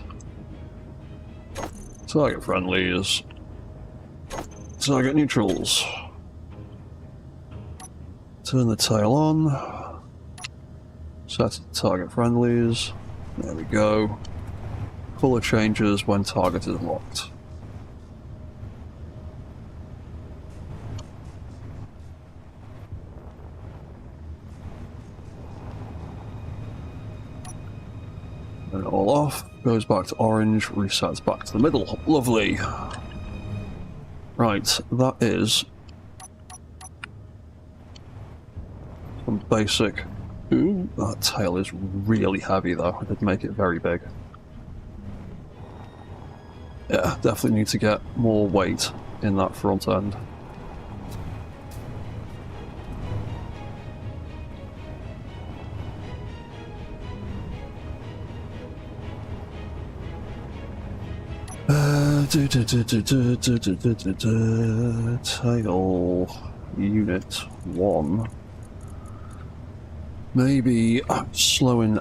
target friendlies, target neutrals, turn the tail on, set it to target friendlies, there we go, colour changes when target is locked. Turn it all off, goes back to orange, resets back to the middle. Lovely. Right, that is some basic. Ooh, that tail is really heavy though. I did make it very big. Yeah, definitely need to get more weight in that front end. Tail unit 1. Maybe slowing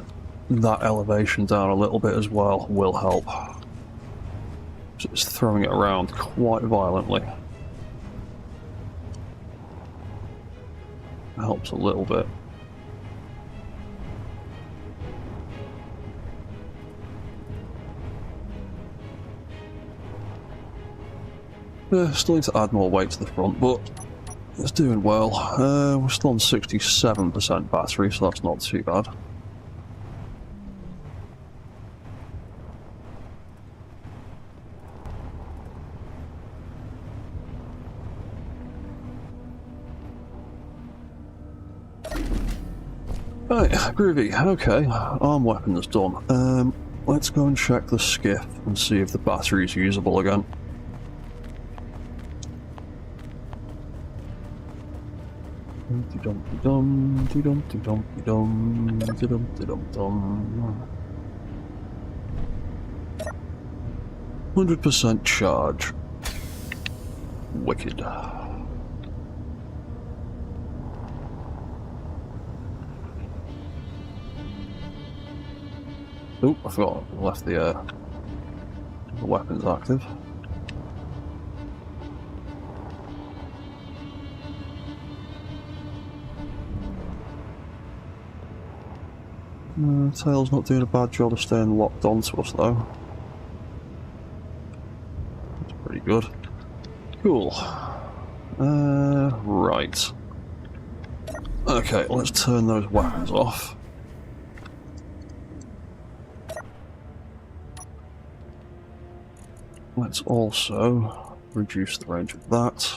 that elevation down a little bit as well will help. It's throwing it around quite violently. Helps a little bit. Still need to add more weight to the front, but it's doing well. We're still on 67% battery, so that's not too bad. Right, groovy. Okay, arm weapon is done. let's go and check the skiff and see if the battery's usable again. Dum dum dum dum dum dum dum dum. 100% charge. Wicked. Oh, I forgot I left the weapons active. Tail's not doing a bad job of staying locked onto us though. That's pretty good. Cool. Right. Okay, let's turn those weapons off. Let's also reduce the range of that.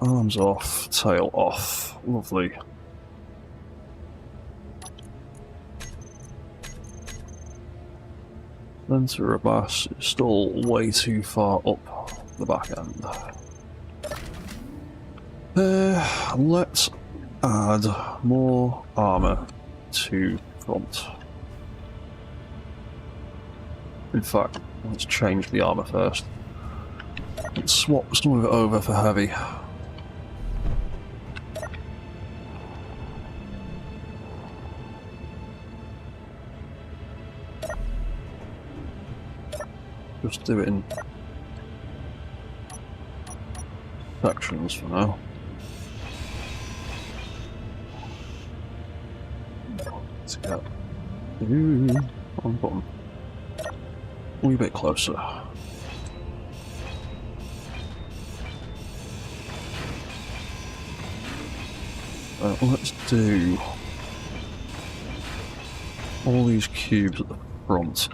Arms off, tail off. Lovely. Center of mass is still way too far up the back end. Let's add more armor to front. In fact, let's change the armor first. Let's swap some of it over for heavy. Just do it in sections for now. Let's get on bottom. A wee bit closer. Let's do all these cubes at the front.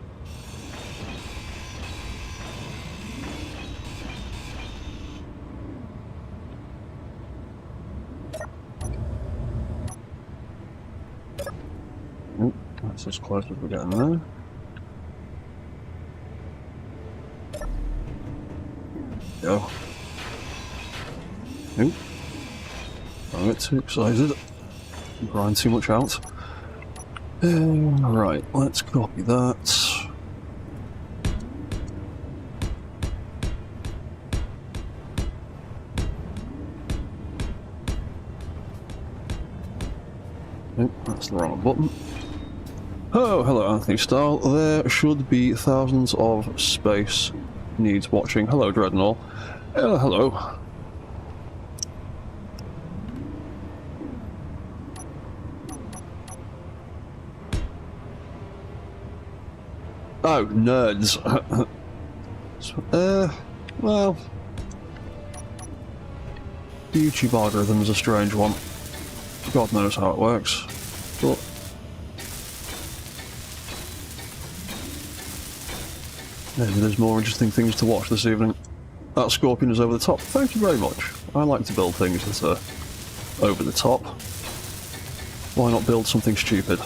Oh, that's as close as we're getting there. Go. Nope. Don't get too excited. Grind too much out. Right, let's copy that. Nope, that's the wrong button. Oh, hello Anthony Style. There should be thousands of space needs watching. Hello Dreadnought. Hello. Oh, nerds. Well, the YouTube algorithm is a strange one. God knows how it works. But maybe there's more interesting things to watch this evening. That Scorpion is over the top. Thank you very much. I like to build things that are over the top. Why not build something stupid?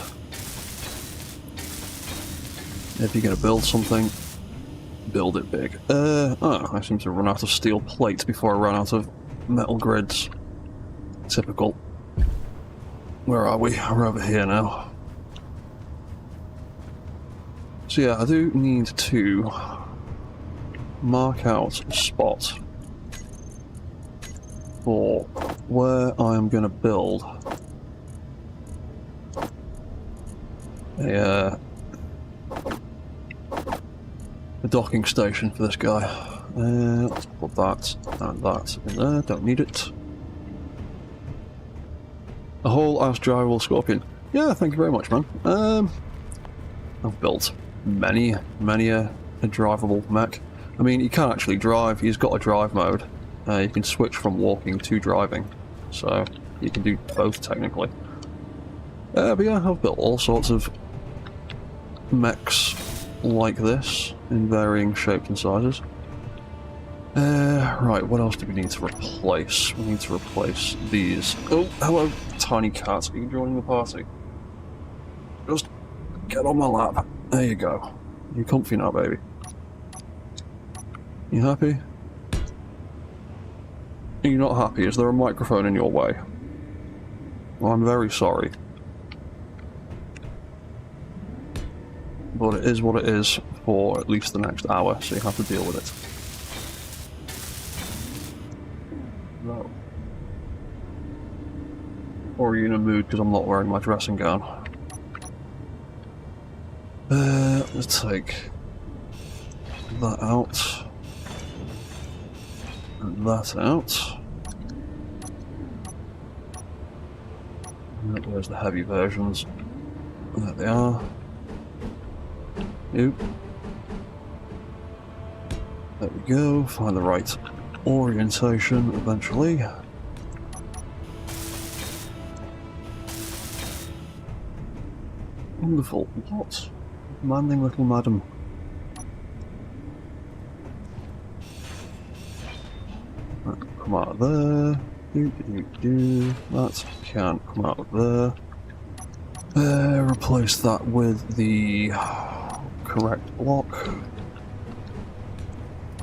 If you're going to build something, build it big. Oh, I seem to run out of steel plate before I run out of metal grids. Typical. Where are we? We're over here now. So yeah, I do need to mark out a spot for where I'm going to build a docking station for this guy. Let's put that and that in there, don't need it. A whole ass drivable Scorpion. Yeah, thank you very much, man. I've built many a drivable mech. I mean, he can actually drive, he's got a drive mode. You can switch from walking to driving, so you can do both technically. But yeah, I've built all sorts of mechs like this in varying shapes and sizes. Right, what else do we need to replace? We need to replace these. Oh, hello, tiny cat. Are you joining the party? Just get on my lap. There you go. You comfy now, baby? You happy? Are you not happy? Is there a microphone in your way? Well, I'm very sorry. But it is what it is for at least the next hour, so you have to deal with it. No. Or are you in a mood because I'm not wearing my dressing gown? Let's take that out. And that out. And there's the heavy versions. There they are. Nope. There we go. Find the right orientation eventually. Wonderful. What? Demanding little madam. That can come out of there. That can't come out of there. Replace that with the correct block,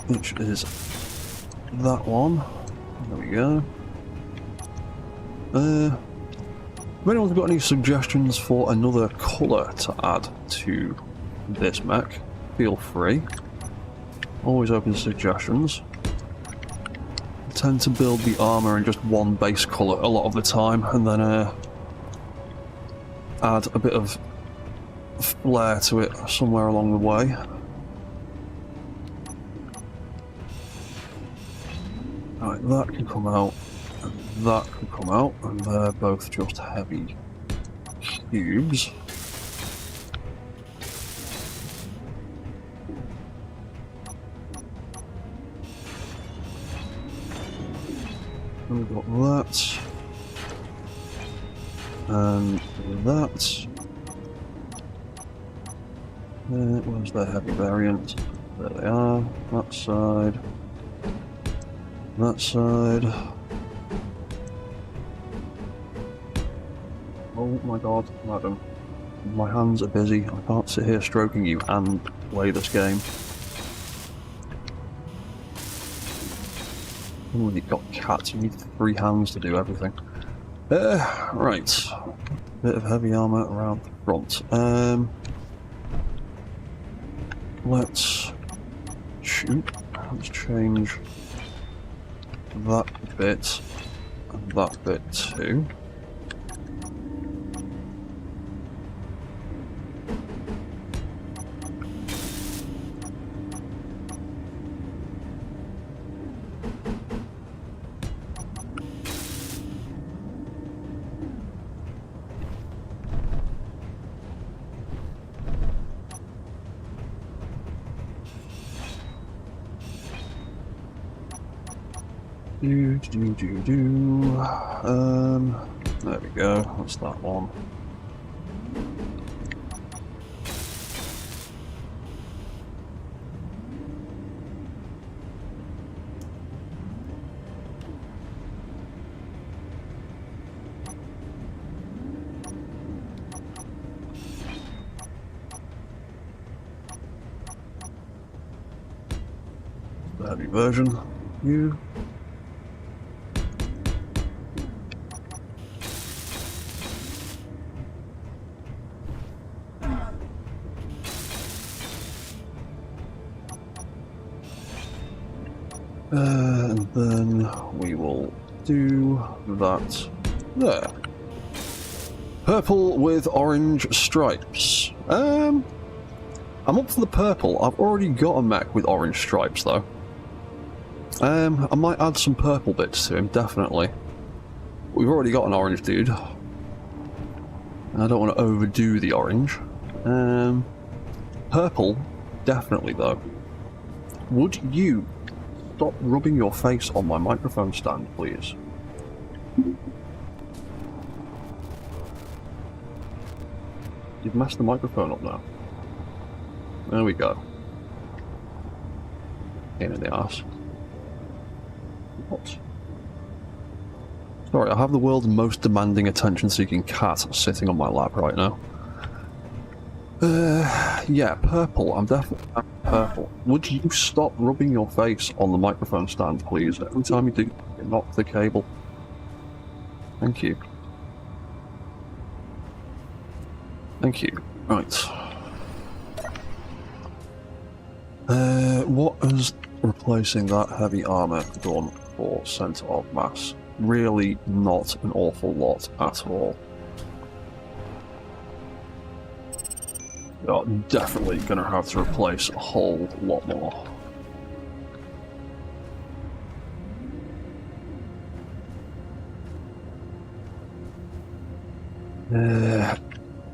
which is that one. There we go. If anyone's got any suggestions for another colour to add to this mech, feel free. Always open to suggestions. I tend to build the armour in just one base colour a lot of the time, and then add a bit of flair to it somewhere along the way. Right, that can come out, and that can come out, and they're both just heavy cubes. And we've got that. And that. Where's the heavy variant? There they are. That side. That side. Oh my god, madam. My hands are busy. I can't sit here stroking you and play this game. Oh, you've got cats. You need 3 hands to do everything. Right. Bit of heavy armour around the front. Let's shoot. Let's change that bit and that bit too. There we go, that's that one. The heavy version, you. And then we will do that there. Purple with orange stripes. I'm up for the purple. I've already got a mech with orange stripes though. I might add some purple bits to him, definitely. We've already got an orange dude. I don't want to overdo the orange. Purple, definitely though. Would you stop rubbing your face on my microphone stand, please? You've messed the microphone up now. There we go. Pain in the arse. What? Sorry, I have the world's most demanding attention-seeking cat sitting on my lap right now. Yeah, purple. I'm definitely purple. Would you stop rubbing your face on the microphone stand, please? Every time you do, you knock the cable. Thank you. Thank you. Right. What is replacing that heavy armor done for center of mass? Really not an awful lot at all. You're definitely going to have to replace a whole lot more. Yeah,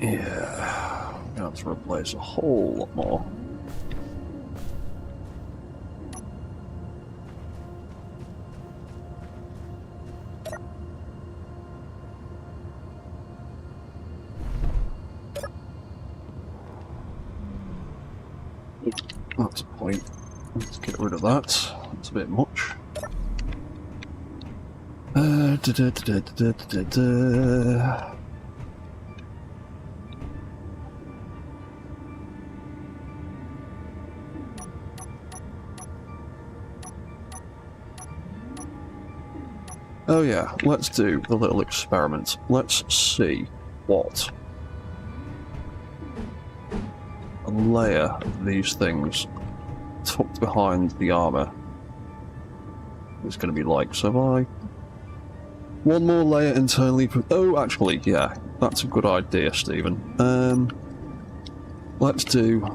I'm going to have to replace a whole lot more. That's a point. Let's get rid of that. That's a bit much. Oh yeah, let's do the little experiment. Let's see what a layer of these things tucked behind the armor is going to be like. So if I... one more layer internally... oh, actually, yeah, that's a good idea, Stephen. Let's do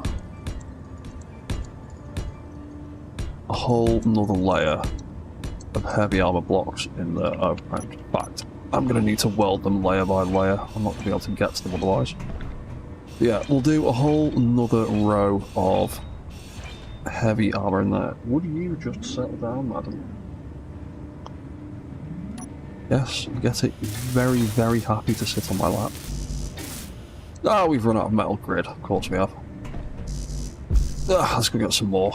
a whole another layer of heavy armor blocks in there. Oh, in fact, I'm going to need to weld them layer by layer. I'm not going to be able to get to them otherwise. Yeah, we'll do a whole another row of heavy armor in there. Would you just settle down, madam? Yes, get it. Very, very happy to sit on my lap. Ah, we've run out of metal grid. Of course we have. Ah, let's go get some more.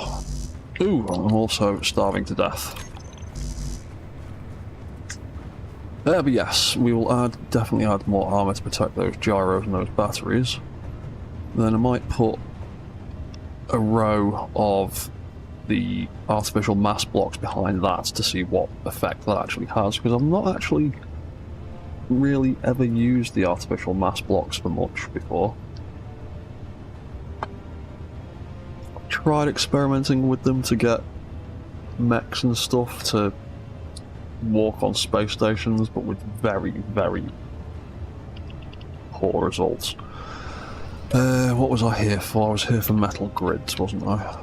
Ooh, I'm also starving to death. But yes, we will definitely add more armor to protect those gyros and those batteries. Then I might put a row of the artificial mass blocks behind that to see what effect that actually has, because I've not actually really ever used the artificial mass blocks for much before. I've tried experimenting with them to get mechs and stuff to walk on space stations, but with very, very poor results. What was I here for? I was here for metal grids, wasn't I?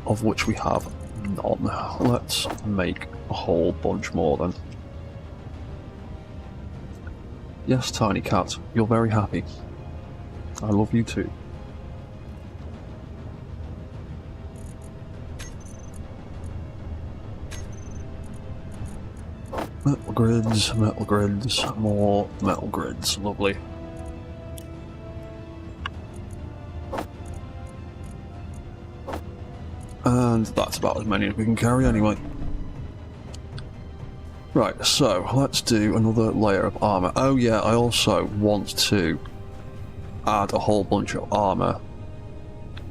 Of which we have none. Let's make a whole bunch more then. Yes, Tiny Cat, you're very happy. I love you too. Metal grids, more metal grids, lovely. And that's about as many as we can carry anyway. Right, so let's do another layer of armor. Oh yeah, I also want to add a whole bunch of armor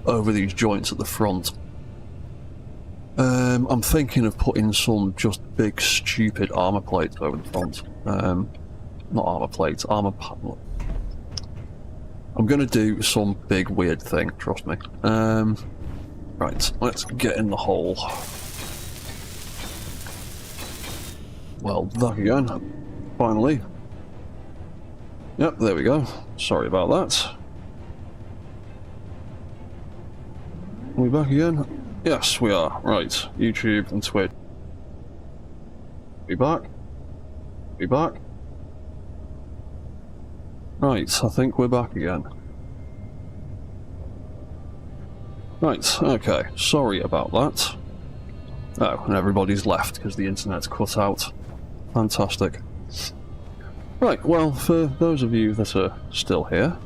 over these joints at the front. I'm thinking of putting some just big stupid armor plates over the front. Not armor plates, armor panel. I'm gonna do some big weird thing, trust me. Right, let's get in the hole. Well, that again. Finally. Yep, there we go. Sorry about that. Are we back again? Yes, we are. Right, YouTube and Twitch. We back? We back? Right, I think we're back again. Right, okay, sorry about that. Oh, and everybody's left because the internet's cut out. Fantastic. Right, well, for those of you that are still here,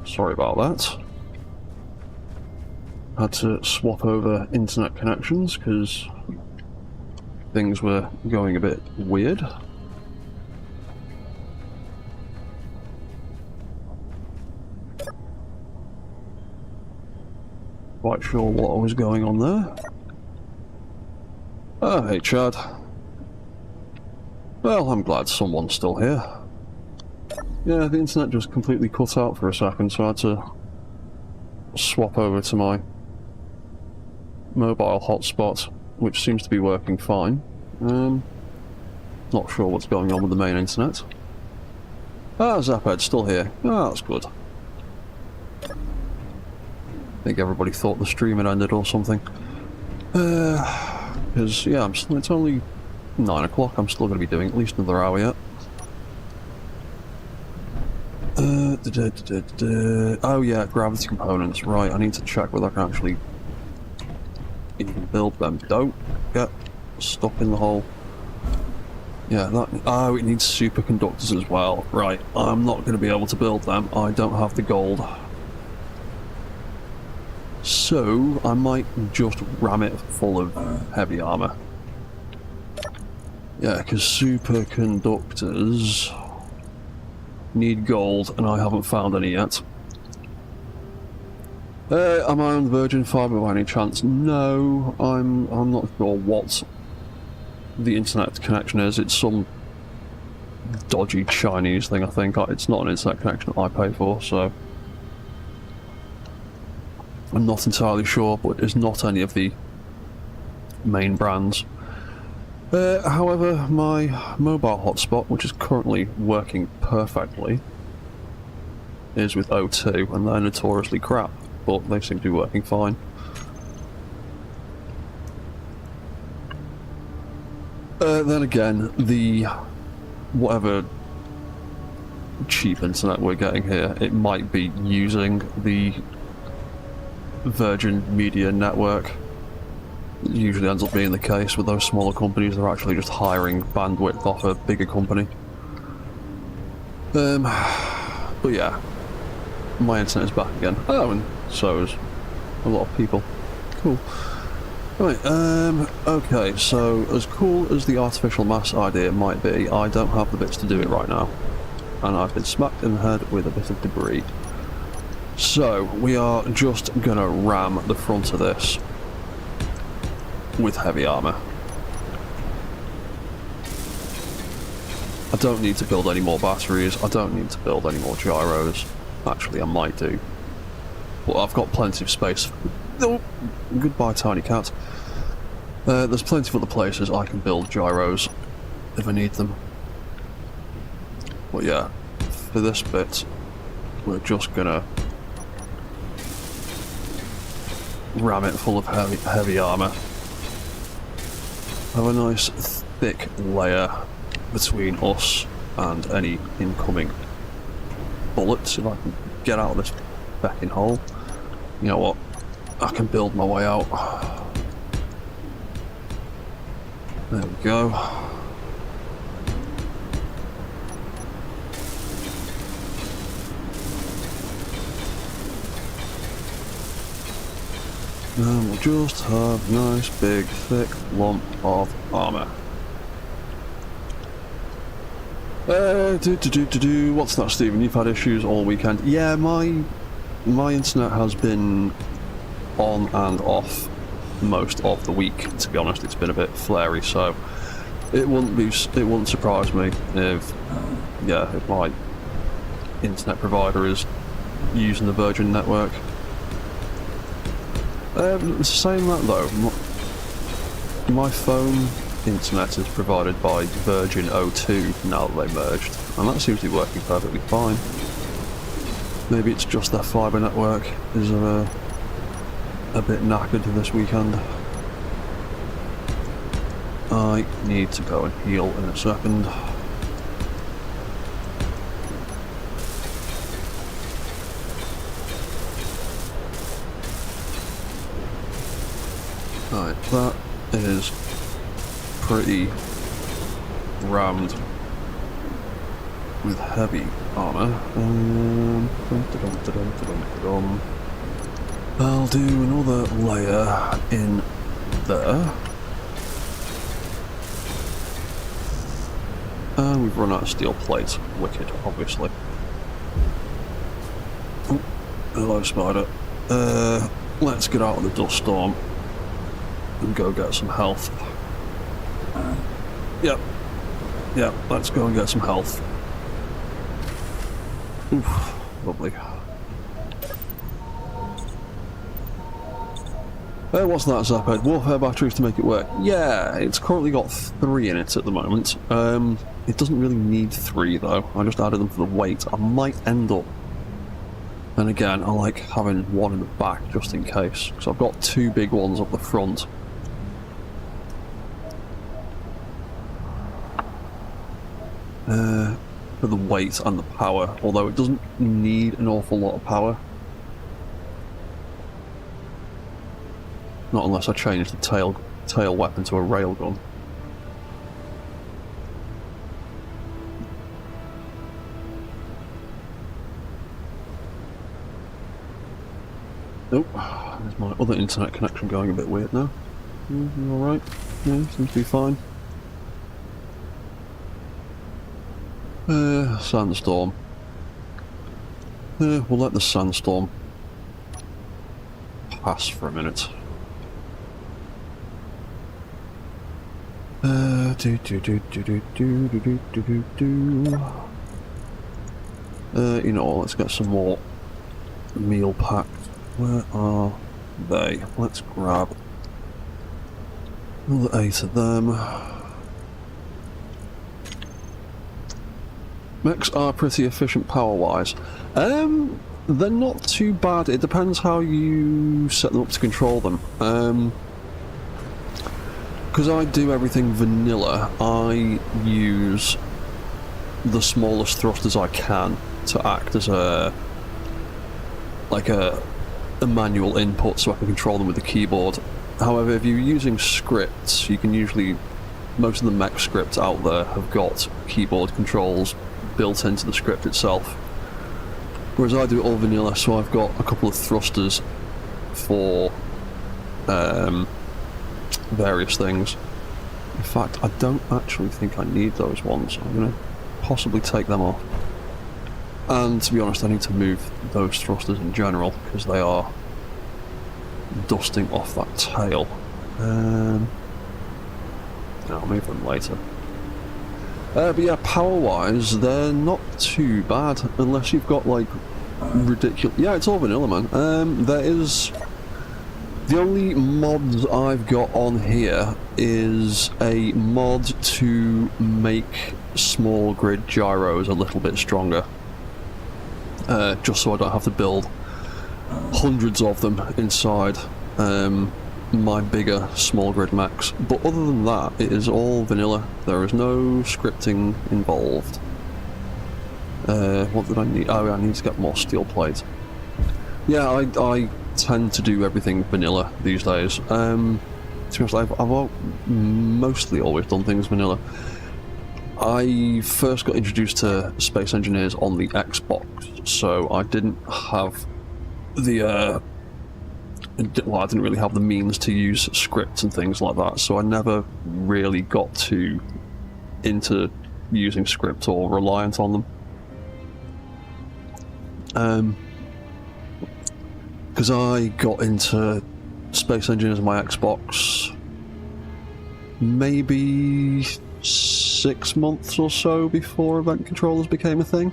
sorry about that. Had to swap over internet connections because things were going a bit weird. Quite sure what was going on there. Oh, hey Chad. Well, I'm glad someone's still here. Yeah, the internet just completely cut out for a second, so I had to swap over to my mobile hotspot, which seems to be working fine. Not sure what's going on with the main internet. Ah, Zaphead's still here. Ah, that's good. I think everybody thought the stream had ended or something. Because, yeah, it's only 9 o'clock. I'm still going to be doing at least another hour yet. Oh yeah, gravity components. Right, I need to check whether I can actually even build them. Don't get stuck in the hole. Yeah, that... Oh, it needs superconductors as well. Right, I'm not going to be able to build them. I don't have the gold. So, I might just ram it full of heavy armor. Yeah, because superconductors need gold, and I haven't found any yet. Am I on Virgin Fibre by any chance? No, I'm not sure what the internet connection is. It's some dodgy Chinese thing, I think. It's not an internet connection I pay for, so I'm not entirely sure, but it's not any of the main brands. However, my mobile hotspot, which is currently working perfectly, is with O2, and they're notoriously crap, but they seem to be working fine. Then again, the whatever cheap internet we're getting here, it might be using the Virgin Media network. It usually ends up being the case with those smaller companies. They're actually just hiring bandwidth off a bigger company. But yeah, my internet is back again. Oh, and so is a lot of people. Cool. Right, okay, so as cool as the artificial mass idea might be, I don't have the bits to do it right now. And I've been smacked in the head with a bit of debris. So, we are just gonna ram the front of this with heavy armor. I don't need to build any more batteries, I don't need to build any more gyros. Actually, I might do. But I've got plenty of space. Oh, goodbye, tiny cat. There's plenty of other places I can build gyros if I need them. But yeah, for this bit, we're just gonna ram it full of heavy armor. Have a nice thick layer between us and any incoming bullets. If I can get out of this fucking hole, you know what? I can build my way out. There we go. And we'll just have a nice big thick lump of armour. What's that, Stephen? You've had issues all weekend. Yeah, my internet has been on and off most of the week, to be honest. It's been a bit flary, so it wouldn't surprise me if my internet provider is using the Virgin network. Saying that though, my phone internet is provided by Virgin O2 now that they merged, and that seems to be working perfectly fine. Maybe it's just their fibre network is a bit knackered this weekend. I need to go and heal in a second. Right, that is pretty rammed with heavy armour. I'll do another layer in there. And we've run out of steel plates. Wicked, obviously. Oh, hello, spider. Let's get out of the dust storm and go get some health. Yep. Yep, let's go and get some health. Oof, lovely. What's that, Zaphead? Warfare batteries to make it work. Yeah, it's currently got 3 in it at the moment. It doesn't really need 3 though. I just added them for the weight. I might end up. And again, I like having 1 in the back just in case. So I've got 2 big ones up the front. For the weight and the power, although it doesn't need an awful lot of power. Not unless I change the tail weapon to a railgun. Nope. There's my other internet connection going a bit weird now. You alright? Yeah, seems to be fine. Sandstorm. We'll let the sandstorm pass for a minute. You know what, let's get some more meal packs. Where are they? Let's grab another 8 of them. Mechs are pretty efficient power-wise. They're not too bad. It depends how you set them up to control them. Because I do everything vanilla, I use the smallest thrusters I can to act as a manual input so I can control them with the keyboard. However, if you're using scripts, you can usually... Most of the mech scripts out there have got keyboard controls built into the script itself. Whereas I do it all vanilla, so I've got a couple of thrusters for various things. In fact, I don't actually think I need those ones. I'm going to possibly take them off. And to be honest, I need to move those thrusters in general, because they are dusting off that tail. I'll move them later. But yeah, power-wise, they're not too bad, unless you've got, like, ridiculous... Yeah, it's all vanilla, man. There is... The only mods I've got on here is a mod to make small grid gyros a little bit stronger. Just so I don't have to build hundreds of them inside my bigger small grid mechs. But other than that, it is all vanilla. There is no scripting involved. What did I need? Oh, I need to get more steel plates. Yeah, I tend to do everything vanilla these days. To be honest, I've mostly always done things vanilla. I first got introduced to Space Engineers on the Xbox, so I didn't have the well, I didn't really have the means to use scripts and things like that, so I never really got into using scripts or reliant on them. Because I got into Space Engineers on my Xbox maybe 6 months or so before event controllers became a thing.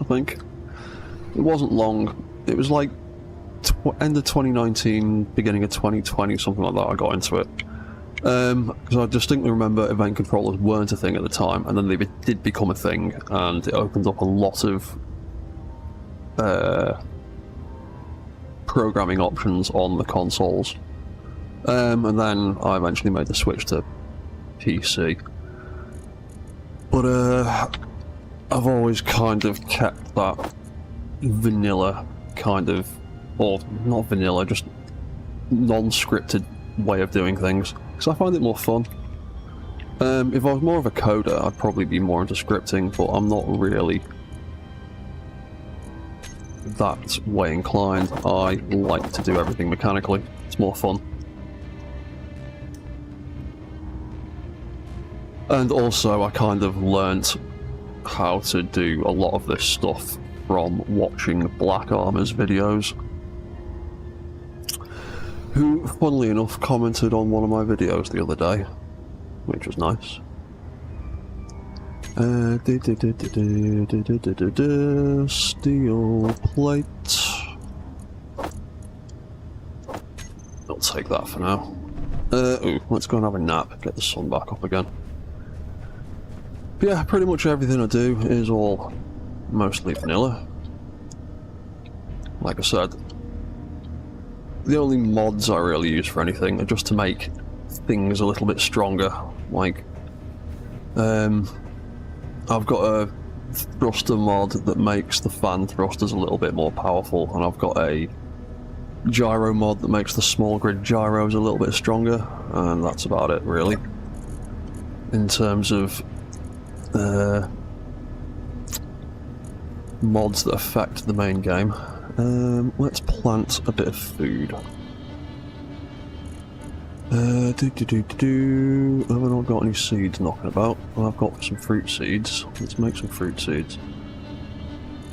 I think. It wasn't long. It was like end of 2019, beginning of 2020, something like that, I got into it. Because I distinctly remember event controllers weren't a thing at the time, and then they did become a thing, and it opened up a lot of programming options on the consoles. And then I eventually made the switch to PC. But I've always kind of kept that vanilla kind of, or not vanilla, just non-scripted way of doing things, because I find it more fun. If I was more of a coder, I'd probably be more into scripting, but I'm not really that way inclined. I like to do everything mechanically. It's more fun. And also, I kind of learnt how to do a lot of this stuff from watching Black Armor's videos, who, funnily enough, commented on one of my videos the other day, which was nice. Steel plate. I'll take that for now. Ooh, let's go and have a nap, get the sun back up again. But yeah, pretty much everything I do is all mostly vanilla. Like I said, the only mods I really use for anything are just to make things a little bit stronger. Like, I've got a thruster mod that makes the fan thrusters a little bit more powerful, and I've got a gyro mod that makes the small grid gyros a little bit stronger, and that's about it really in terms of mods that affect the main game. Let's plant a bit of food. Have I not got any seeds knocking about? Well, I've got some fruit seeds. Let's make some fruit seeds.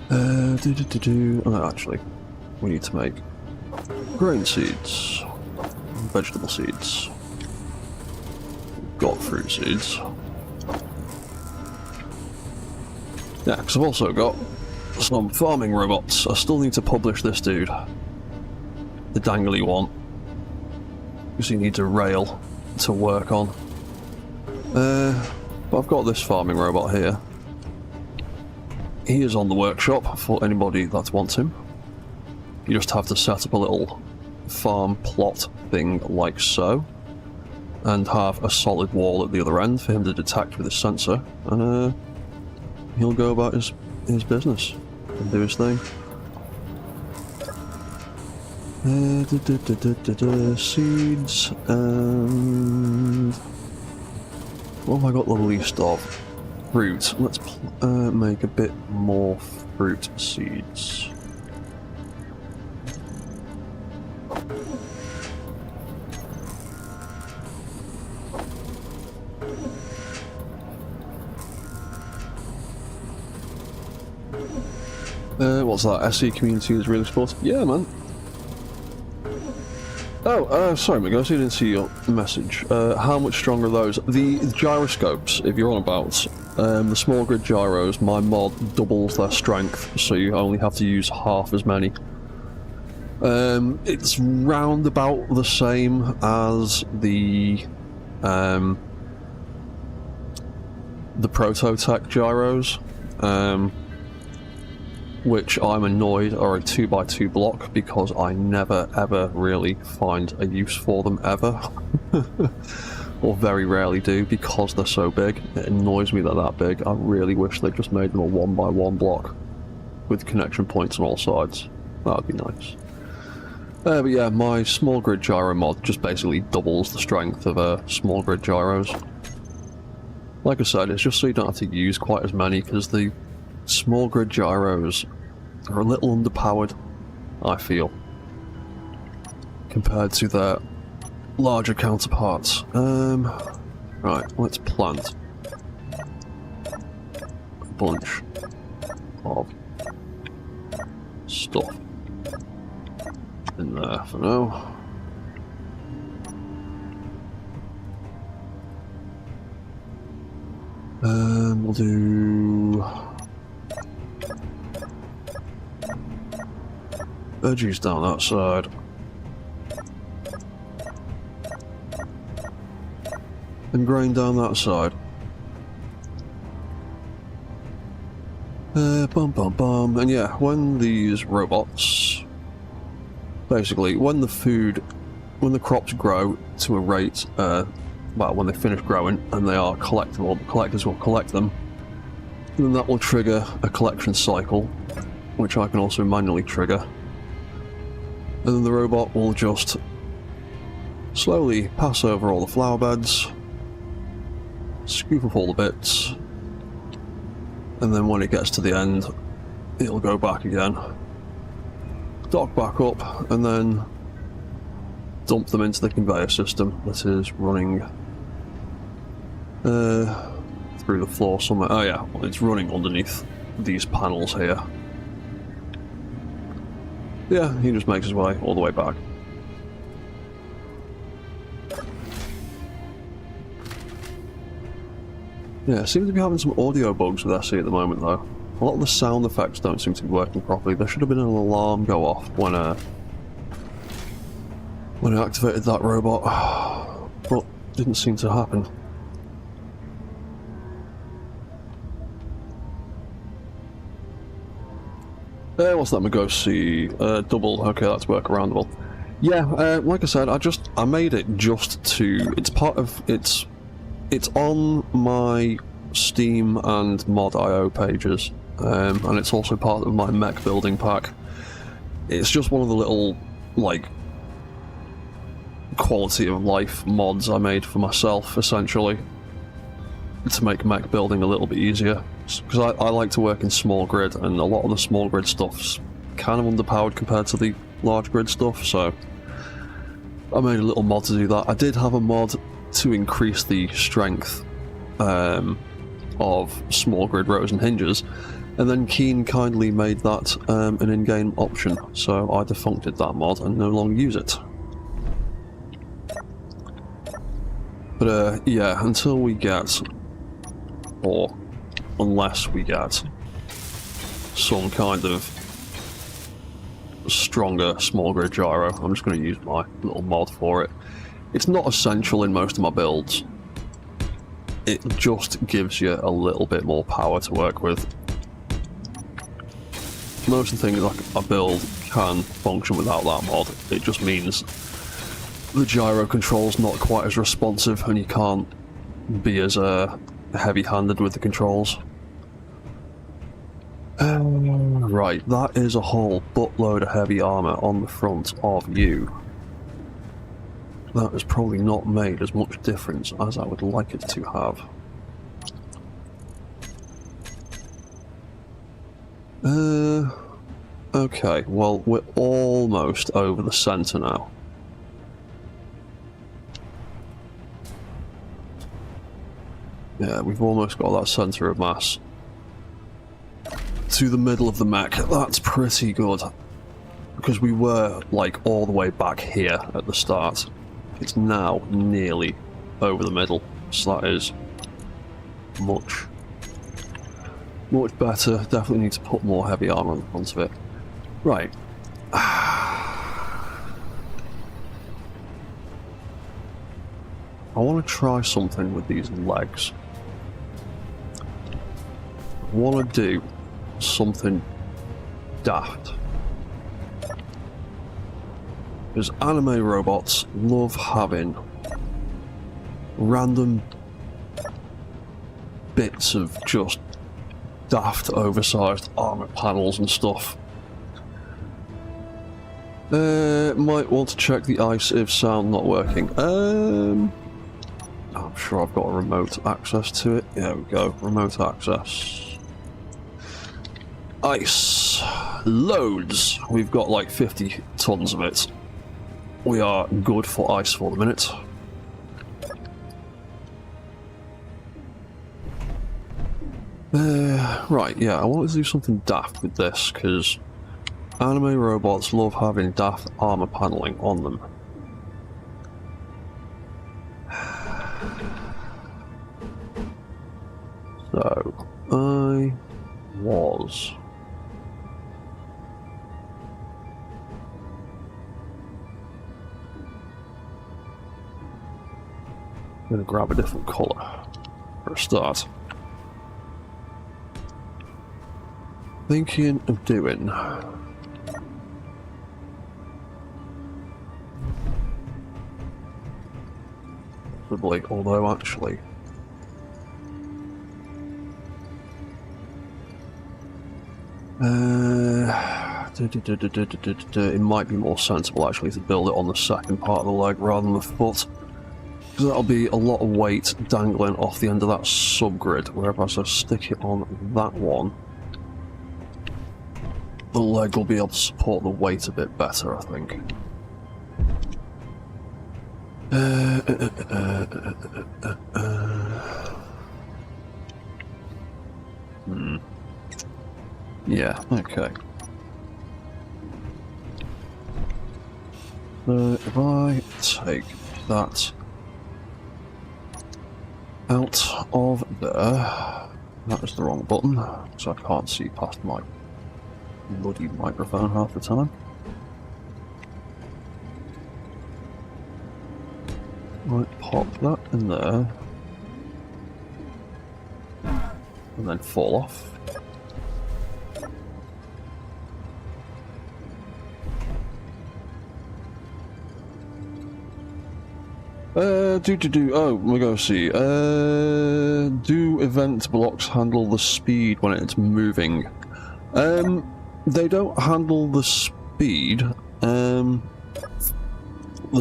Oh, actually, we need to make grain seeds, vegetable seeds. Got fruit seeds. Yeah, because I've also got some farming robots. I still need to publish this dude. The dangly one. Because he needs a rail to work on. But I've got this farming robot here. He is on the workshop for anybody that wants him. You just have to set up a little farm plot thing like so, and have a solid wall at the other end for him to detect with his sensor, and he'll go about his business and do his thing. Seeds, and what have I got the least of? Fruit. Let's make a bit more fruit seeds. What's that? SE community is really supportive? Yeah, man. Oh, sorry, Mego, I didn't see your message. How much stronger are those? The gyroscopes, if you're on about, the small grid gyros, my mod doubles their strength, so you only have to use half as many. It's round about the same as the Prototech gyros, which I'm annoyed are a 2x2 block because I never ever really find a use for them ever. Or very rarely do, because they're so big. It annoys me they're that big. I really wish they just made them a 1x1 block with connection points on all sides. That would be nice. But yeah, my small grid gyro mod just basically doubles the strength of small grid gyros. Like I said, it's just so you don't have to use quite as many, because the small grid gyros are a little underpowered, I feel, compared to their larger counterparts. Right, let's plant a bunch of stuff in there for now. We'll do veggies down that side. And grain down that side. Bum bum bum. And yeah, when these robots, basically, when the crops grow to a rate, well, when they finish growing and they are collectible, the collectors will collect them. And then that will trigger a collection cycle, which I can also manually trigger. And then the robot will just slowly pass over all the flower beds, scoop up all the bits, and then when it gets to the end, it'll go back again, dock back up, and then dump them into the conveyor system that is running through the floor somewhere. Oh yeah, well, it's running underneath these panels here. Yeah, he just makes his way all the way back. Yeah, seems to be having some audio bugs with SE at the moment though. A lot of the sound effects don't seem to be working properly. There should have been an alarm go off when I activated that robot, but didn't seem to happen. What's that? Magosi double. Okay, that's workaroundable. Yeah, like I said, I made it just to. It's part of it's on my Steam and Mod.io pages, and it's also part of my Mech Building Pack. It's just one of the little like quality of life mods I made for myself, essentially, to make mech building a little bit easier. Because I like to work in small grid, and a lot of the small grid stuff's kind of underpowered compared to the large grid stuff, so I made a little mod to do that. I did have a mod to increase the strength of small grid rows and hinges, and then Keen kindly made that an in-game option, so I defuncted that mod and no longer use it. But yeah, until we get, or unless we get, some kind of stronger small grid gyro, I'm just going to use my little mod for it. It's not essential in most of my builds. It just gives you a little bit more power to work with. Most of the things I build can function without that mod. It just means the gyro control's not quite as responsive and you can't be as heavy-handed with the controls. Right, that is a whole buttload of heavy armour on the front of you. That has probably not made as much difference as I would like it to have. Okay, well, we're almost over the centre now. Yeah, we've almost got that centre of mass to the middle of the mech. That's pretty good, because we were like all the way back here at the start. It's now nearly over the middle, so that is much better. Definitely need to put more heavy armor on the front of it. Right. I want to try something with these legs. I want to do something daft. Because anime robots love having random bits of just daft, oversized armor panels and stuff. Might want to check the ice if sound not working. I'm sure I've got a remote access to it. There we go, remote access. Ice. Loads. We've got like 50 tons of it. We are good for ice for the minute. Right, yeah, I want to do something daft with this, because anime robots love having daft armor paneling on them. So, I was... I'm going to grab a different colour for a start. Thinking of doing... probably, although actually... it might be more sensible actually to build it on the second part of the leg rather than the foot. Because that'll be a lot of weight dangling off the end of that subgrid, whereas I stick it on that one, the leg will be able to support the weight a bit better, I think. Yeah, okay. So if I take that out of there, that was the wrong button, so I can't see past my bloody microphone half the time. Right, pop that in there, and then fall off. Oh, we're going to see. Do event blocks handle the speed when it's moving? They don't handle the speed. The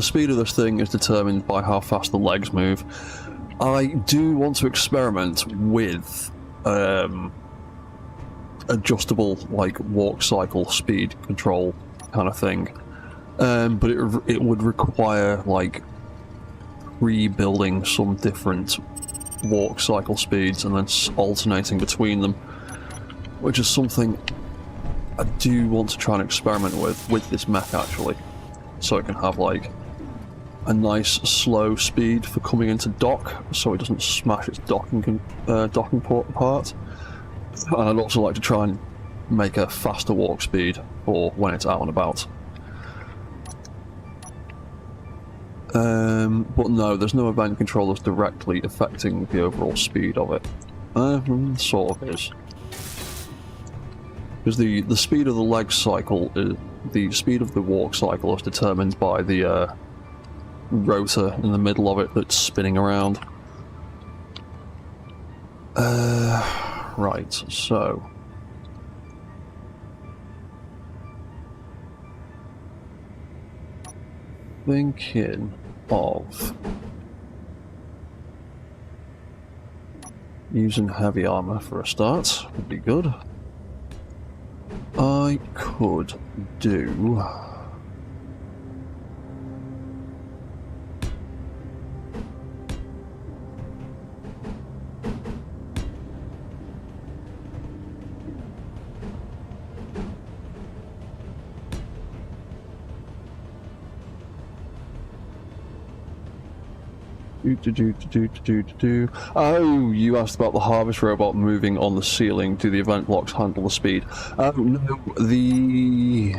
speed of this thing is determined by how fast the legs move. I do want to experiment with adjustable, like, walk cycle speed control kind of thing. But it would require, like, rebuilding some different walk cycle speeds and then alternating between them, which is something I do want to try and experiment with this mech actually, so it can have like a nice slow speed for coming into dock, so it doesn't smash its docking port apart. And I'd also like to try and make a faster walk speed for when it's out and about. But no, there's no event controllers directly affecting the overall speed of it. Sort of is. Because the speed of the leg cycle, the speed of the walk cycle is determined by the rotor in the middle of it that's spinning around. Right, so... thinking of using heavy armor for a start would be good. I could do Oh, you asked about the harvest robot moving on the ceiling. Do the event blocks handle the speed? No,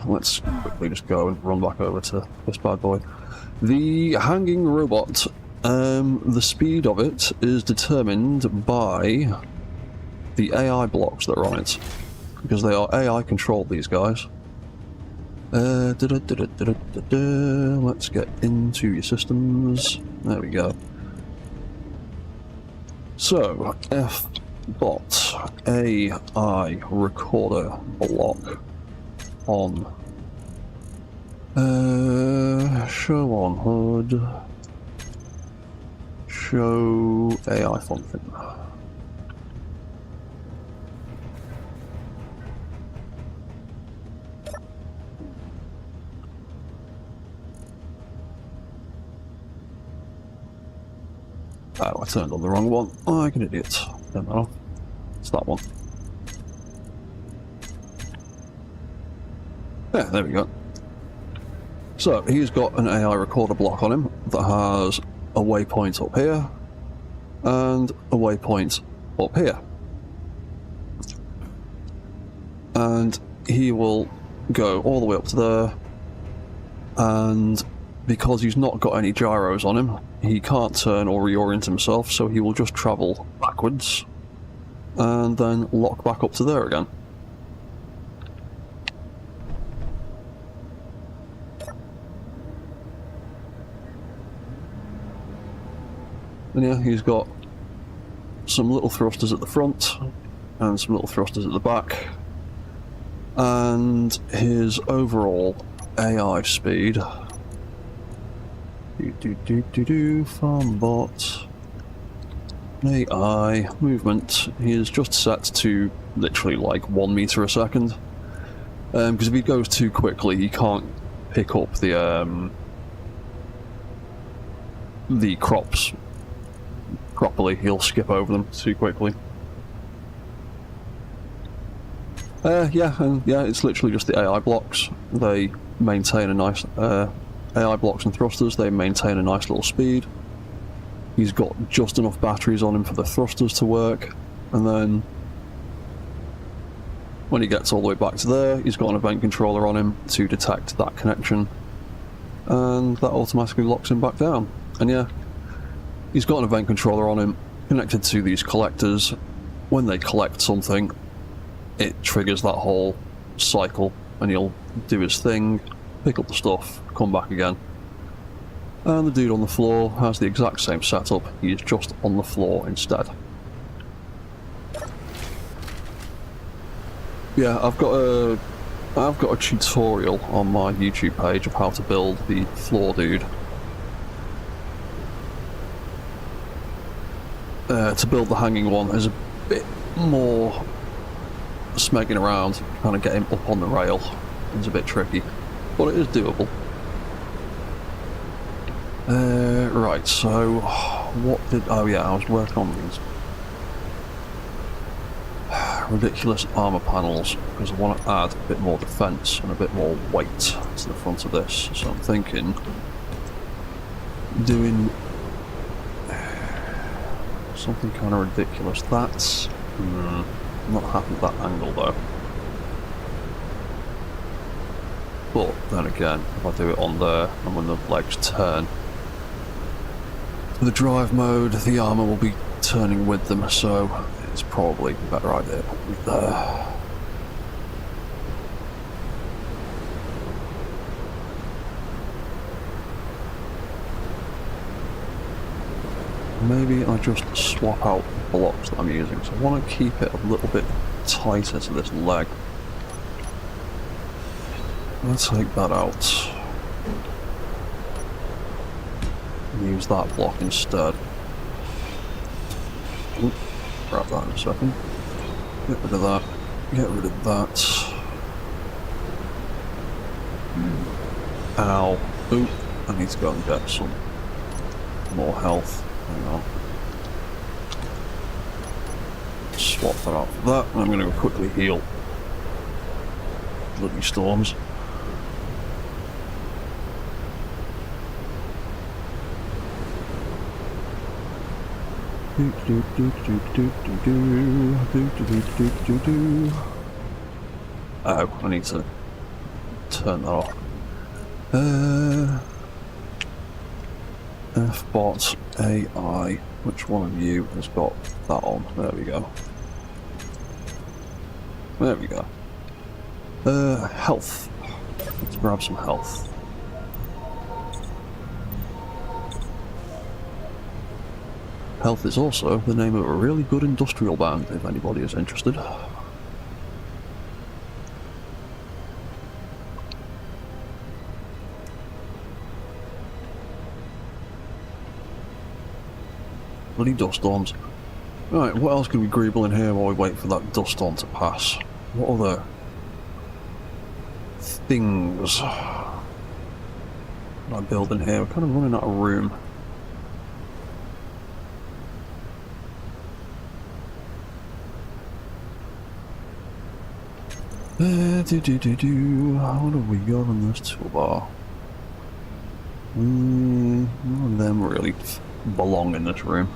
let's quickly just go and run back over to this bad boy. The hanging robot, the speed of it is determined by the AI blocks that are on it, because they are AI controlled, these guys. Let's get into your systems. There we go. So, F-bot AI recorder block on. Show on HUD. Show AI function. Oh, I turned on the wrong one. Oh, like an idiot. Turn that off. It's that one. Yeah, there we go. So, he's got an AI recorder block on him that has a waypoint up here and a waypoint up here. And he will go all the way up to there, and because he's not got any gyros on him, he can't turn or reorient himself, so he will just travel backwards and then lock back up to there again. And yeah, he's got some little thrusters at the front and some little thrusters at the back, and his overall AI speed farm bot AI movement, he is just set to literally like 1 meter a second, because if he goes too quickly he can't pick up the crops properly. He'll skip over them too quickly. Yeah, it's literally just the AI blocks. They maintain a nice AI blocks and thrusters. They maintain a nice little speed. He's got just enough batteries on him for the thrusters to work, and then when he gets all the way back to there, he's got an event controller on him to detect that connection, and that automatically locks him back down. And yeah, he's got an event controller on him connected to these collectors. When they collect something, it triggers that whole cycle, and he'll do his thing, pick up the stuff, come back again. And the dude on the floor has the exact same setup, he's just on the floor instead. Yeah, I've got a tutorial on my YouTube page of how to build the floor dude. To build the hanging one is a bit more smegging around, trying to get him up on the rail. It's a bit tricky, but it is doable. Right, so what did... oh yeah, I was working on these ridiculous armour panels because I want to add a bit more defence and a bit more weight to the front of this, so I'm thinking doing something kind of ridiculous. That's... I'm not happy with that angle though. But then again, if I do it on there and when the legs turn, the drive mode, the armour will be turning with them, so it's probably a better idea to put it there. Maybe I just swap out the blocks that I'm using, so I want to keep it a little bit tighter to this leg. Let's take that out. Use that block instead. Oop, grab that in a second. Get rid of that. Get rid of that. Ow. Oop. I need to go and get some more health. Hang on. Swap that out for that. I'm going to go quickly heal. Bloody storms. Oh, I need to turn that off. Fbot AI. Which one of you has got that on? There we go. There we go. Health. Let's grab some health. Health is also the name of a really good industrial band, if anybody is interested. Bloody dust storms. Right, what else can we greeble in here while we wait for that dust storm to pass? What other things can I build in here? We're kind of running out of room. What have we got on this toolbar? None of them really belong in this room.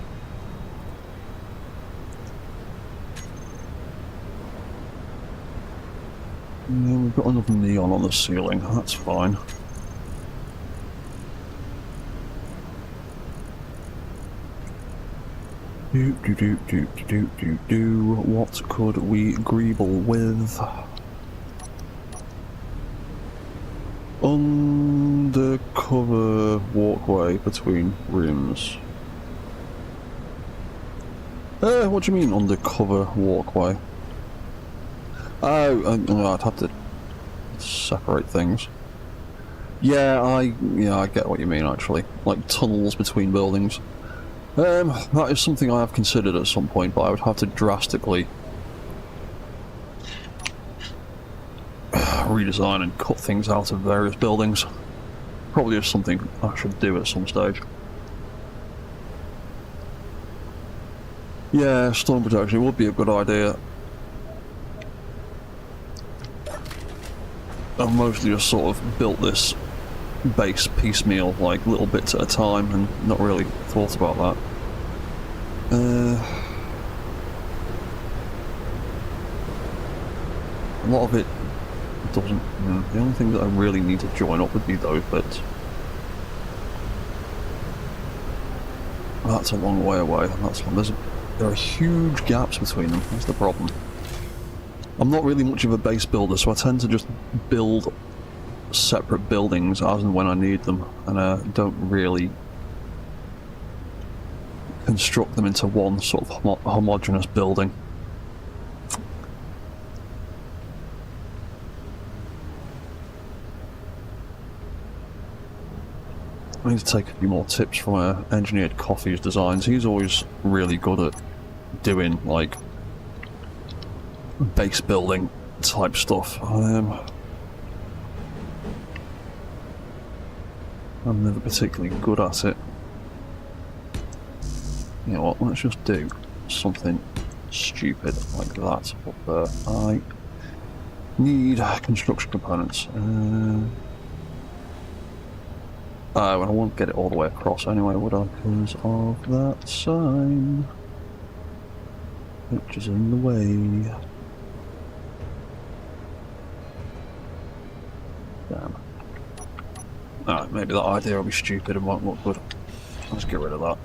Yeah, we've got enough neon on the ceiling, that's fine. What could we greeble with? Undercover walkway between rooms. What do you mean undercover walkway? Oh, I'd have to separate things. Yeah, I get what you mean actually. Like tunnels between buildings. That is something I have considered at some point, but I would have to drastically redesign and cut things out of various buildings. Probably is something I should do at some stage. Yeah, storm protection would be a good idea. I've mostly just sort of built this base piecemeal, like little bits at a time, and not really thought about that. A lot of it doesn't. The only thing that I really need to join up would be those bits. That's a long way away, and there are huge gaps between them. That's the problem. I'm not really much of a base builder, so I tend to just build separate buildings as and when I need them, and don't really construct them into one sort of homogeneous building. I need to take a few more tips from Engineered Coffee's designs. He's always really good at doing, like, base building type stuff. I'm never particularly good at it. You know what, let's just do something stupid like that up there. I need construction components. I won't get it all the way across anyway, would I? Because of that sign, which is in the way. Damn. Alright, maybe that idea will be stupid and won't look good. Let's get rid of that.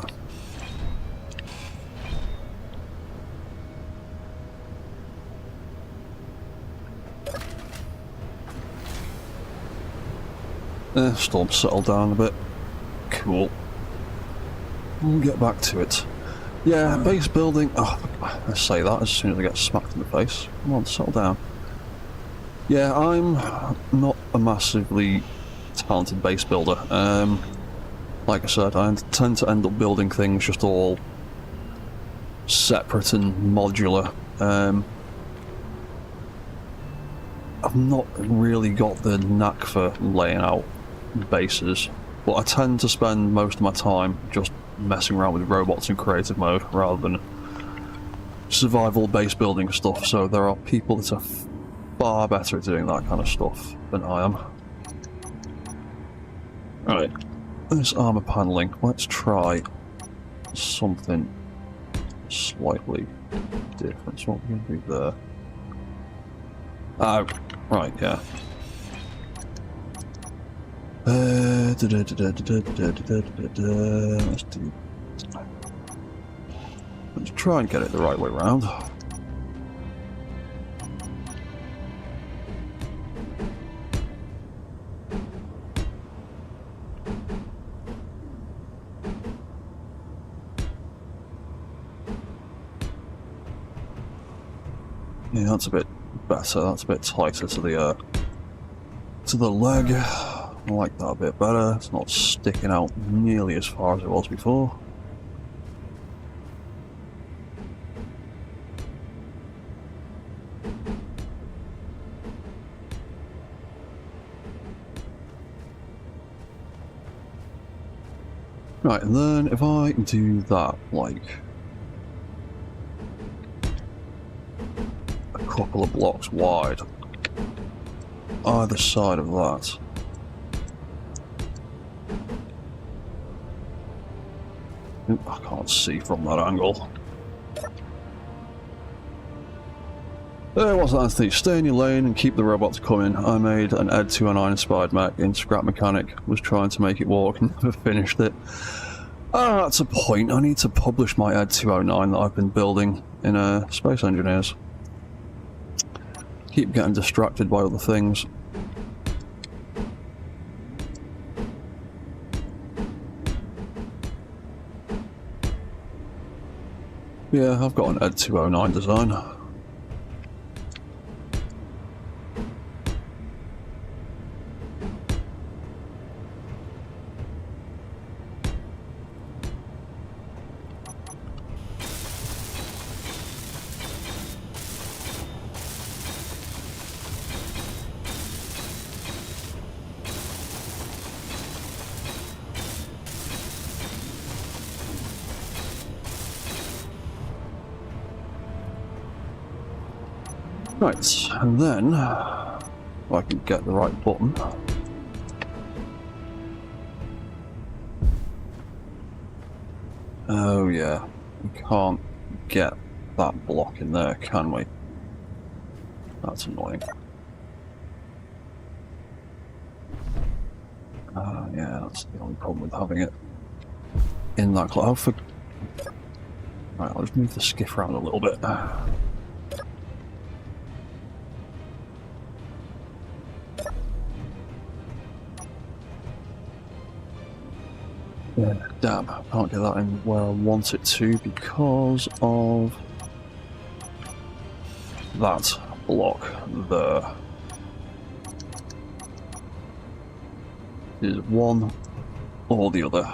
Storm settled down a bit. Cool. We'll get back to it. Yeah, base building. Oh, I say that as soon as I get smacked in the face. Come on, settle down. Yeah, I'm not a massively talented base builder. Like I said, I tend to end up building things just all separate and modular. I've not really got the knack for laying out bases, but I tend to spend most of my time just messing around with robots in creative mode rather than survival base building stuff, so there are people that are far better at doing that kind of stuff than I am. Right, this armour panelling, let's try something slightly different. So what we're going to do there? Oh, right, yeah. Let's do. Let's try and get it the right way around. Yeah, that's a bit better. That's a bit tighter to the leg. I like that a bit better. It's not sticking out nearly as far as it was before. Right, and then if I do that, like a couple of blocks wide, either side of that. Oop, I can't see from that angle. What's that, Anthony? Stay in your lane and keep the robots coming. I made an Ed.28 inspired mech in Scrap Mechanic. Was trying to make it work and never finished it. That's a point. I need to publish my Ed.29 that I've been building in Space Engineers. Keep getting distracted by other things. Yeah, I've got an Ed.29 design. Right, and then If I can get the right button. Oh yeah, we can't get that block in there, can we? That's annoying. Yeah, that's the only problem with having it in that cloud. Right, I'll just move the skiff around a little bit. Yeah, damn, I can't get that in where I want it to because of that block there. Is one or the other.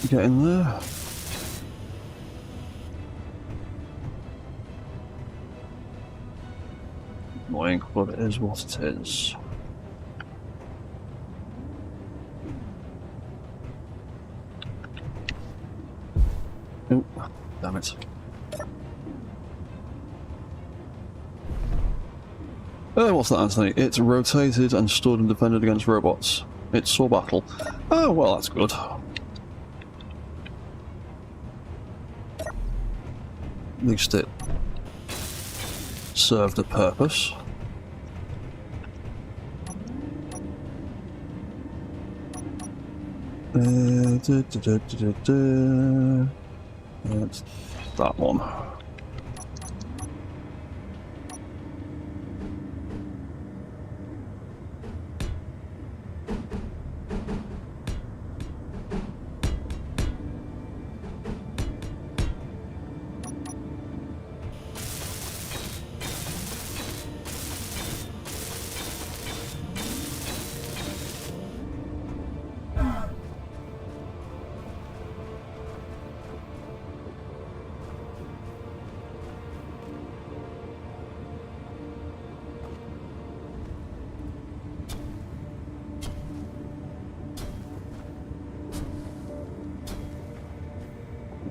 Get in there. Annoying, but it is what it is. Oh, damn it. What's that, Anthony? It's rotated and stood and defended against robots. It saw battle. Oh, well, that's good. At least it served a purpose. That's that one.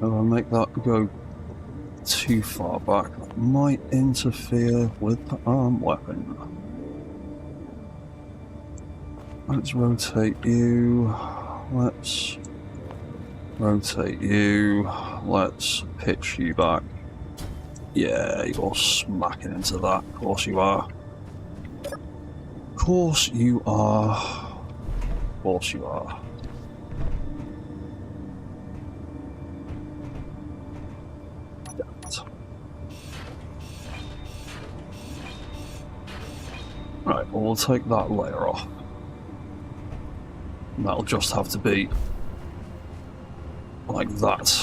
If I make that go too far back, that might interfere with the arm weapon. Let's rotate you. Let's rotate you. Let's pitch you back. Yeah, you're smacking into that. Of course you are. Of course you are. Of course you are. Right, well, we'll take that layer off. And that'll just have to be like that.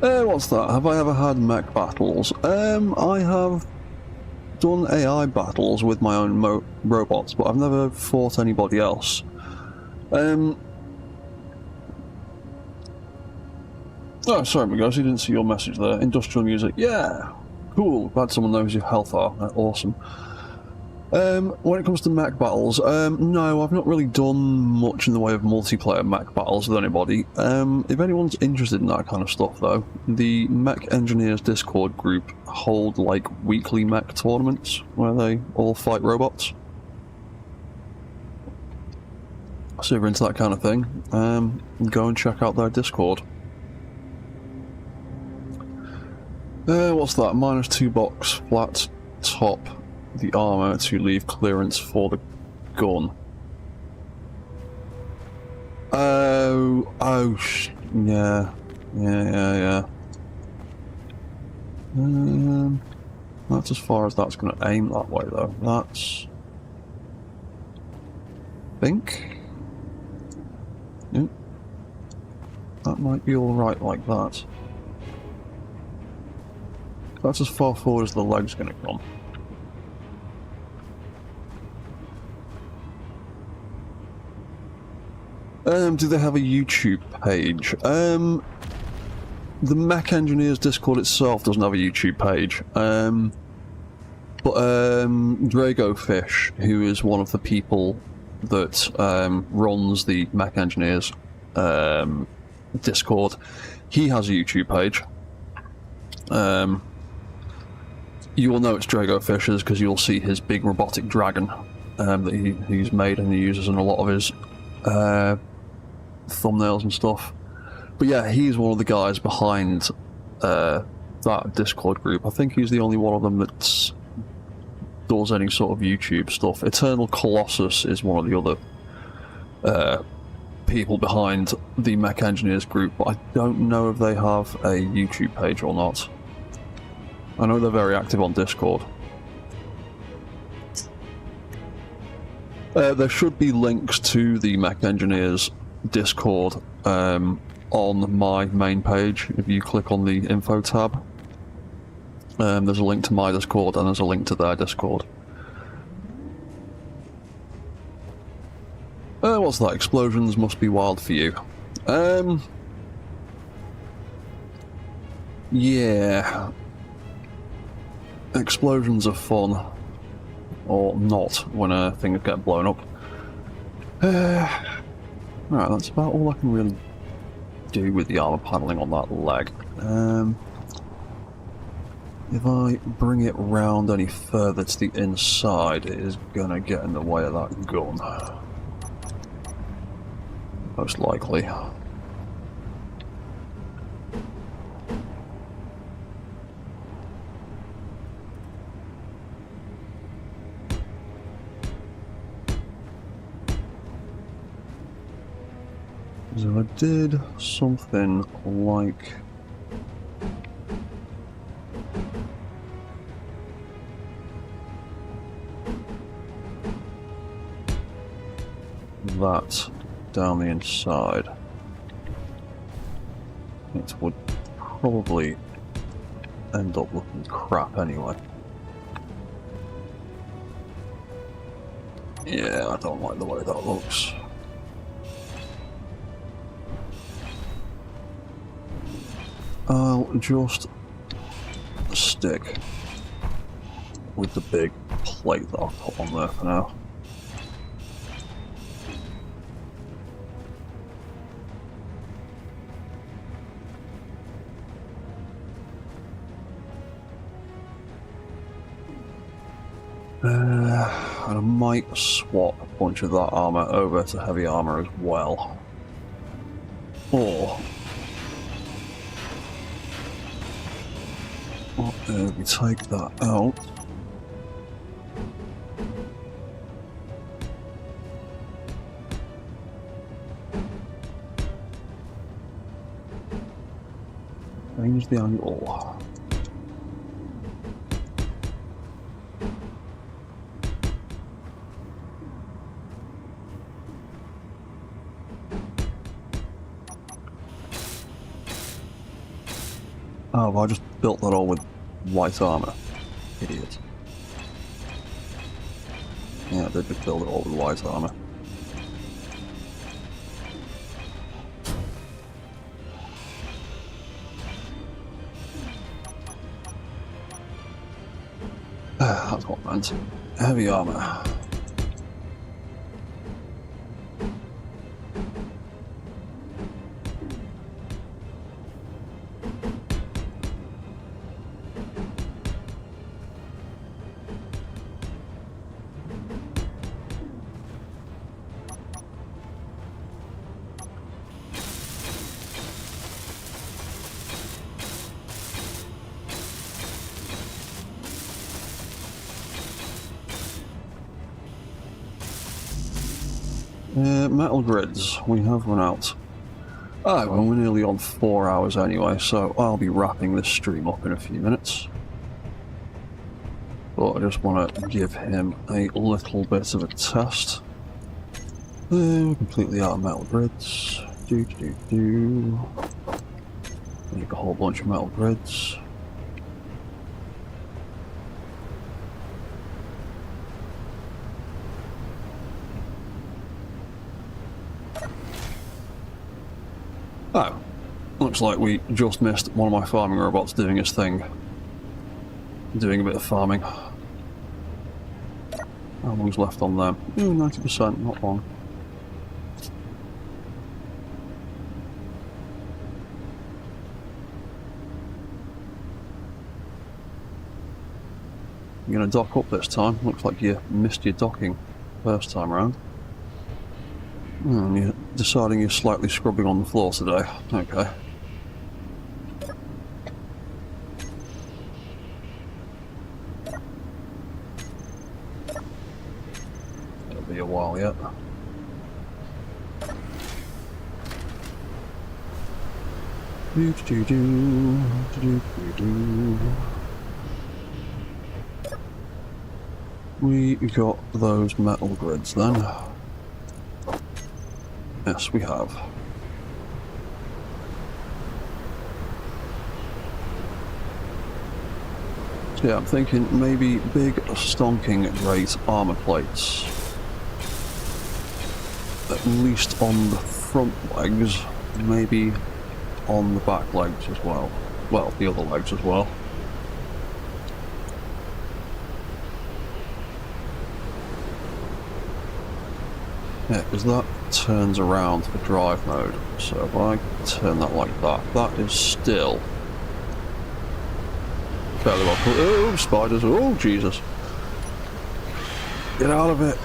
What's that? Have I ever had mech battles? I have done AI battles with my own robots, but I've never fought anybody else. Oh, sorry, guys, you didn't see your message there. Industrial music, yeah, cool. Glad someone knows your health are. Awesome. When it comes to mech battles, no, I've not really done much in the way of multiplayer mech battles with anybody. If anyone's interested in that kind of stuff, though, the Mech Engineers Discord group hold, like, weekly mech tournaments where they all fight robots. So if you're into that kind of thing, go and check out their Discord. What's that? -2 box, flat top the armor to leave clearance for the gun. Yeah. That's as far as that's going to aim that way, though. That's... think? Nope. That might be alright like that. That's as far forward as the leg's going to come. Do they have a YouTube page? The Mech Engineers Discord itself doesn't have a YouTube page. But Dragofish, who is one of the people that runs the Mech Engineers Discord, he has a YouTube page. You will know it's Dragofish's because you'll see his big robotic dragon that he's made and he uses in a lot of his thumbnails and stuff. But yeah, he's one of the guys behind that Discord group. I think he's the only one of them that does any sort of YouTube stuff. Eternal Colossus is one of the other people behind the Mech Engineers group, but I don't know if they have a YouTube page or not. I know they're very active on Discord. There should be links to the Mech Engineers Discord on my main page. If you click on the info tab, there's a link to my Discord and there's a link to their Discord. What's that? Explosions must be wild for you. Yeah. Explosions are fun. Or not, when things get blown up. Right, that's about all I can really do with the armor paneling on that leg. If I bring it round any further to the inside, it is gonna get in the way of that gun. Most likely. So I did something like that down the inside. It would probably end up looking crap anyway. Yeah, I don't like the way that looks. I'll just stick with the big plate that I've put on there for now. And I might swap a bunch of that armor over to heavy armor as well. Or we take that out. Change the angle. Oh, well, I just built that all with white armor. Idiot. Yeah, they did build it all with white armor. That's what I meant. Heavy armor. Metal grids, we have run out. Oh, well, we're nearly on 4 hours anyway, so I'll be wrapping this stream up in a few minutes. But I just want to give him a little bit of a test. We're completely out of metal grids. Make a whole bunch of metal grids. Oh, looks like we just missed one of my farming robots doing his thing. Doing a bit of farming. How long's left on them? 90%, not long. You're gonna dock up this time? Looks like you missed your docking first time around. You're deciding you're slightly scrubbing on the floor today. Okay. It'll be a while yet. We got those metal grids then. Yes, we have. So yeah, I'm thinking maybe big stonking great armor plates. At least on the front legs, maybe on the back legs as well. Well, the other legs as well. Yeah, because that turns around for drive mode. So if I turn that like that, that is still fairly well put. Oh, spiders! Oh, Jesus! Get out of it!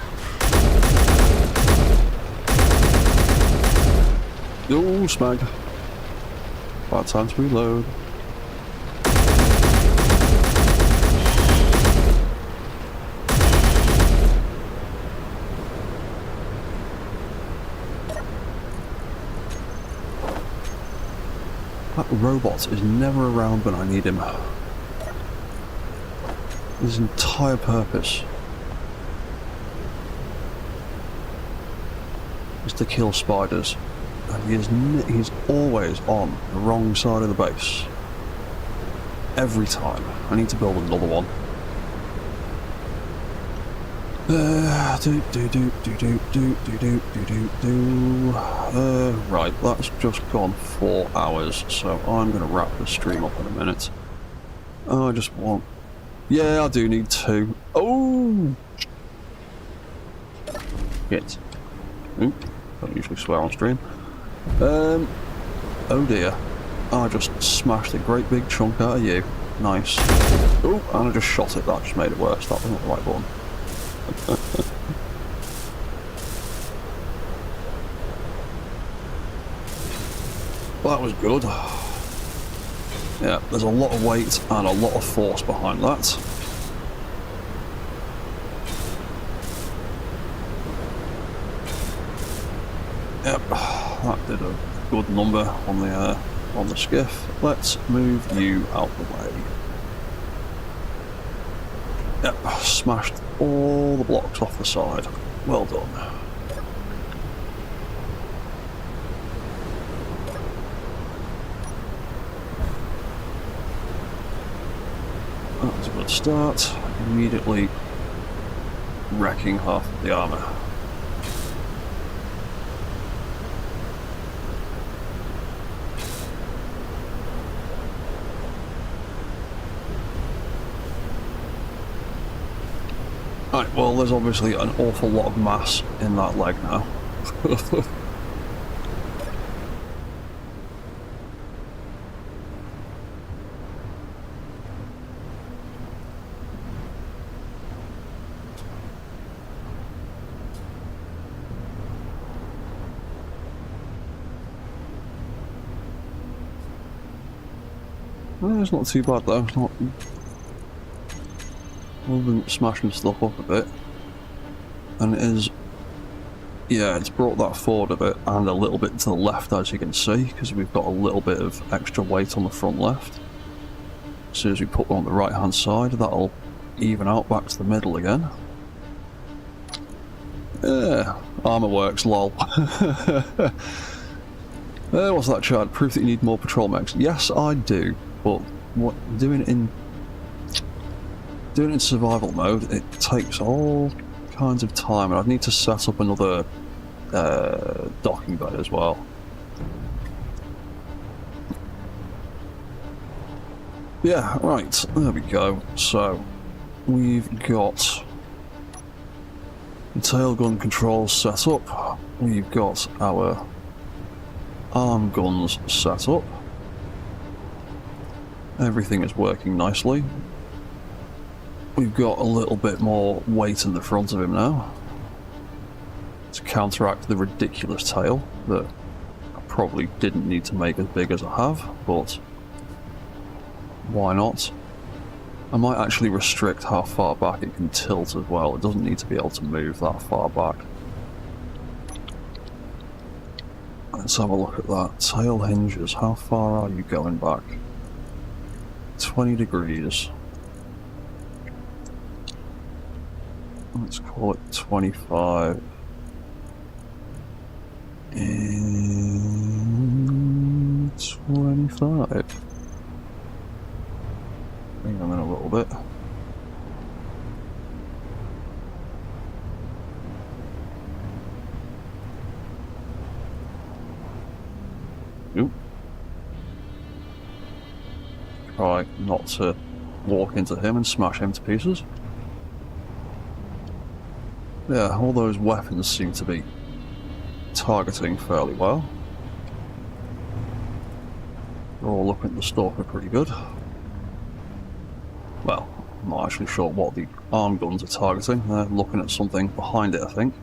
Oh, smagged. About time to reload. That robot is never around when I need him. His entire purpose is to kill spiders, and he's always on the wrong side of the base. Every time. I need to build another one. Right, that's just gone 4 hours, so I'm going to wrap the stream up in a minute. I just want... Yeah, I do need 2. Oh! Shit. Oop, don't usually swear on stream. Oh dear. I just smashed a great big chunk out of you. Nice. Oh, and I just shot it, that just made it worse. That wasn't the right one. Well, that was good. Yeah, there's a lot of weight and a lot of force behind that. Yep, that did a good number on the skiff. Let's move you out the way. Yep, smashed all the blocks off the side. Well done. That was a good start. Immediately wrecking half of the armour. Right, well, there's obviously an awful lot of mass in that leg now. Well, it's not too bad though. It's not... Other than smashing stuff up a bit, and it is, yeah, it's brought that forward a bit and a little bit to the left, as you can see, because we've got a little bit of extra weight on the front left. As soon as we put one on the right hand side, that'll even out back to the middle again. Yeah, armour works, lol. What's that, Chad? Proof that you need more patrol mechs. Yes, I do, but what doing it in survival mode, it takes all kinds of time, and I'd need to set up another docking bay as well. Yeah, right, there we go. So, we've got the tail gun controls set up, we've got our arm guns set up, everything is working nicely. We've got a little bit more weight in the front of him now to counteract the ridiculous tail that I probably didn't need to make as big as I have, but why not? I might actually restrict how far back it can tilt as well. It doesn't need to be able to move that far back. Let's have a look at that. Tail hinges, how far are you going back? 20 degrees. Let's call it 25. And 25. Bring them in a little bit. Oop. Try not to walk into him and smash him to pieces. Yeah, all those weapons seem to be targeting fairly well. They're all looking at the stalker pretty good. Well, I'm not actually sure what the arm guns are targeting. They're looking at something behind it, I think.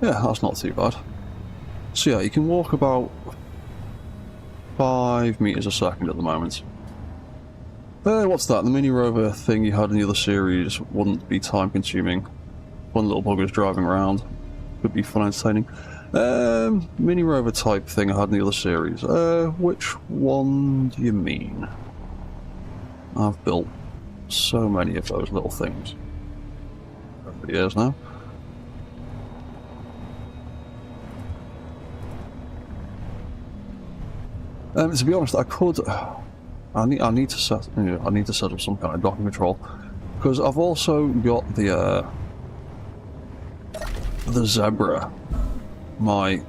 Yeah, that's not too bad. So yeah, you can walk about 5 meters a second at the moment. What's that? The mini rover thing you had in the other series wouldn't be time consuming. One little buggers driving around. Could be fun entertaining. Mini rover type thing I had in the other series. Which one do you mean? I've built so many of those little things over the years now. To be honest, I could. I need to set. I need to set up some kind of docking control, because I've also got the Zebra, my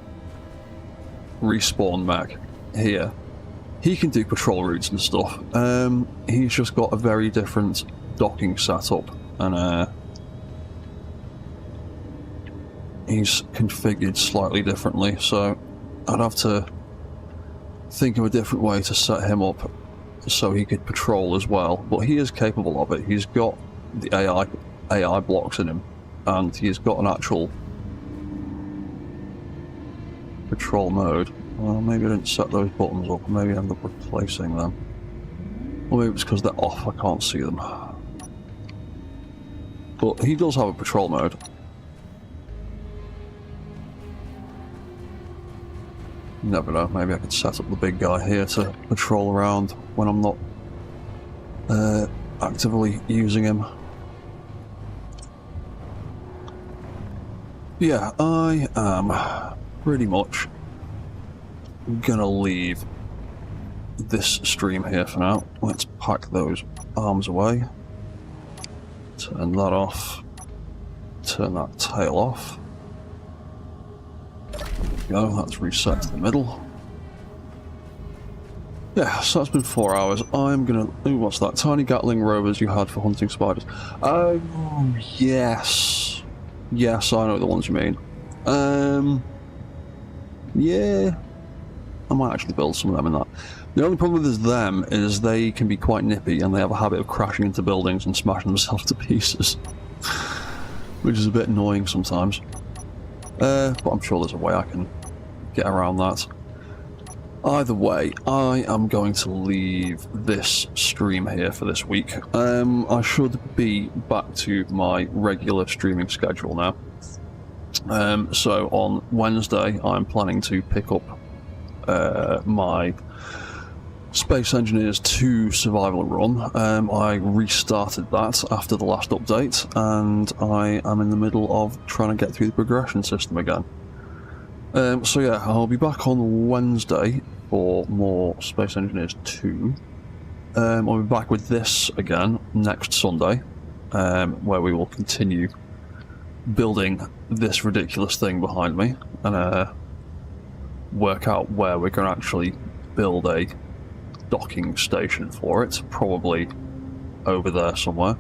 Respawn Mech here. He can do patrol routes and stuff. He's just got a very different docking setup, and he's configured slightly differently. So I'd have to think of a different way to set him up so he could patrol as well, but he is capable of it. He's got the AI blocks in him, and he's got an actual patrol mode. Well, maybe I didn't set those buttons up, maybe I ended up replacing them. Or maybe it's because they're off, I can't see them. But he does have a patrol mode. Never know, maybe I could set up the big guy here to patrol around when I'm not actively using him. Yeah, I am pretty much gonna leave this stream here for now. Let's pack those arms away. Turn that off. Turn that tail off. Go, that's reset to the middle. Yeah, so that's been 4 hours. I'm gonna. Ooh, what's that? Tiny Gatling rovers you had for hunting spiders. Oh, yes. Yes, I know the ones you mean. Yeah. I might actually build some of them in that. The only problem with them is they can be quite nippy and they have a habit of crashing into buildings and smashing themselves to pieces. Which is a bit annoying sometimes. But I'm sure there's a way I can get around that. Either way, I am going to leave this stream here for this week. I should be back to my regular streaming schedule now. So on Wednesday, I'm planning to pick up my Space Engineers 2 survival run. I restarted that after the last update, and I am in the middle of trying to get through the progression system again. So yeah, I'll be back on Wednesday for more Space Engineers 2. I'll be back with this again next Sunday, where we will continue building this ridiculous thing behind me, and work out where we're going to actually build a docking station for it, probably over there somewhere.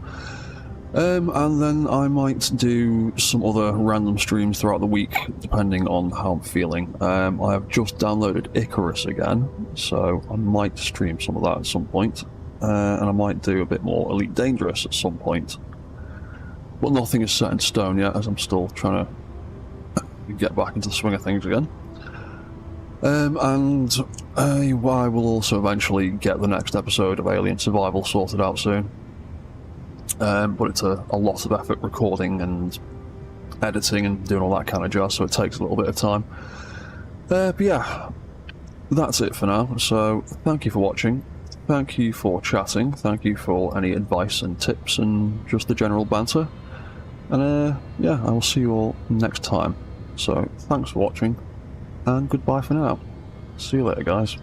And then I might do some other random streams throughout the week, depending on how I'm feeling. I have just downloaded Icarus again, so I might stream some of that at some point. And I might do a bit more Elite Dangerous at some point. But nothing is set in stone yet, as I'm still trying to get back into the swing of things again. And I will also eventually get the next episode of Alien Survival sorted out soon. But it's a lot of effort recording and editing and doing all that kind of jazz, so it takes a little bit of time. But yeah, that's it for now. So thank you for watching, thank you for chatting, thank you for any advice and tips and just the general banter. And yeah, I will see you all next time. So thanks for watching, and goodbye for now. See you later, guys.